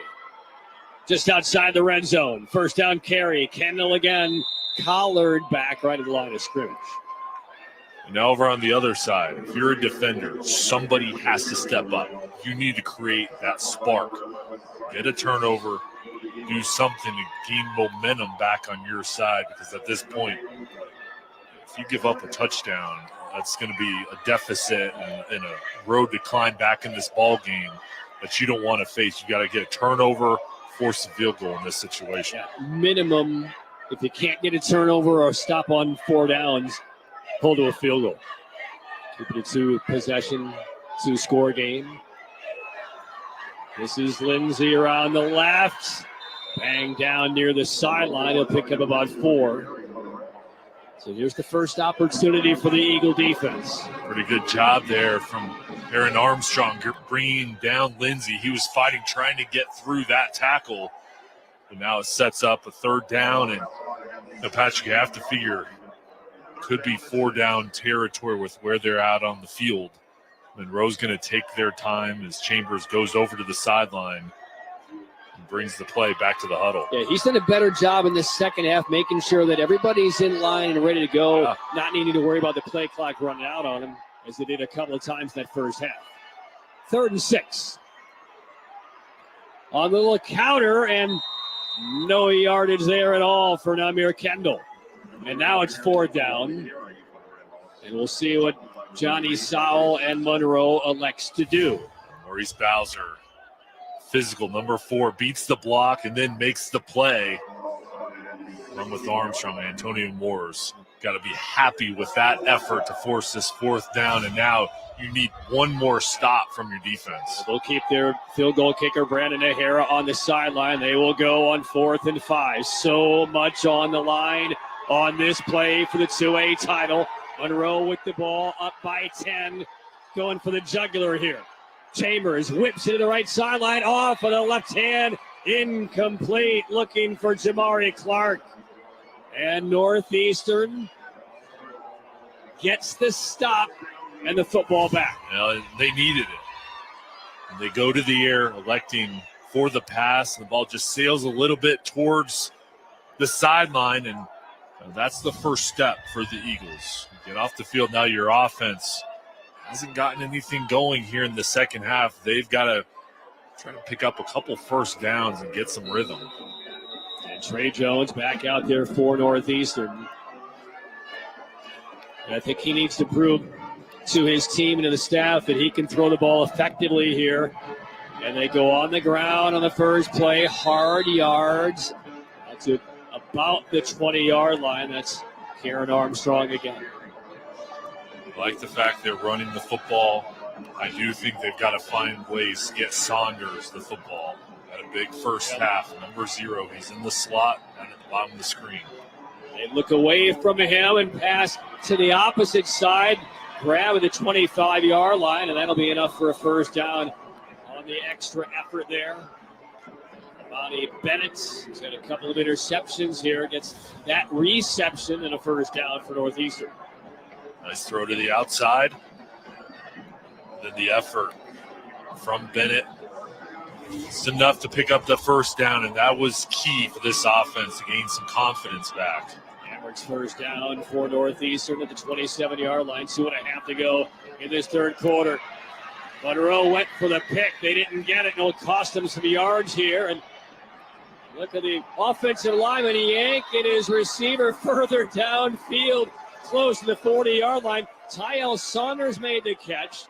Just outside the red zone. First down carry. Kendall again. Collared back right at the line of scrimmage. And now over on the other side, if you're a defender, somebody has to step up. You need to create that spark. Get a turnover. Do something to gain momentum back on your side, because at this point, if you give up a touchdown, that's going to be a deficit and a road to climb back in this ball game that you don't want to face. You got to get a turnover, force a field goal in this situation. Yeah, minimum, if you can't get a turnover or stop on 4 downs, pull to a field goal. Keep it to possession, to score game. This is Lindsay around the left. Bang down near the sideline. He'll pick up about 4. So here's the first opportunity for the Eagle defense. Pretty good job there from Aaron Armstrong bringing down Lindsay. He was fighting, trying to get through that tackle. But now it sets up a 3rd down. And Patrick, you have to figure, could be 4 down territory with where they're out on the field. Monroe's going to take their time as Chambers goes over to the sideline and brings the play back to the huddle. Yeah, he's done a better job in this second half, making sure that everybody's in line and ready to go, not needing to worry about the play clock running out on him, as they did a couple of times in that first half. 3rd and 6. On the little counter, and no yardage there at all for Namir Kendall. And now it's 4th down. And we'll see what Johnny Sowell and Monroe elects to do. Maurice Bowser, physical, number 4, beats the block and then makes the play. Run with Armstrong. Antonio Moore's got to be happy with that effort to force this 4th down, and now you need one more stop from your defense. They'll keep their field goal kicker, Brandon O'Hara, on the sideline. They will go on 4th and 5. So much on the line on this play for the 2A title. Monroe with the ball, up by 10, going for the jugular here. Chambers whips it to the right sideline, off of the left hand, incomplete, looking for Jamari Clark. And Northeastern gets the stop and the football back. They needed it. And they go to the air, electing for the pass. The ball just sails a little bit towards the sideline, and that's the first step for the Eagles. Get off the field now. Your offense hasn't gotten anything going here in the second half. They've got to try to pick up a couple first downs and get some rhythm. And Trey Jones back out there for Northeastern. And I think he needs to prove to his team and to the staff that he can throw the ball effectively here. And they go on the ground on the first play, hard yards. That's about the 20-yard line. That's Karen Armstrong again. I like the fact they're running the football. I do think they've got to find ways to get Saunders the football. Had a big first half. Number 0, he's in the slot and at the bottom of the screen. They look away from him and pass to the opposite side. Grab at the 25-yard line, and that'll be enough for a first down on the extra effort there. Bonnie Bennett, he's got a couple of interceptions here, gets that reception and a first down for Northeastern. Nice throw to the outside. Then the effort from Bennett. It's enough to pick up the first down, and that was key for this offense to gain some confidence back. Hamrick's first down for Northeastern at the 27-yard line. 2.5 to go in this third quarter. Monroe went for the pick. They didn't get it. It'll cost them some yards here. And look at the offensive lineman yanking his receiver further downfield, close to the 40-yard line. Tyel Saunders made the catch.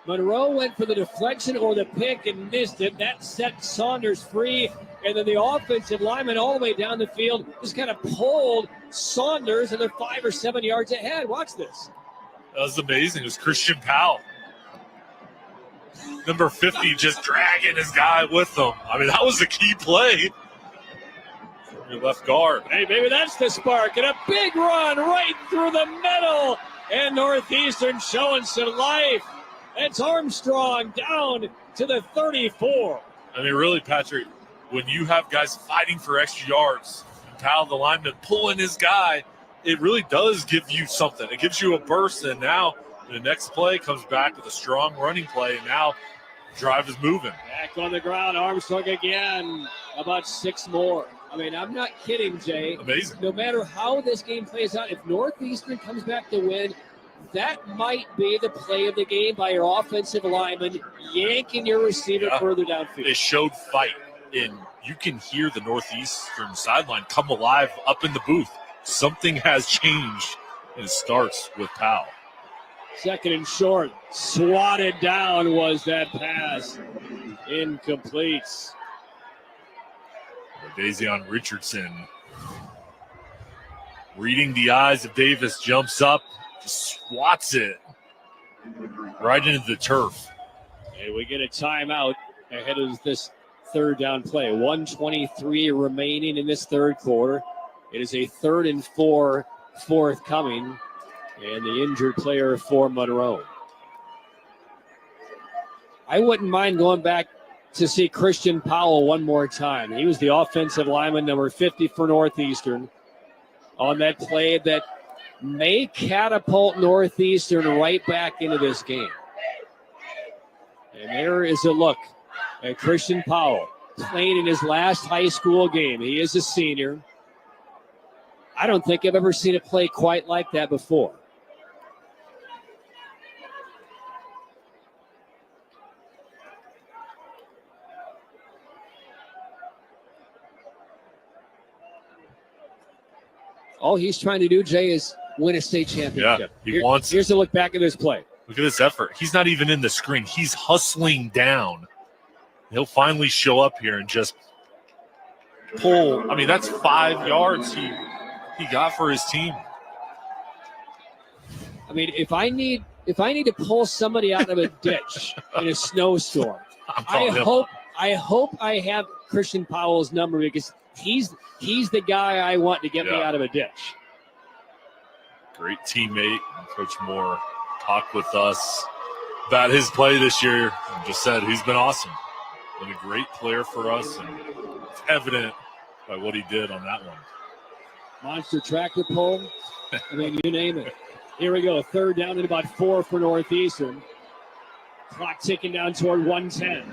Monroe went for the deflection or the pick and missed it. That set Saunders free. And then the offensive lineman all the way down the field just kind of pulled Saunders, and they're 5 or 7 yards ahead. Watch this. That was amazing. It was Christian Powell. Number 50 just dragging his guy with him. I mean, that was a key play. Your left guard. Hey, maybe that's the spark. And a big run right through the middle. And Northeastern showing some life. It's Armstrong down to the 34. I mean, really, Patrick, when you have guys fighting for extra yards and Powell, the lineman, pulling his guy, it really does give you something. It gives you a burst, and now the next play comes back with a strong running play, and now drive is moving. Back on the ground, Armstrong again. About 6 more. I mean, I'm not kidding, Jay. Amazing. No matter how this game plays out, if Northeastern comes back to win, that might be the play of the game by your offensive lineman, yanking your receiver further downfield. It showed fight, and you can hear the Northeastern sideline come alive up in the booth. Something has changed, and it starts with Powell. Second and short, swatted down was that pass. Incomplete. Dazion Richardson reading the eyes of Davis, jumps up, just swats it right into the turf. And we get a timeout ahead of this third down play. 1:23 remaining in this third quarter. It is a 3rd and 4 forthcoming, and the injured player for Monroe. I wouldn't mind going back to see Christian Powell one more time. He was the offensive lineman, number 50 for Northeastern, on that play that may catapult Northeastern right back into this game. And there is a look at Christian Powell playing in his last high school game. He is a senior. I don't think I've ever seen it play quite like that before. All he's trying to do, Jay, is win a state championship. Yeah, here's a look back at this play. Look at this effort. He's not even in the screen. He's hustling down. He'll finally show up here and just pull. I mean, that's 5 yards he got for his team. I mean, if I need to pull somebody out of a ditch in a snowstorm, I hope I have Christian Powell's number, because he's the guy I want to get me out of a ditch. Great teammate. Coach Moore talked with us about his play this year and just said he's been awesome. Been a great player for us, and it's evident by what he did on that one. Monster tractor pull. I mean, you name it. Here we go. 3rd down and about 4 for Northeastern. Clock ticking down toward 1:10.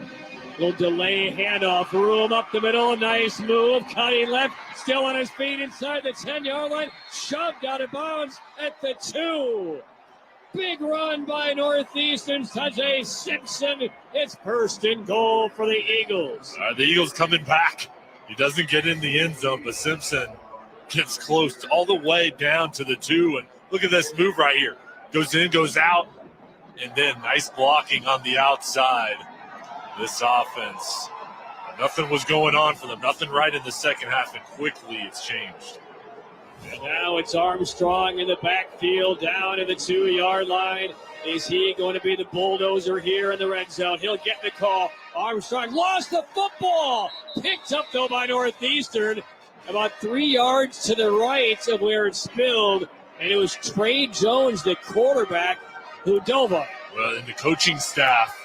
Little delay handoff, room up the middle, nice move, cutting left, still on his feet inside the 10-yard line, shoved out of bounds at the 2. Big run by Northeastern's Tajay Simpson. It's first and goal for the Eagles. The Eagles coming back. He doesn't get in the end zone, but Simpson gets close all the way down to the 2. And look at this move right here. Goes in, goes out, and then nice blocking on the outside. This offense, nothing was going on for them. Nothing right in the second half, and quickly it's changed. And now it's Armstrong in the backfield down to the 2-yard line. Is he going to be the bulldozer here in the red zone? He'll get the call. Armstrong lost the football. Picked up, though, by Northeastern. About 3 yards to the right of where it spilled. And it was Trey Jones, the quarterback, who dove on it. Well, and the coaching staff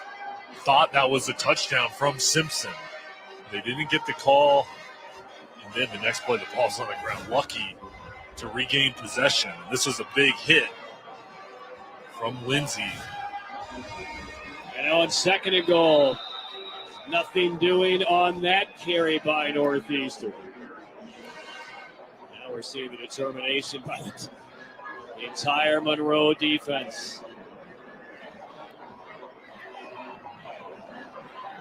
thought that was a touchdown from Simpson. They didn't get the call. And then the next play, the ball's on the ground. Lucky to regain possession. This was a big hit from Lindsey. And now it's second and goal. Nothing doing on that carry by Northeastern. Now we're seeing the determination by the entire Monroe defense.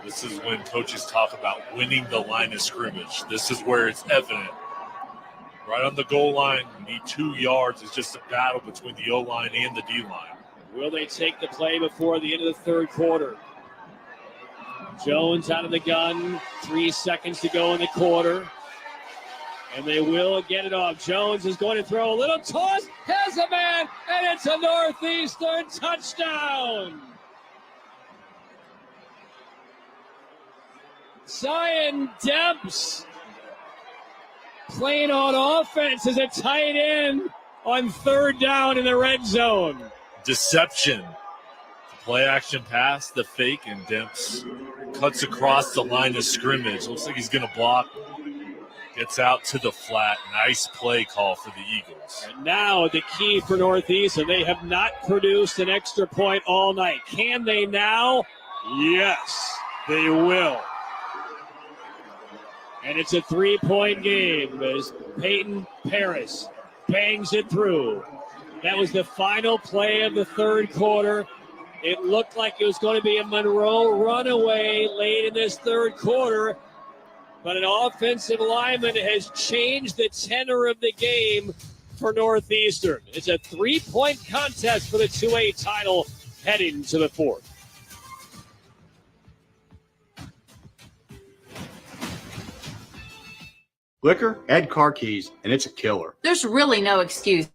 This is when coaches talk about winning the line of scrimmage. This is where it's evident. Right on the goal line, you need 2 yards. It's just a battle between the O-line and the D-line. Will they take the play before the end of the third quarter? Jones out of the gun. 3 seconds to go in the quarter. And they will get it off. Jones is going to throw a little toss. Has a man, and it's a Northeastern touchdown. Zion Debs playing on offense as a tight end on third down in the red zone. Deception. The play action pass, the fake, and Demps cuts across the line of scrimmage. Looks like he's going to block. Gets out to the flat. Nice play call for the Eagles. And now the key for Northeastern. They have not produced an extra point all night. Can they now? Yes, they will. And it's a 3-point game as Peyton Paris bangs it through. That was the final play of the third quarter. It looked like it was going to be a Monroe runaway late in this third quarter, but an offensive lineman has changed the tenor of the game for Northeastern. It's a 3-point contest for the 2A title heading to the fourth. Liquor, add car keys, and it's a killer. There's really no excuse.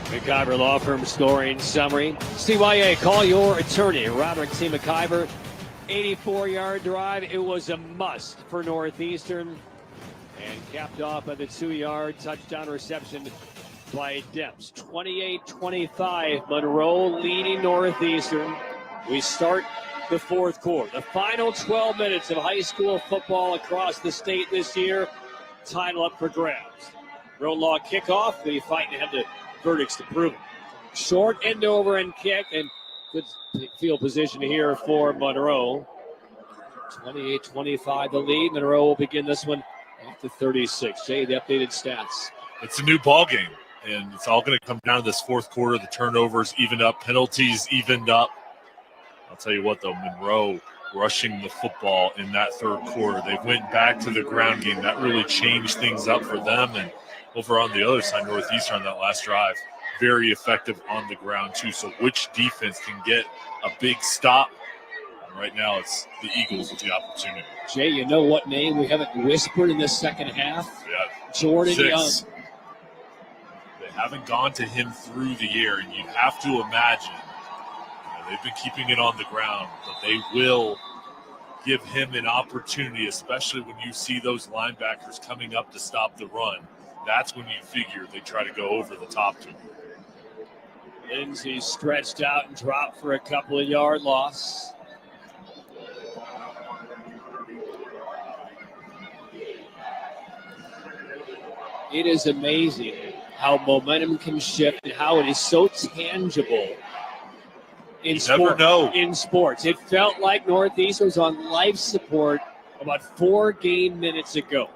McIver Law Firm scoring summary. CYA, call your attorney. Roderick T. McIver, 84-yard drive. It was a must for Northeastern. And capped off by the 2-yard touchdown reception by Depps. 28-25, Monroe leading Northeastern. We start the fourth quarter. The final 12 minutes of high school football across the state this year. Title up for grabs. Road law kickoff. The fight to have the verdicts to prove it. Short end over and kick, and good field position here for Monroe. 28-25 the lead. Monroe will begin this one at the 36. Jay, the updated stats. It's a new ball game, and it's all going to come down to this fourth quarter. The turnovers evened up, penalties evened up. I'll tell you what, though, Monroe rushing the football in that third quarter. They went back to the ground game. That really changed things up for them. And over on the other side, Northeastern on that last drive, very effective on the ground, too. So which defense can get a big stop? Right now, it's the Eagles with the opportunity. Jay, you know what name we haven't whispered in the second half? Yeah, Jordan 6. Young. They haven't gone to him through the air, and you have to imagine they've been keeping it on the ground, but they will give him an opportunity, especially when you see those linebackers coming up to stop the run. That's when you figure they try to go over the top to him. Lindsay stretched out and dropped for a couple of yard loss. It is amazing how momentum can shift and how it is so tangible in sports. It felt like Northeast was on life support about 4 game minutes ago.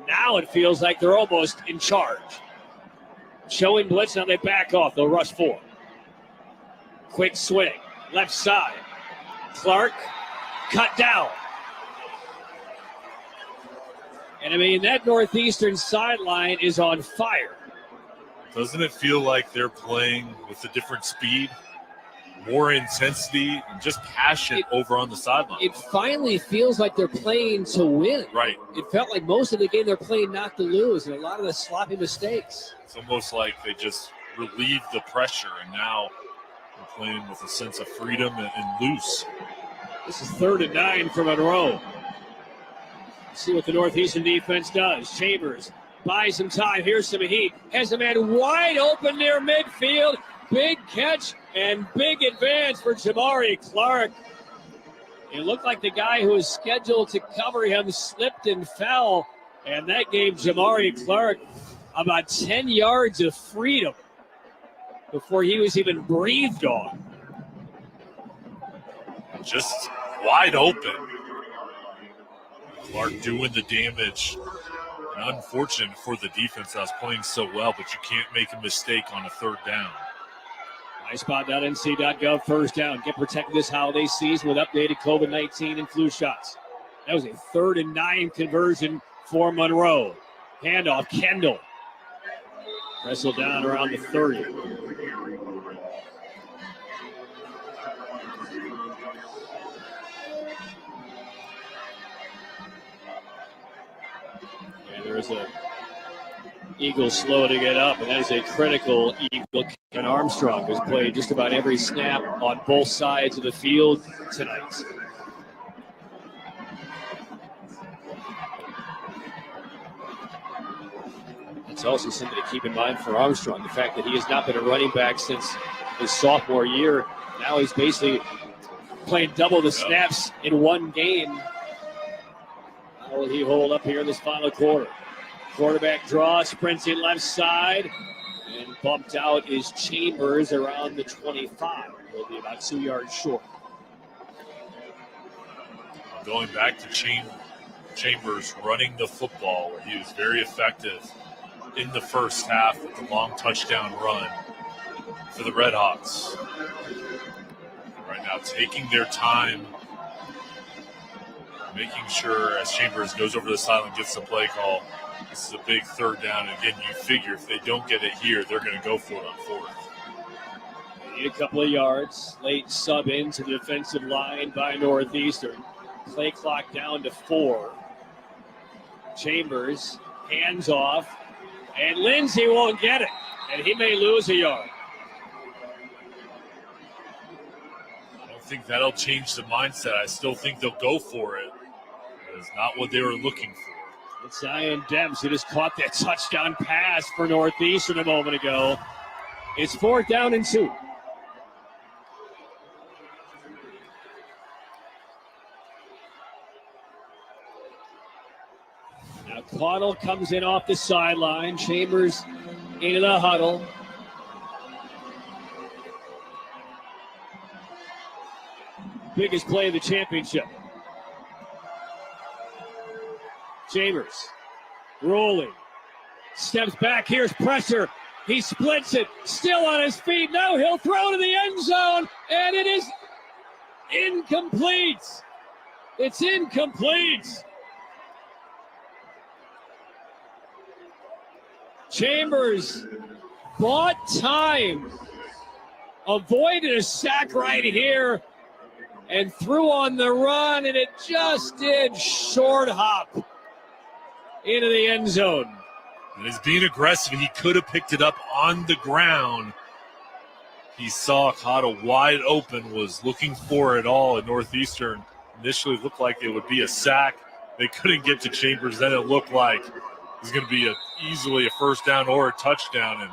Now it feels like they're almost in charge. Showing blitz, now they back off. They'll rush 4. Quick swing, left side. Clark cut down. And I mean, that Northeastern sideline is on fire. Doesn't it feel like they're playing with a different speed, more intensity, and just passion over on the sideline? It finally feels like they're playing to win. Right. It felt like most of the game they're playing not to lose, and a lot of the sloppy mistakes. It's almost like they just relieved the pressure, and now they're playing with a sense of freedom and loose. This is 3rd and 9 for Monroe. See what the Northeastern defense does. Chambers buys some time. Here's some heat. Has a man wide open near midfield. Big catch and big advance for Jamari Clark. It looked like the guy who was scheduled to cover him slipped and fell. And that gave Jamari Clark about 10 yards of freedom before he was even breathed on. Just wide open. Clark doing the damage. And unfortunate for the defense that was playing so well, but you can't make a mistake on a 3rd down. MySpot.nc.gov, first down. Get protected this holiday season with updated COVID-19 and flu shots. That was a 3rd and 9 conversion for Monroe. Handoff, Kendall. Wrestled down around the 30. And there's a Eagle slow to get up, and that is a critical Eagle. And Armstrong has played just about every snap on both sides of the field tonight. It's also something to keep in mind for Armstrong, the fact that he has not been a running back since his sophomore year. Now he's basically playing double the snaps in one game. How will he hold up here in this final quarter? Quarterback draw, sprinting left side, and bumped out is Chambers around the 25. He'll be about 2 yards short. Going back to Chambers running the football, where he was very effective in the first half with the long touchdown run for the Redhawks. Right now taking their time, making sure as Chambers goes over the sideline, gets the play call. This is a big 3rd down. Again, you figure if they don't get it here, they're going to go for it on 4th. They need a couple of yards. Late sub into the defensive line by Northeastern. Play clock down to 4. Chambers, hands off, and Lindsay won't get it. and he may lose a yard. I don't think that'll change the mindset. I still think they'll go for it. It's not what they were looking for. It's Zion Debs who just caught that touchdown pass for Northeastern a moment ago. It's 4th down and 2. Now Caudle comes in off the sideline. Chambers into the huddle. Biggest play of the championship. Chambers rolling. Steps back. Here's pressure. He splits it. Still on his feet. No, he'll throw to the end zone. And it is incomplete. It's incomplete. Chambers bought time. Avoided a sack right here. And threw on the run. And it just did short hop into the end zone. And he's being aggressive. He could have picked it up on the ground. He saw Caudle wide open, was looking for it all at Northeastern. Initially looked like it would be a sack. They couldn't get to Chambers. Then it looked like it was going to be easily a first down or a touchdown. And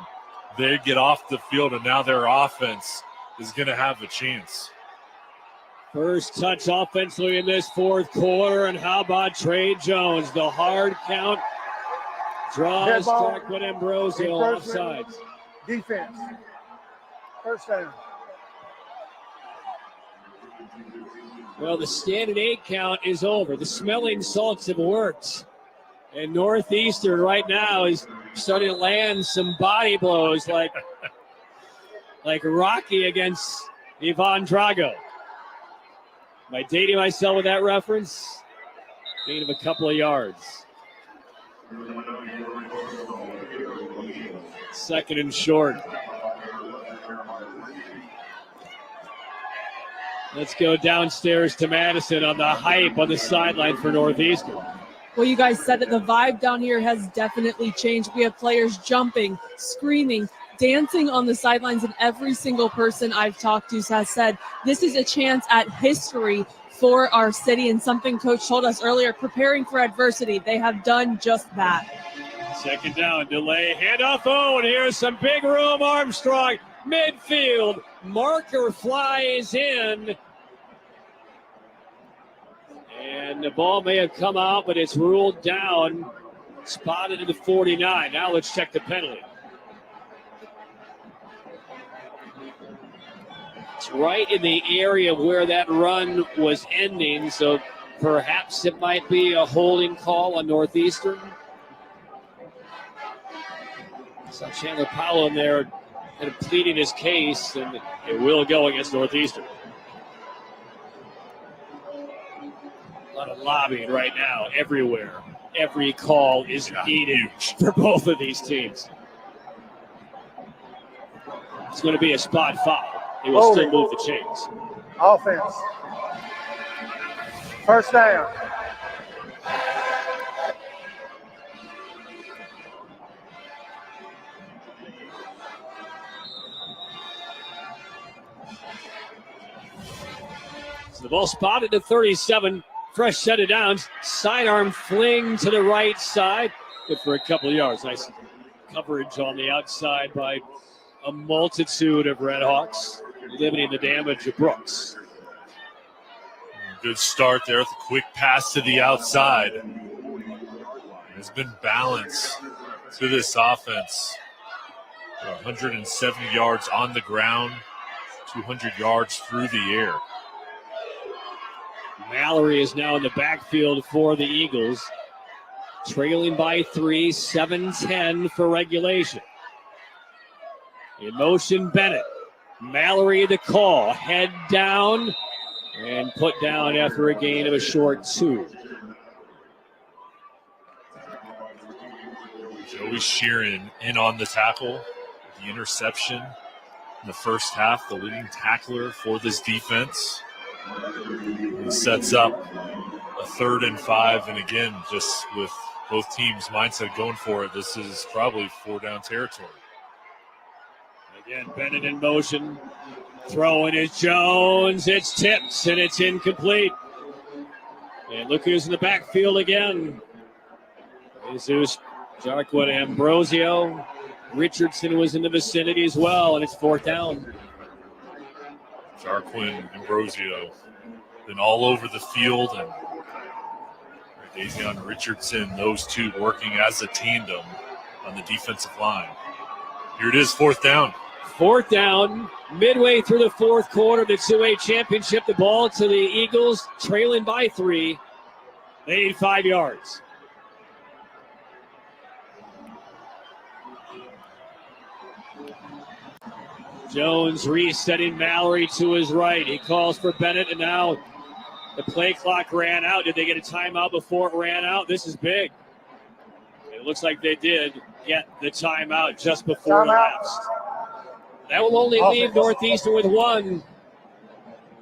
they get off the field, and now their offense is going to have a chance. First touch offensively in this fourth quarter. And how about Trey Jones? The hard count. Draws back with Ambrosio offsides. Defense. First down. Well, the standing 8 count is over. The smelling salts have worked. And Northeastern right now is starting to land some body blows like Rocky against Ivan Drago. Am I dating myself with that reference? Gain of a couple of yards. 2nd and short. Let's go downstairs to Madison on the hype on the sideline for Northeastern. Well, you guys said that the vibe down here has definitely changed. We have players jumping, screaming, dancing on the sidelines, and every single person I've talked to has said this is a chance at history for our city, and something Coach told us earlier, preparing for adversity. They have done just that. 2nd down, delay, handoff. Oh, and here's some big room. Armstrong, midfield. Marker flies in. And the ball may have come out, but it's ruled down. Spotted at the 49. Now let's check the penalty. It's right in the area where that run was ending, so perhaps it might be a holding call on Northeastern. So Chandler Powell in there kind of pleading his case, and it will go against Northeastern. A lot of lobbying right now, everywhere. Every call is needed for both of these teams. It's going to be a spot foul. He will still move the chains. Offense. First down. So the ball spotted at 37. Fresh set of downs. Sidearm fling to the right side. Good for a couple of yards. Nice coverage on the outside by a multitude of Red Hawks, limiting the damage of Brooks. Good start there with a quick pass to the outside. There's been balance to this offense. 170 yards on the ground, 200 yards through the air. Mallory is now in the backfield for the Eagles. Trailing by 3, 7-10 for regulation. In motion, Bennett. Mallory the call. Head down and put down after a gain of a short 2. Joey Sheeran in on the tackle. The interception in the first half, the leading tackler for this defense. He sets up a 3rd and 5, and again, just with both teams' mindset going for it, this is probably 4 down territory. Again, Bennett in motion. Throwing is Jones. It's tipped and it's incomplete. And look who's in the backfield again. Jesus, Jarquin, Ambrosio. Richardson was in the vicinity as well, and it's 4th down. Jarquin, Ambrosio, been all over the field, and Davion Richardson, those two working as a tandem on the defensive line. Here it is, 4th down. 4th down, midway through the 4th quarter, the 2A championship. The ball to the Eagles, trailing by 3. They need 5 yards. Jones resetting Mallory to his right. He calls for Bennett, and now the play clock ran out. Did they get a timeout before it ran out? This is big. It looks like they did get the timeout just before it lapsed. That will only leave Northeastern with 1.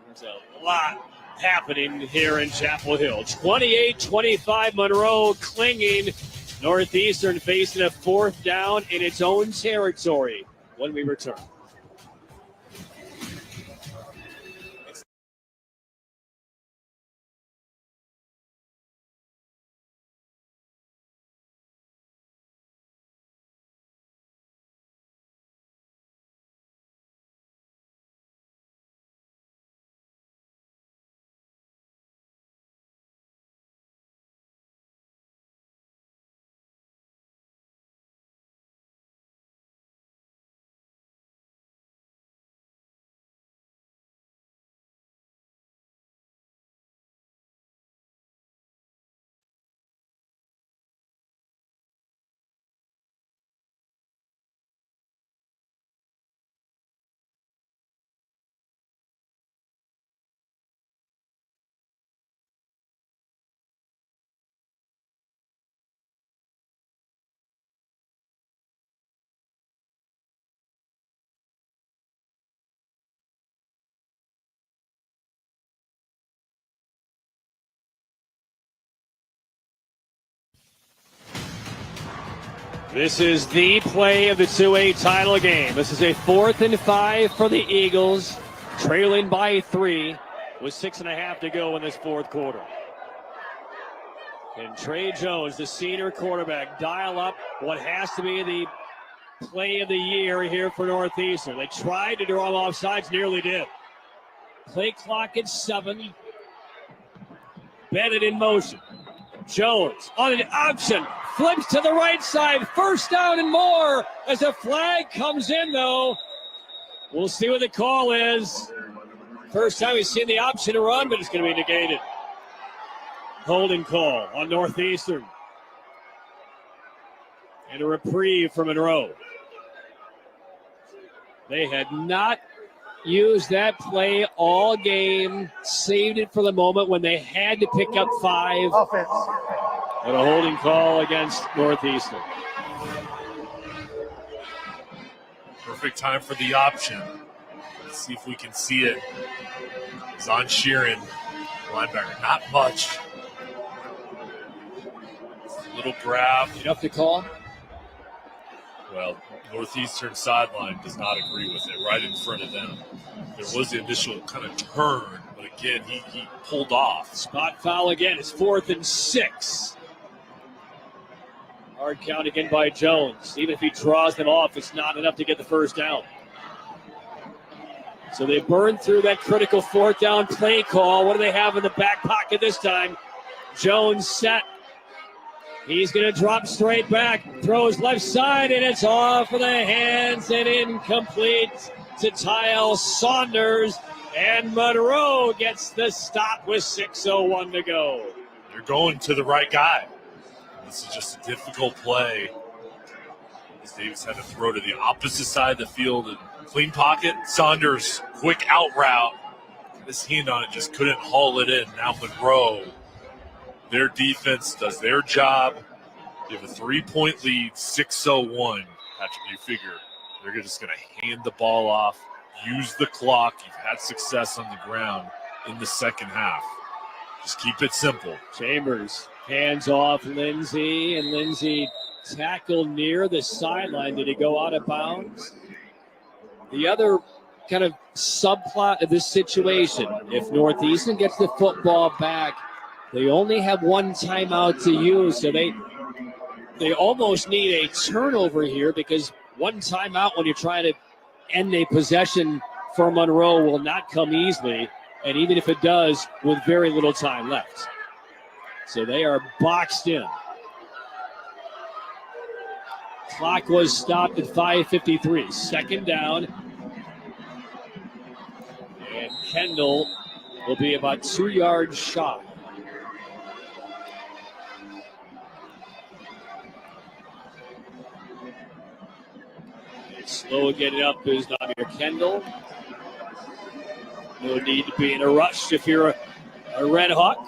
There's a lot happening here in Chapel Hill. 28-25, Monroe clinging. Northeastern facing a 4th down in its own territory when we return. This is the play of the 2A title game. This is a 4th and 5 for the Eagles, trailing by 3 with 6.5 to go in this 4th quarter. And Trey Jones, the senior quarterback, dial up what has to be the play of the year here for Northeastern. They tried to draw him off sides, nearly did. Play clock at 7. Bennett in motion. Jones on an option, flips to the right side, 1st down and more as a flag comes in, though. We'll see what the call is. First time we've seen the option to run, but it's going to be negated. Holding call on Northeastern. And a reprieve for Monroe. They had not used that play all game, saved it for the moment when they had to pick up 5. Offense. And a holding call against Northeastern. Perfect time for the option. Let's see if we can see it. Zon Sheeran, linebacker, not much. Little grab. Enough to call? Well, Northeastern sideline does not agree with it, right in front of them. There was the initial kind of turn, but again, he pulled off. Spot foul again. It's 4th and 6. Hard count again by Jones. Even if he draws them off, it's not enough to get the 1st down. So they burned through that critical 4th down play call. What do they have in the back pocket this time? Jones set. He's going to drop straight back, throws left side, and it's off of the hands and incomplete to Tyle Saunders. And Monroe gets the stop with 6:01 to go. They're going to the right guy. This is just a difficult play. As Davis had to throw to the opposite side of the field. And clean pocket. Saunders, quick out route. This hand on it just couldn't haul it in. Now Monroe. Their defense does their job. You have a 3-point lead, 6:01. Patrick, you figure they're just going to hand the ball off, use the clock. You've had success on the ground in the second half. Just keep it simple. Chambers hands off Lindsey, and Lindsey tackled near the sideline. Did he go out of bounds? the other kind of subplot of this situation, if Northeastern gets the football back, they only have one timeout to use, so they almost need a turnover here, because one timeout when you're trying to end a possession for Monroe will not come easily, and even if it does, with very little time left. So they are boxed in. Clock was stopped at 5:53. Second down. And Kendall will be about 2 yards shy. Slow getting up is Namir Kendall. No need to be in a rush if you're a Red Hawk.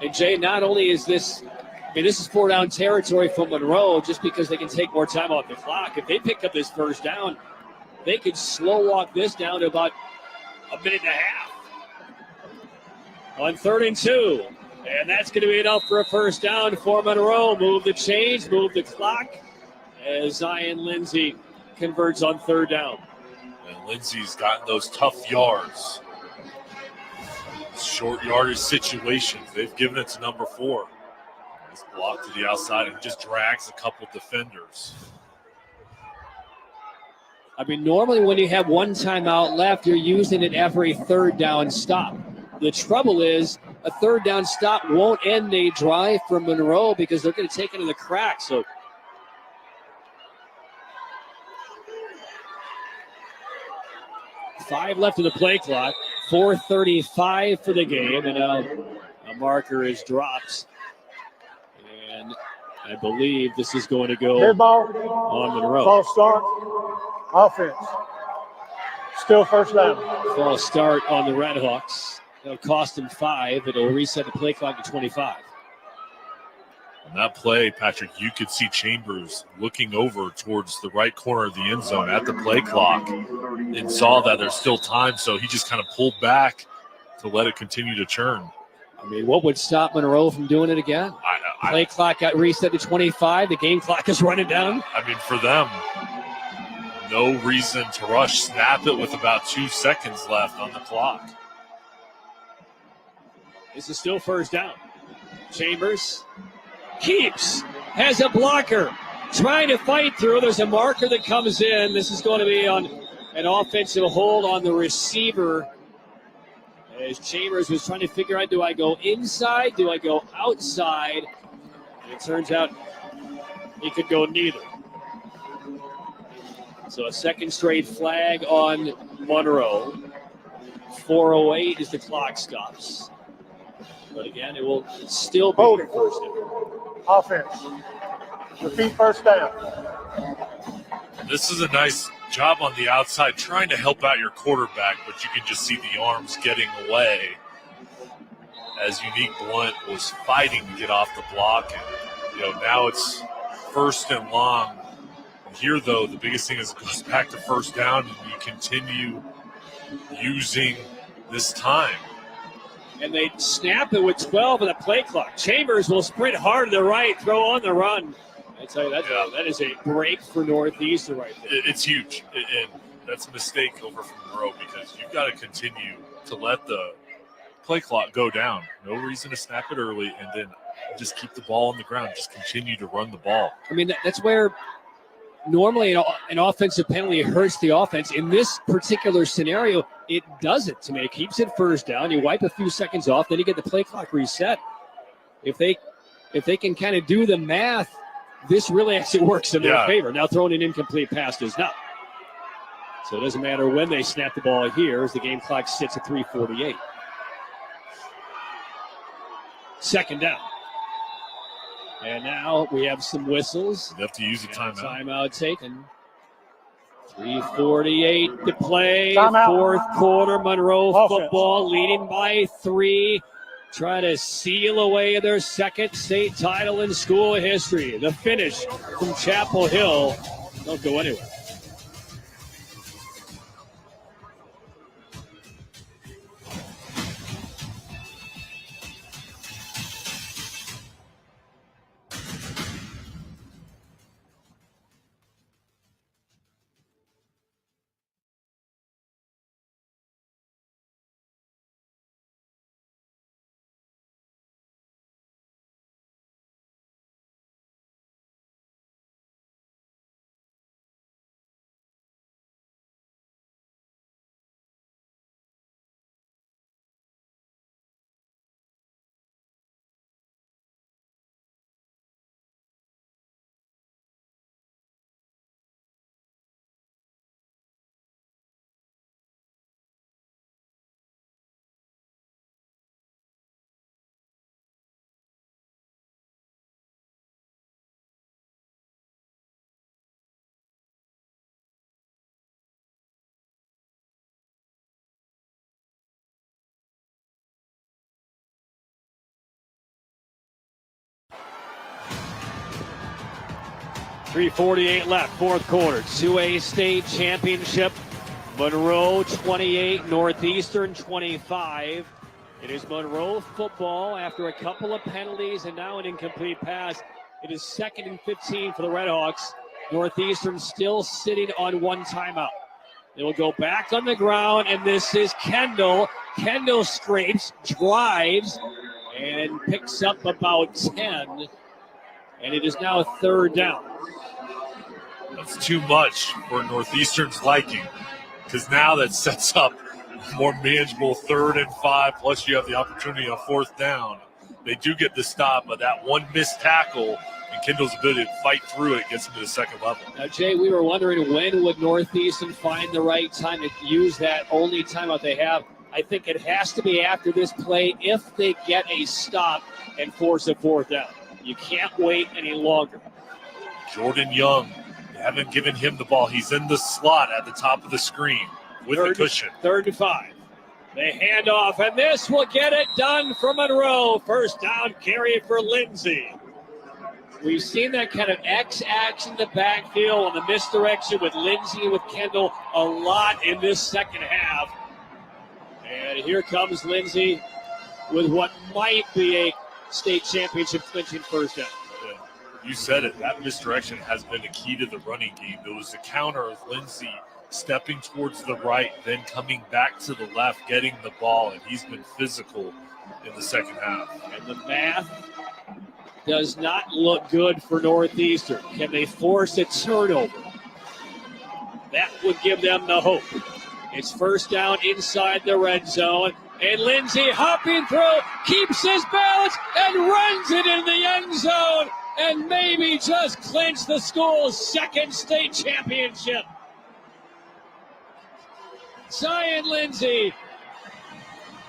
And Jay, not only is this, this is 4-down territory for Monroe just because they can take more time off the clock. If they pick up this first down, they could slow walk this down to about a minute and a half. On 3rd and 2. And that's going to be enough for a first down for Monroe. Move the chains, move the clock as Zion Lindsay converts on 3rd down. And Lindsay's gotten those tough yards. Short yardage situations. They've given it to number 4. He's blocked to the outside and just drags a couple defenders. Normally when you have one timeout left, you're using it every 3rd down stop. The trouble is a 3rd down stop won't end a drive for Monroe because they're going to take it in the crack. So five left in the play clock. 4:35 for the game, and a marker is dropped. And I believe this is going to go on Monroe. False start. Offense. Still first down. False start on the Red Hawks. It'll cost them 5. It'll reset the play clock to 25. On that play, Patrick, you could see Chambers looking over towards the right corner of the end zone at the play clock and saw that there's still time, so he just kind of pulled back to let it continue to churn. What would stop Monroe from doing it again? Play clock got reset to 25. The game clock is running down. For them, no reason to rush. Snap it with about 2 seconds left on the clock. This is still first down. Chambers keeps, has a blocker, trying to fight through. There's a marker that comes in. This is going to be on an offensive hold on the receiver. As Chambers was trying to figure out, do I go inside? Do I go outside? And it turns out he could go neither. So a second straight flag on Monroe. 4:08 as the clock stops. But again, it will still be the first down. Offense. Repeat first down. This is a nice job on the outside, trying to help out your quarterback, but you can just see the arms getting away as Unique Blunt was fighting to get off the block. And, now it's 1st and long. Here, though, the biggest thing is it goes back to first down, and you continue using this time. And they snap it with 12 in the play clock. Chambers will sprint hard to the right, throw on the run. I tell you, that is a break for Northeastern right there. It's huge, and that's a mistake over from Monroe because you've got to continue to let the play clock go down. No reason to snap it early, and then just keep the ball on the ground. Just continue to run the ball. That's where normally an offensive penalty hurts the offense. In this particular scenario, it doesn't. It keeps it first down. You wipe a few seconds off, then you get the play clock reset. If they can kind of do the math, this really actually works in their favor. Now throwing an incomplete pass does not. So it doesn't matter when they snap the ball here as the game clock sits at 3:48. Second down. And now we have some whistles. You have to use a timeout. Timeout taken. 3:48 to play. Timeout. Fourth quarter. Monroe Offense. football leading by 3. Trying to seal away their second state title in school history. The finish from Chapel Hill. Don't go anywhere. 3:48 left, fourth quarter. 2A state championship. Monroe 28, Northeastern 25. It is Monroe football after a couple of penalties and now an incomplete pass. It is 2nd and 15 for the Redhawks. Northeastern still sitting on one timeout. They will go back on the ground, and this is Kendall. Kendall scrapes, drives, and picks up about 10. And it is now 3rd down. That's too much for Northeastern's liking, because now that sets up a more manageable 3rd and 5, plus you have the opportunity on 4th down. They do get the stop, but that one missed tackle and Kendall's ability to fight through it gets them to the second level. Now, Jay, we were wondering when would Northeastern find the right time to use that only timeout they have. I think it has to be after this play if they get a stop and force a 4th down. You can't wait any longer. Jordan Young, they haven't given him the ball. He's in the slot at the top of the screen with the cushion. 3rd and 5. They hand off, and this will get it done for Monroe. First down carry for Lindsay. We've seen that kind of X action in the backfield and the misdirection with Lindsay and with Kendall a lot in this second half. And here comes Lindsay with what might be a state championship clinching first down. You said it. That misdirection has been a key to the running game. There was a counter of Lindsay stepping towards the right, then coming back to the left, getting the ball, and he's been physical in the second half. And the math does not look good for Northeastern. Can they force a turnover? That would give them the hope. It's first down inside the red zone. And Lindsay hopping through, keeps his balance, and runs it in the end zone. And maybe just clinch the school's 2nd state championship. Zion Lindsay,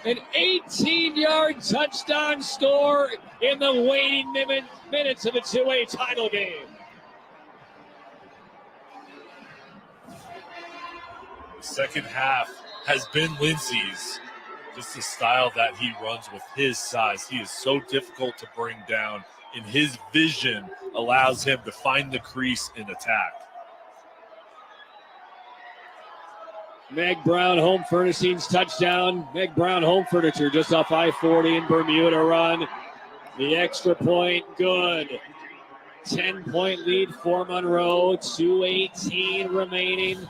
an 18-yard touchdown score in the waning minutes of a 2A title game. The second half has been Lindsay's. Just the style that he runs with his size. He is so difficult to bring down, and his vision allows him to find the crease and attack. Meg Brown Home Furnishings touchdown. Meg Brown Home Furniture just off I-40 in Bermuda run. The extra point, good. 10-point lead for Monroe. 2:18 remaining.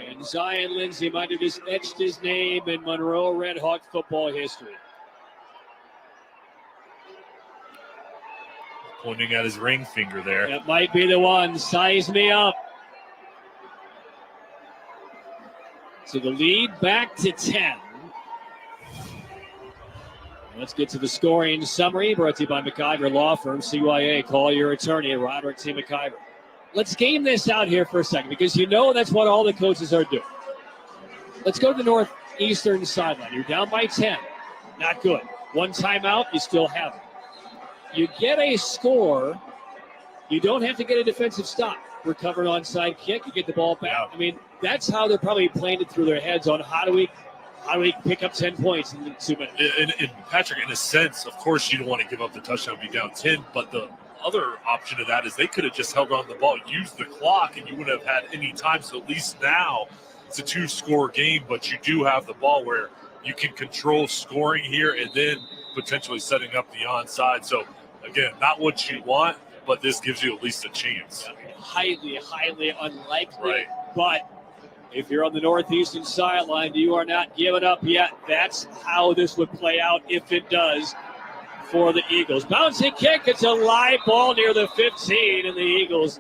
And Zion Lindsay might have just etched his name in Monroe Red Hawk football history. Pointing at his ring finger there. That might be the one. Size me up. So the lead back to 10. Let's get to the scoring summary brought to you by McIver Law Firm, CYA. Call your attorney, Roderick T. McIver. Let's game this out here for a second because you know that's what all the coaches are doing. Let's go to the Northeastern sideline. You're down by 10. Not good. One timeout, you still have it. You get a score. You don't have to get a defensive stop. Recovered onside kick, you get the ball back. I mean, that's how they're probably playing it through their heads on how do we pick up 10 points in 2 minutes. And Patrick, in a sense, of course, you don't want to give up the touchdown and be down 10, but the other option of that is they could have just held on to the ball, used the clock, and you wouldn't have had any time. So at least now it's a 2-score game, but you do have the ball where you can control scoring here and then potentially setting up the onside. So, again, not what you want, but this gives you at least a chance. Highly, highly unlikely. Right. But if you're on the Northeastern sideline, you are not giving up yet. That's how this would play out if it does for the Eagles. Bouncing kick. It's a live ball near the 15, and the Eagles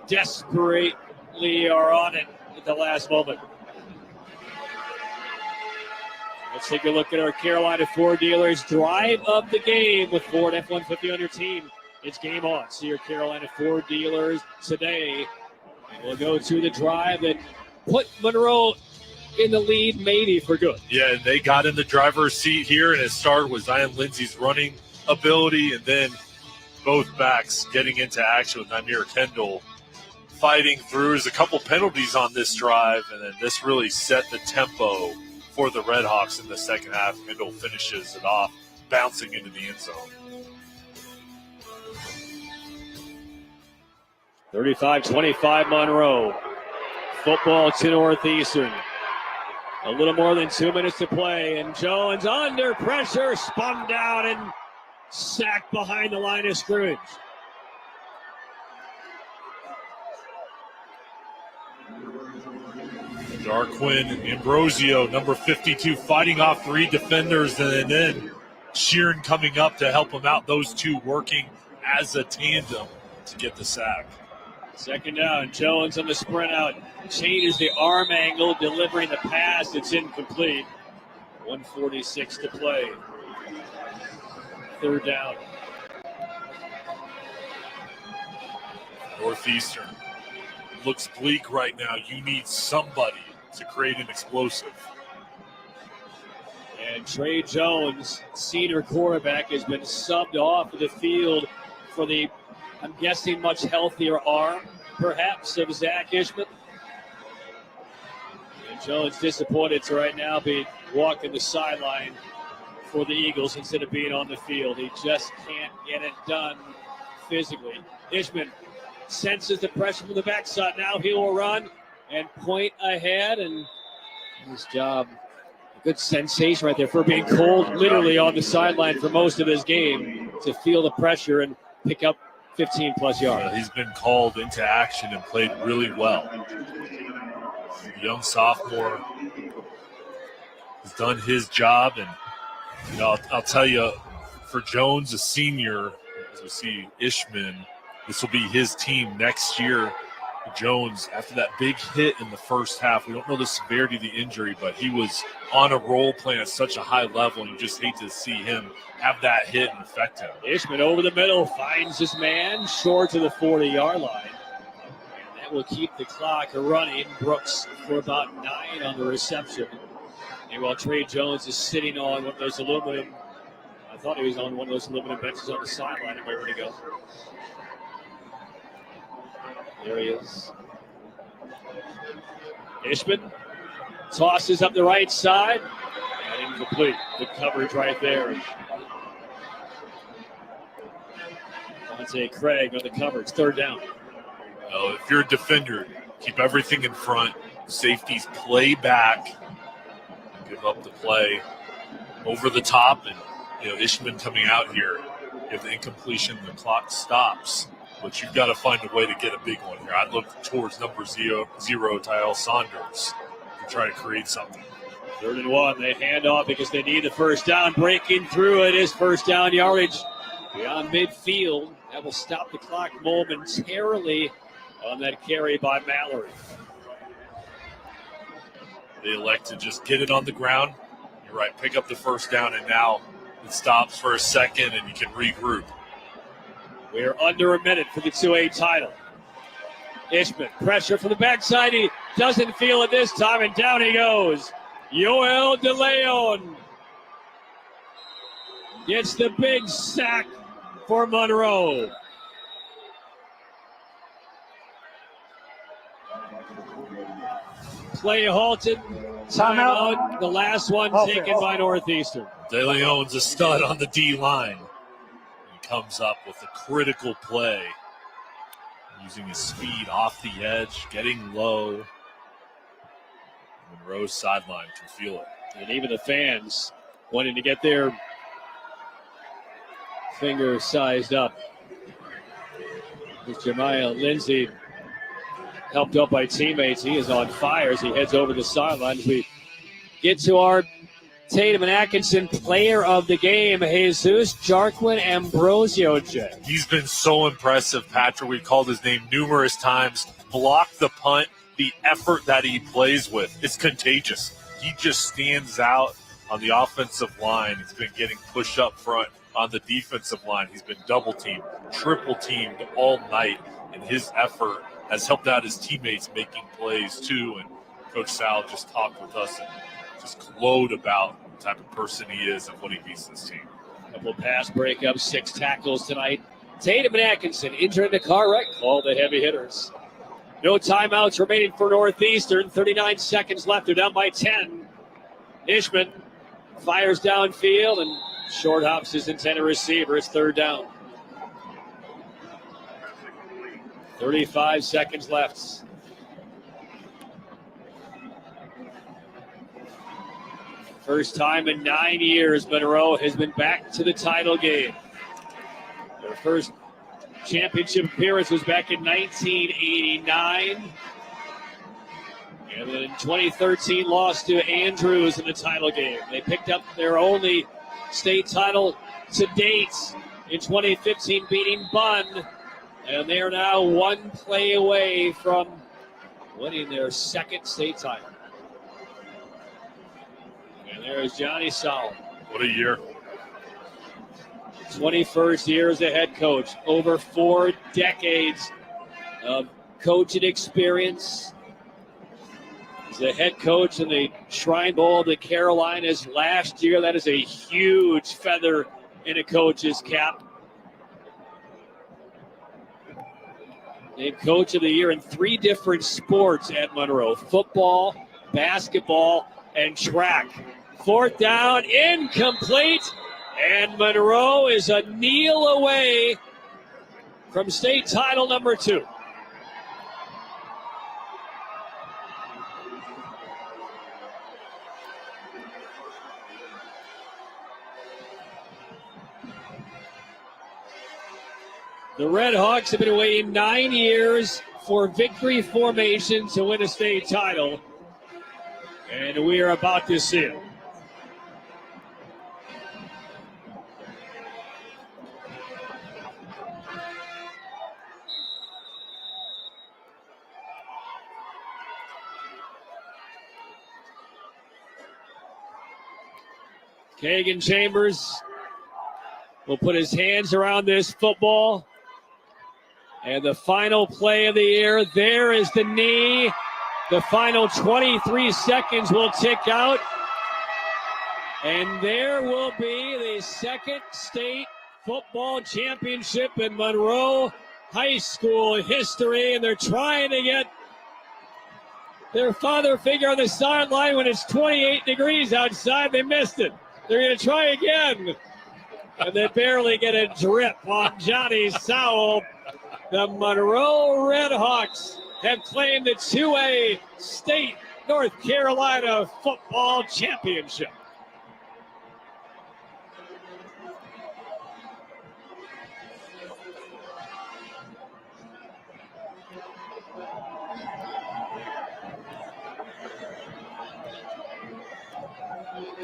desperately are on it at the last moment. Let's take a look at our Carolina Ford dealers drive of the game with Ford F-150 on your team. It's game on. See your Carolina Ford dealers today. We'll go to the drive that put Monroe in the lead maybe for good. Yeah, they got in the driver's seat here, and it started with Zion Lindsay's running ability, and then both backs getting into action with Nymeer Kendall fighting through. There's a couple penalties on this drive, and then this really set the tempo for the Redhawks in the second half. Kendall finishes it off, bouncing into the end zone. 35-25 Monroe. Football to Northeastern. A little more than 2 minutes to play, and Jones under pressure, spun down and sacked behind the line of scrimmage. Darquin Ambrosio, number 52, fighting off 3 defenders, and then Sheeran coming up to help him out. Those two working as a tandem to get the sack. Second down, Jones on the sprint out. Changes the arm angle, delivering the pass. It's incomplete. 1:46 to play. Third down. Northeastern looks bleak right now. You need somebody to create an explosive. And Trey Jones, senior quarterback, has been subbed off of the field for the, I'm guessing, much healthier arm, perhaps, of Zach Ishman. And Jones disappointed to right now be walking the sideline for the Eagles instead of being on the field. He just can't get it done physically. Ishman senses the pressure from the backside. Now he will run and point ahead, and his job. Good sensation right there for being cold literally on the sideline for most of his game to feel the pressure and pick up 15-plus yards. He's been called into action and played really well. The young sophomore has done his job, and I'll tell you, for Jones, a senior, as we see Ishman, this will be his team next year. Jones, after that big hit in the first half, we don't know the severity of the injury, but he was on a roll playing at such a high level, and you just hate to see him have that hit and affect him. Ishman over the middle, finds his man, short to the 40-yard line. And that will keep the clock running. Brooks for about 9 on the reception. And while Trey Jones is sitting on one of those aluminum, I thought he was on one of those aluminum benches on the sideline, and where to go. There he is. Ishman tosses up the right side. And incomplete. Good coverage right there. Dante Craig on the coverage. Third down. Well, if you're a defender, keep everything in front. Safeties play back. Give up the play over the top. And, Ishman coming out here. If the incompletion, the clock stops. But you've got to find a way to get a big one here. I'd look towards number 0, Tyel Saunders, to try to create something. 3rd and 1. They hand off because they need the first down. Breaking through it is first down yardage beyond midfield. That will stop the clock momentarily on that carry by Mallory. They elect to just get it on the ground. You're right, pick up the first down, and now it stops for a second, and you can regroup. We're under a minute for the 2A title. Ishman, pressure from the backside. He doesn't feel it this time, and down he goes. Yoel De Leon gets the big sack for Monroe. Play halted. Timeout. The last one taken by Northeastern. De Leon's a stud on the D-line. Comes up with a critical play, using his speed off the edge, getting low. Monroe's sideline can feel it. And even the fans wanting to get their finger sized up. With Jeremiah Lindsay, helped up by teammates. He is on fire as he heads over the sideline. As we get to our Tatum and Atkinson player of the game, Jesus Jarquin Ambrosio. He's been so impressive, Patrick. We've called his name numerous times. Block the punt, the effort that he plays with, it's contagious. He just stands out on the offensive line. He's been getting pushed up front on the defensive line. He's been double teamed, triple teamed all night, and his effort has helped out his teammates making plays too. And Coach Sal just talked with us and just glowed about the type of person he is and what he means to this team. A couple of pass breakups, 6 tackles tonight. Tatum and Atkinson injured in the car wreck, called the heavy hitters. No timeouts remaining for Northeastern. 39 seconds left. They're down by 10. Ishman fires downfield and short hops his intended receiver. It's third down. 35 seconds left. First time in 9 years, Monroe has been back to the title game. Their first championship appearance was back in 1989. And then in 2013, lost to Andrews in the title game. They picked up their only state title to date in 2015, beating Bunn. And they are now one play away from winning their second state title. And there is Johnny Sowell. What a year. 21st year as a head coach. Over 4 decades of coaching experience. As a head coach in the Shrine Bowl of the Carolinas last year. That is a huge feather in a coach's cap. Named Coach of the Year in 3 different sports at Monroe. Football, basketball, and track. 4th down, incomplete. And Monroe is a kneel away from state title number 2. The Red Hawks have been waiting 9 years for victory formation to win a state title. And we are about to see it. Kagan Chambers will put his hands around this football. And the final play of the year, there is the knee. The final 23 seconds will tick out. And there will be the second state football championship in Monroe High School history. And they're trying to get their father figure on the sideline when it's 28 degrees outside. They missed it. They're going to try again. And they barely get a drip on Johnny Sowell. The Monroe Red Hawks have claimed the 2A State North Carolina Football Championship.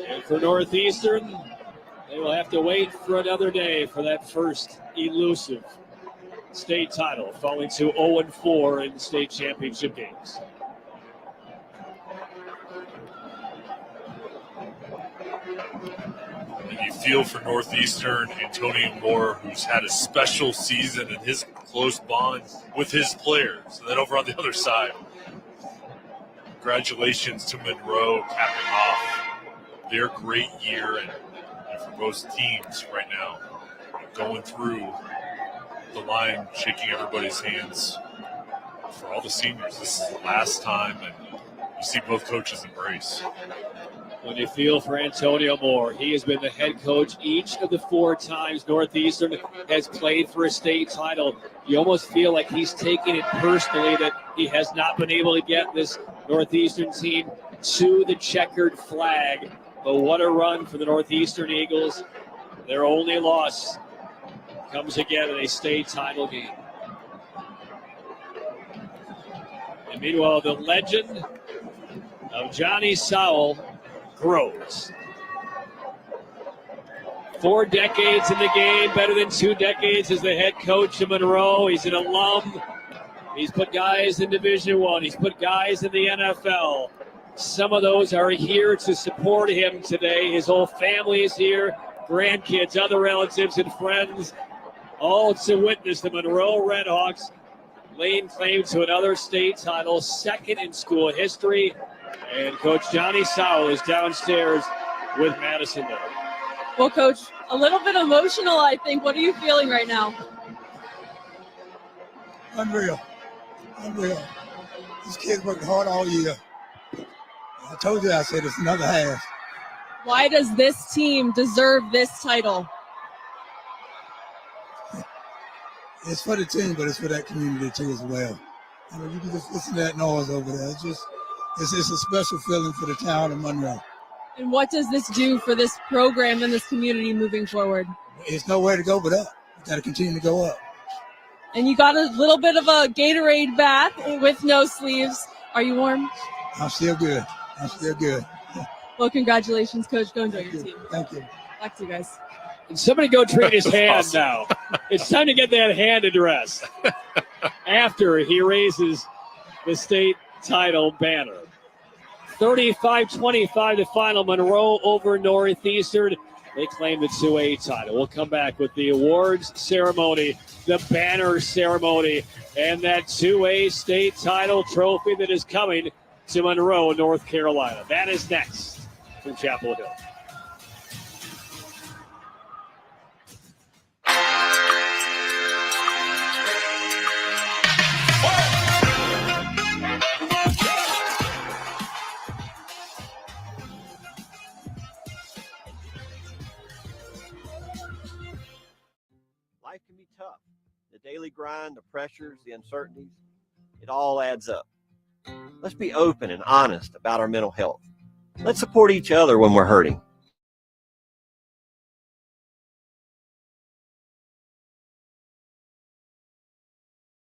And for Northeastern, they will have to wait for another day for that first elusive state title, falling to 0-4 in state championship games. And you feel for Northeastern, Antonio Moore, who's had a special season and his close bond with his players. And then over on the other side, congratulations to Monroe capping off their great year and for most teams right now, going through the line, shaking everybody's hands. For all the seniors, this is the last time, and you see both coaches embrace. When you feel for Antonio Moore, he has been the head coach each of the 4 times Northeastern has played for a state title. You almost feel like he's taking it personally that he has not been able to get this Northeastern team to the checkered flag. But what a run for the Northeastern Eagles. Their only loss comes again in a state title game. And meanwhile, the legend of Johnny Sowell grows. 4 decades in the game, better than 2 decades as the head coach of Monroe. He's an alum. He's put guys in Division I. He's put guys in the NFL. Some of those are here to support him today. His whole family is here, grandkids, other relatives and friends, all to witness the Monroe Red Hawks laying claim to another state title, second in school history. And Coach Johnny Sowell is downstairs with Madison Miller. Well, Coach, a little bit emotional, I think. What are you feeling right now? Unreal. These kids worked hard all year. I told you, I said it's another half. Why does this team deserve this title? It's for the team, but it's for that community too as well. I mean, you can just listen to that noise over there. It's a special feeling for the town of Monroe. And what does this do for this program and this community moving forward? It's nowhere to go but up. We got to continue to go up. And you got a little bit of a Gatorade bath with no sleeves. Are you warm? I'm still good. Well, congratulations, Coach. Go enjoy your team. Thank you. Back to you guys. And somebody go treat his hand awesome. now. It's time to get that hand addressed after he raises the state title banner. 35-25 the final. Monroe over Northeastern. They claim the 2A title. We'll come back with the awards ceremony, the banner ceremony, and that 2A state title trophy that is coming to Monroe, North Carolina. That is next from Chapel Hill. Life can be tough. The daily grind, the pressures, the uncertainties, it all adds up. Let's be open and honest about our mental health. Let's support each other when we're hurting.